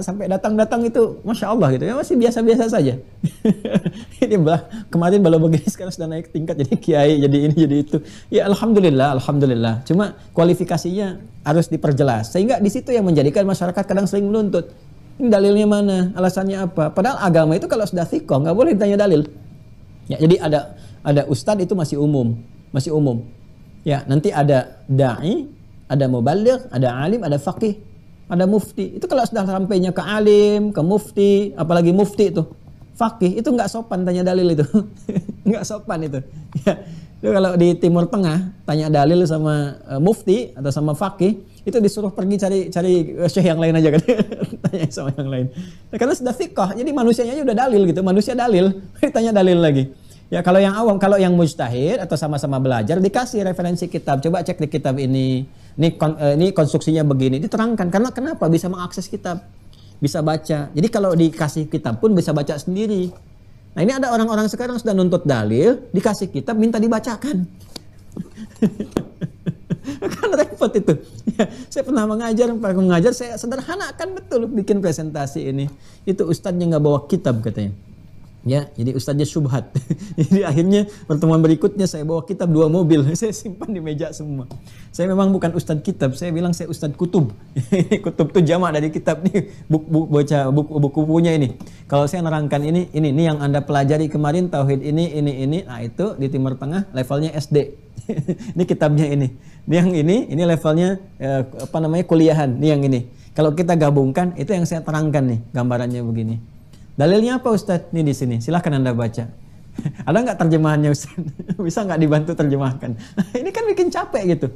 sampai datang itu masya Allah gitu ya, masih biasa-biasa saja. Ini kemarin baru begini, sekarang sudah naik tingkat jadi kiai, jadi ini jadi itu. Ya alhamdulillah. Cuma kualifikasinya harus diperjelas sehingga di situ yang menjadikan masyarakat kadang sering menuntut. Ini dalilnya mana? Alasannya apa? Padahal agama itu kalau sudah thiqah nggak boleh ditanya dalil. Ya, jadi ada ustadz itu masih umum. Ya, nanti ada dai, ada mubaligh, ada alim, ada faqih, ada mufti. Itu kalau sudah sampainya ke alim, ke mufti, apalagi mufti itu, faqih, itu nggak sopan tanya dalil itu. Nggak sopan itu. Ya. Itu kalau di Timur Tengah tanya dalil sama mufti atau sama faqih, itu disuruh pergi cari syekh yang lain aja kan. Tanya sama yang lain. Nah, karena sudah thiqah, jadi manusianya aja udah dalil gitu, manusia dalil, tanya dalil lagi. Ya kalau yang awam, kalau yang mujtahid atau sama-sama belajar dikasih referensi kitab, coba cek di kitab ini konstruksinya begini, diterangkan. Karena kenapa bisa mengakses kitab, bisa baca. Jadi kalau dikasih kitab pun bisa baca sendiri. Nah ini ada orang-orang sekarang sudah nuntut dalil, dikasih kitab minta dibacakan. Kan repot itu. Ya, saya pernah mengajar, saya sederhanakan betul bikin presentasi ini. Itu ustadznya nggak bawa kitab katanya. Ya, jadi ustadznya syubhat. Jadi akhirnya pertemuan berikutnya saya bawa kitab 2 mobil, saya simpan di meja semua. Saya memang bukan ustadz kitab, saya bilang saya ustadz kutub. Kutub itu jamak dari kitab nih, buku punya ini. Kalau saya nerangkan ini yang Anda pelajari kemarin tauhid ini, nah itu di Timur Tengah levelnya SD. Ini kitabnya ini. Yang ini levelnya kuliahan. Ini yang ini. Kalau kita gabungkan itu yang saya terangkan nih, gambarannya begini. Dalilnya apa Ustadz? Ini di sini. Silahkan Anda baca. Ada nggak terjemahannya Ustadz? Bisa nggak dibantu terjemahkan? Ini kan bikin capek gitu.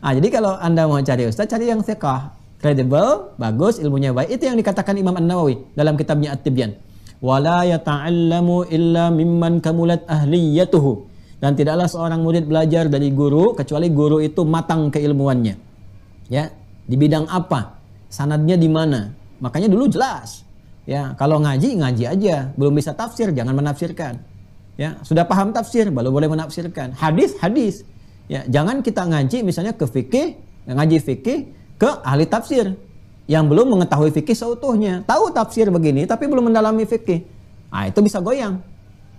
Jadi kalau Anda mau cari Ustadz, cari yang thiqah, kredibel, bagus, ilmunya baik. Itu yang dikatakan Imam An-Nawawi dalam kitabnya At-Tibyan. Wala yata'allamu illa mimman kamulat ahliyatuhu. Dan tidaklah seorang murid belajar dari guru kecuali guru itu matang keilmuannya. Ya, di bidang apa? Sanadnya di mana? Makanya dulu jelas. Ya, kalau ngaji aja. Belum bisa tafsir, jangan menafsirkan. Ya, sudah paham tafsir, baru boleh menafsirkan. Hadis. Ya, jangan kita ngaji misalnya ke fikih, ngaji fikih ke ahli tafsir yang belum mengetahui fikih seutuhnya. Tahu tafsir begini tapi belum mendalami fikih. Nah, itu bisa goyang.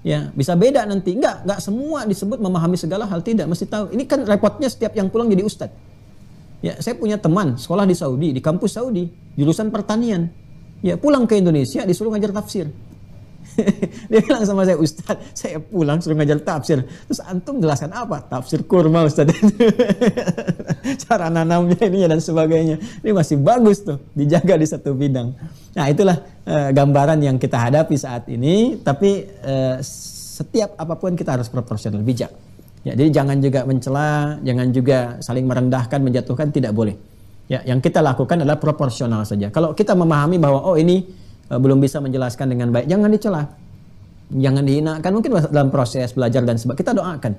Ya, bisa beda nanti. Enggak semua disebut memahami segala hal, tidak, mesti tahu. Ini kan repotnya setiap yang pulang jadi ustadz. Ya, saya punya teman sekolah di Saudi, di kampus Saudi, jurusan pertanian. Ya, pulang ke Indonesia disuruh ngajar tafsir. Dia bilang sama saya, Ustadz, saya pulang suruh ngajar tafsir. Terus antum jelaskan apa? Tafsir kurma Ustadz. Cara nanamnya ini dan sebagainya. Ini masih bagus tuh, dijaga di satu bidang. Nah, itulah gambaran yang kita hadapi saat ini. Tapi setiap apapun kita harus proporsional, bijak. Ya, jadi jangan juga mencela, jangan juga saling merendahkan, menjatuhkan, tidak boleh. Ya, yang kita lakukan adalah proporsional saja. Kalau kita memahami bahwa ini belum bisa menjelaskan dengan baik, jangan dicela, jangan dihinakan. Mungkin dalam proses belajar dan sebagainya kita doakan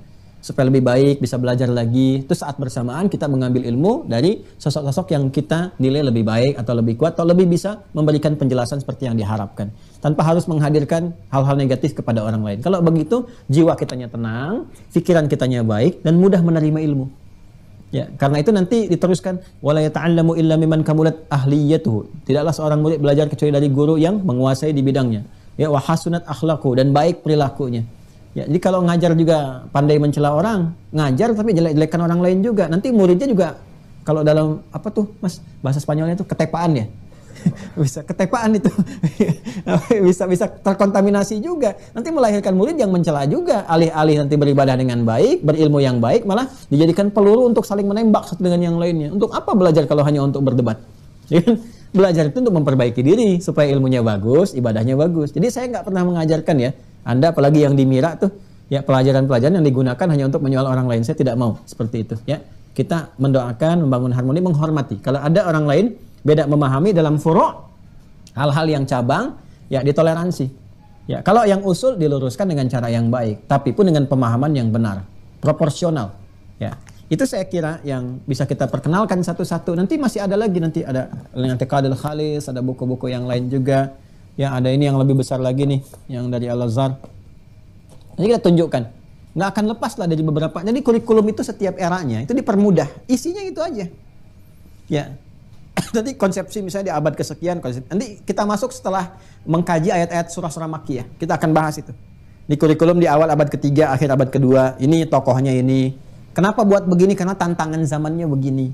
supaya lebih baik, bisa belajar lagi. Terus saat bersamaan kita mengambil ilmu dari sosok-sosok yang kita nilai lebih baik atau lebih kuat atau lebih bisa memberikan penjelasan seperti yang diharapkan, tanpa harus menghadirkan hal-hal negatif kepada orang lain. Kalau begitu jiwa kitanya tenang, pikiran kitanya baik dan mudah menerima ilmu. Ya, karena itu nanti diteruskan wala yata'allamu illa mimman kamulat ahliyatuhu. Tidaklah seorang murid belajar kecuali dari guru yang menguasai di bidangnya. Ya, wa hasunat akhlaqu, dan baik perilakunya. Ya, jadi kalau ngajar juga pandai mencela orang, ngajar tapi jelek-jelekan orang lain juga. Nanti muridnya juga kalau dalam apa tuh Mas bahasa Spanyolnya itu ketepaan ya. Bisa ketepaan itu. bisa terkontaminasi juga. Nanti melahirkan murid yang mencela juga, alih-alih nanti beribadah dengan baik, berilmu yang baik, malah dijadikan peluru untuk saling menembak satu dengan yang lainnya. Untuk apa belajar kalau hanya untuk berdebat? Belajar itu untuk memperbaiki diri supaya ilmunya bagus, ibadahnya bagus. Jadi saya nggak pernah mengajarkan ya, Anda apalagi yang di Mira tuh, ya pelajaran-pelajaran yang digunakan hanya untuk menyoal orang lain. Saya tidak mau seperti itu. Ya, kita mendoakan, membangun harmoni, menghormati. Kalau ada orang lain beda memahami dalam furu', hal-hal yang cabang, ya ditoleransi. Ya, kalau yang usul diluruskan dengan cara yang baik, tapi pun dengan pemahaman yang benar, proporsional. Ya, itu saya kira yang bisa kita perkenalkan satu-satu. Nanti masih ada lagi, nanti ada I'tiqadul Khalis, ada buku-buku yang lain juga. Ya, ada ini yang lebih besar lagi nih, yang dari Al-Azhar. Jadi kita tunjukkan, nggak akan lepas lah dari beberapa. Jadi kurikulum itu setiap eranya itu dipermudah, isinya itu aja. Ya. Nanti konsepsi misalnya di abad kesekian, nanti kita masuk setelah mengkaji ayat-ayat surah-surah Makkiyah, kita akan bahas itu. Di kurikulum di awal abad ketiga, akhir abad kedua, ini tokohnya ini. Kenapa buat begini? Karena tantangan zamannya begini.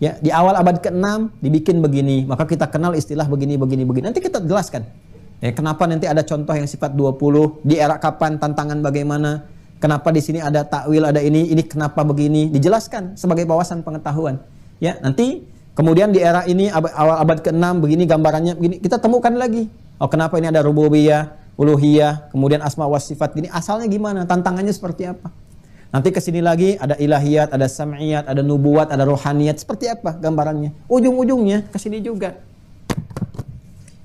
Ya, di awal abad ke-6 dibikin begini, maka kita kenal istilah begini. Nanti kita jelaskan. Ya, kenapa nanti ada contoh yang sifat 20, di era kapan, tantangan bagaimana, kenapa di sini ada takwil, ada ini kenapa begini, dijelaskan sebagai wawasan pengetahuan. Ya, nanti kemudian di era ini awal abad ke-6 begini gambarannya begini, kita temukan lagi. Oh, kenapa ini ada rububiyah, uluhiyah, kemudian asma wa sifat gini, asalnya gimana? Tantangannya seperti apa? Nanti ke sini lagi ada ilahiyat, ada sam'iyat, ada nubuwat, ada rohaniyat, seperti apa gambarannya? Ujung-ujungnya ke sini juga.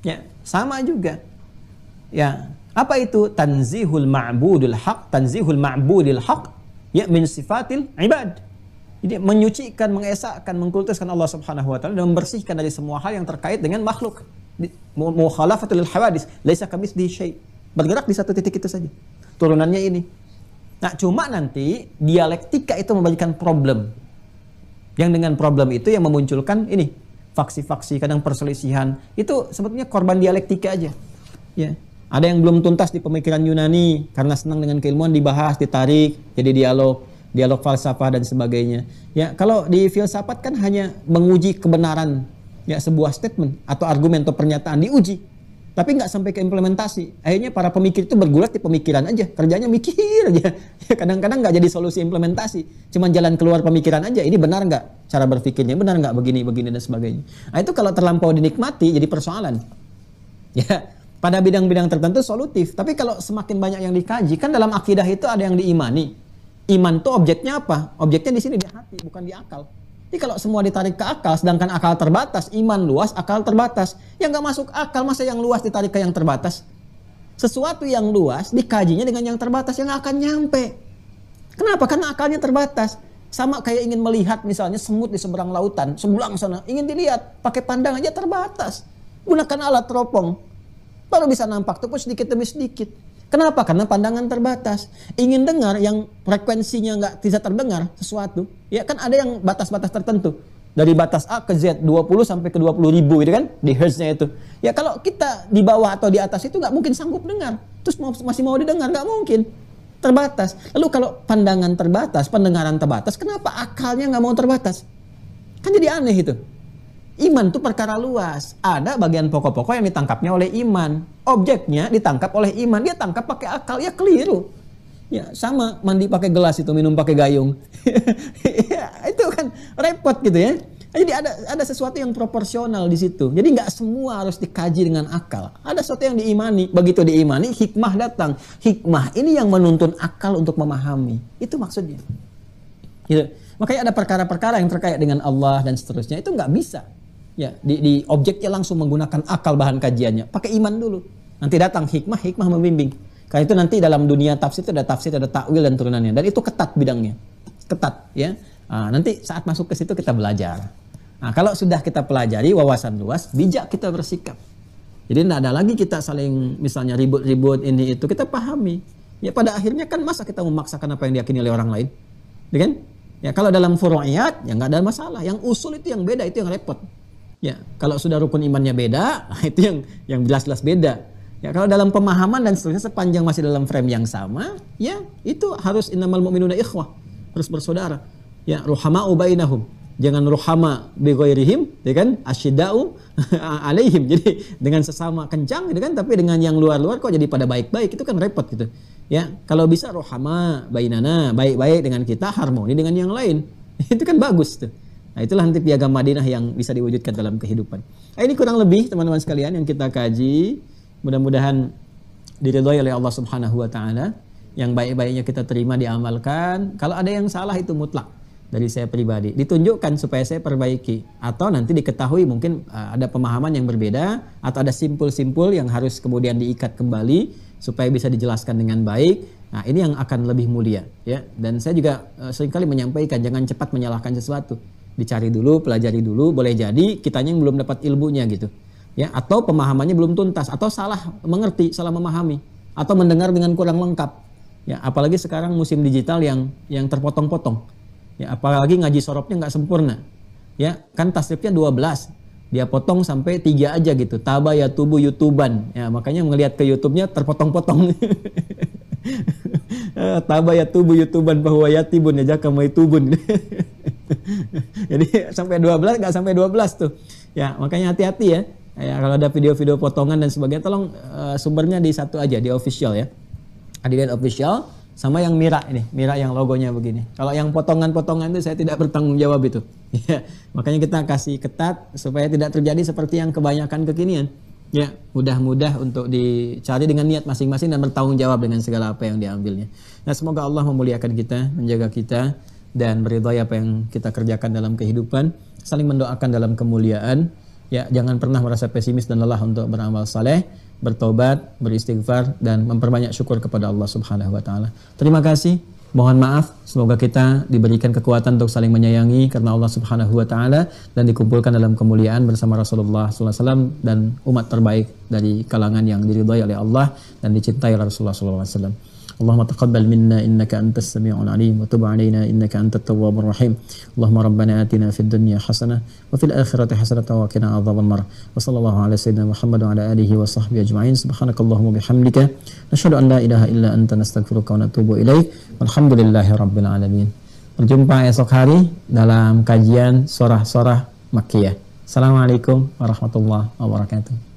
Ya, sama juga. Ya, apa itu? Tanzihul ma'budil haq, ya min sifatil ibad. Jadi menyucikan, mengesahkan, mengkultuskan Allah Subhanahu wa taala dan membersihkan dari semua hal yang terkait dengan makhluk. Mukhalafatul hawadis, laisa kamitslihi syai'. Bergerak di satu titik itu saja. Turunannya ini. Nah, cuma nanti dialektika itu memberikan problem. Yang dengan problem itu yang memunculkan ini, faksi-faksi, kadang perselisihan. Itu sebetulnya korban dialektika aja. Ya. Ada yang belum tuntas di pemikiran Yunani karena senang dengan keilmuan dibahas, ditarik, jadi dialog falsafah dan sebagainya. Ya, kalau di filsafat kan hanya menguji kebenaran ya sebuah statement atau argumen atau pernyataan diuji. tapi nggak sampai ke implementasi. Akhirnya para pemikir itu bergulat di pemikiran aja, kerjanya mikir aja. Kadang-kadang nggak jadi solusi implementasi, cuman jalan keluar pemikiran aja. Ini benar nggak cara berpikirnya, benar nggak begini dan sebagainya. Nah itu kalau terlampau dinikmati jadi persoalan. Ya, pada bidang-bidang tertentu solutif. Tapi kalau semakin banyak yang dikaji, kan dalam akidah itu ada yang diimani. Iman tuh objeknya apa? Objeknya di sini di hati, bukan di akal. Jadi kalau semua ditarik ke akal, sedangkan akal terbatas, iman luas, akal terbatas. Yang nggak masuk akal, masa yang luas ditarik ke yang terbatas? Sesuatu yang luas dikajinya dengan yang terbatas, yang akan nyampe. Kenapa? Karena akalnya terbatas. Sama kayak ingin melihat misalnya semut di seberang lautan, sebelang sana, ingin dilihat, pakai pandang aja terbatas. Gunakan alat teropong, baru bisa nampak tuh sedikit demi sedikit. Kenapa? Karena pandangan terbatas. Ingin dengar yang frekuensinya nggak bisa terdengar sesuatu, ya kan ada yang batas-batas tertentu. Dari batas A ke Z 20 sampai ke 20 ribu itu kan di hertznya itu. Ya kalau kita di bawah atau di atas itu nggak mungkin sanggup dengar. Terus masih mau didengar, nggak mungkin. Terbatas. Lalu kalau pandangan terbatas, pendengaran terbatas, kenapa akalnya nggak mau terbatas? Kan jadi aneh itu. Iman itu perkara luas. Ada bagian pokok-pokok yang ditangkapnya oleh iman. Objeknya ditangkap oleh iman. Dia tangkap pakai akal, ya keliru. Ya sama mandi pakai gelas itu, minum pakai gayung. Ya, itu kan repot gitu ya. Jadi ada sesuatu yang proporsional di situ. Jadi nggak semua harus dikaji dengan akal. Ada sesuatu yang diimani. Begitu diimani, hikmah datang. Hikmah ini yang menuntun akal untuk memahami. Itu maksudnya. Gitu. Makanya ada perkara-perkara yang terkait dengan Allah dan seterusnya. Itu nggak bisa. Ya, di objeknya langsung menggunakan akal bahan kajiannya. Pakai iman dulu. Nanti datang hikmah membimbing. Karena itu nanti dalam dunia tafsir itu ada takwil dan turunannya. Dan itu ketat bidangnya. Ketat ya. Nanti saat masuk ke situ kita belajar. Nah, kalau sudah kita pelajari wawasan luas, bijak kita bersikap. Jadi tidak ada lagi kita saling misalnya ribut-ribut ini itu, kita pahami. Ya pada akhirnya kan masa kita memaksakan apa yang diyakini oleh orang lain. Ya kan? Ya kalau dalam furu'iyat ya nggak ada masalah. Yang usul itu yang beda, itu yang repot. Ya, kalau sudah rukun imannya beda, itu yang jelas-jelas beda. Ya, kalau dalam pemahaman dan seterusnya sepanjang masih dalam frame yang sama, ya itu harus innamal mu'minuna ikhwah, harus bersaudara. Ya, ruhama'u bainahum. Jangan ruhama bi ghairihim, ya kan? Asyidda'u alaihim. Jadi dengan sesama kencang gitu kan, tapi dengan yang luar-luar kok jadi pada baik-baik, itu kan repot gitu. Ya, kalau bisa ruhama bainana, baik-baik dengan kita, harmoni dengan yang lain. Itu kan bagus tuh. Nah, itulah nanti piagam Madinah yang bisa diwujudkan dalam kehidupan. Nah, ini kurang lebih teman-teman sekalian yang kita kaji. Mudah-mudahan diridhoi oleh Allah Subhanahu wa taala. Yang baik-baiknya kita terima, diamalkan. Kalau ada yang salah itu mutlak dari saya pribadi. Ditunjukkan supaya saya perbaiki, atau nanti diketahui mungkin ada pemahaman yang berbeda, atau ada simpul-simpul yang harus kemudian diikat kembali supaya bisa dijelaskan dengan baik. Nah, ini yang akan lebih mulia ya. Dan saya juga seringkali menyampaikan jangan cepat menyalahkan sesuatu. Dicari dulu, pelajari dulu, boleh jadi kitanya yang belum dapat ilmunya gitu. Ya, atau pemahamannya belum tuntas, atau salah mengerti, salah memahami, atau mendengar dengan kurang lengkap. Ya, apalagi sekarang musim digital yang terpotong-potong. Ya, apalagi ngaji sorobnya nggak sempurna. Ya, kan tasrifnya 12. Dia potong sampai 3 aja gitu. Taba ya tubuh YouTuban. Ya, makanya ngelihat ke YouTube-nya terpotong-potong. Taba ya tubuh YouTuban bahwa yatibun ya jaka maitubun. Jadi sampai 12 nggak sampai 12 tuh. Ya, makanya hati-hati ya. Ya, kalau ada video-video potongan dan sebagainya, tolong sumbernya di satu aja, di official ya. Adidas official sama yang Mira ini, Mira yang logonya begini. Kalau yang potongan-potongan itu saya tidak bertanggung jawab itu. Ya, makanya kita kasih ketat supaya tidak terjadi seperti yang kebanyakan kekinian. Ya, mudah-mudah untuk dicari dengan niat masing-masing dan bertanggung jawab dengan segala apa yang diambilnya. Nah, semoga Allah memuliakan kita, menjaga kita, dan meridhai apa yang kita kerjakan dalam kehidupan, saling mendoakan dalam kemuliaan. Ya, jangan pernah merasa pesimis dan lelah untuk beramal saleh, bertobat, beristighfar, dan memperbanyak syukur kepada Allah Subhanahu wa taala. Terima kasih. Mohon maaf, semoga kita diberikan kekuatan untuk saling menyayangi karena Allah Subhanahu wa taala, dan dikumpulkan dalam kemuliaan bersama Rasulullah sallallahu alaihi wasallam dan umat terbaik dari kalangan yang diridhai oleh Allah dan dicintai oleh Rasulullah sallallahu alaihi wasallam. Allahumma taqabbal minna innaka antas sami'ul alim wa tub 'alaina innaka antat tawwabur rahim. Allahumma rabbana atina fid dunya hasanah wa fil akhirati hasanah wa qina adzabannar. Wa sallallahu ala sayyidina Muhammad wa ala alihi wa sahbihi ajma'in. Subhanakallahumma bihamdika nasyhadu an la ilaha illa anta nastaghfiruka wa natubu ilaik. Walhamdulillahi rabbil alamin. Berjumpa esok hari dalam kajian surah-surah Makkiyah. Assalamualaikum warahmatullahi wabarakatuh.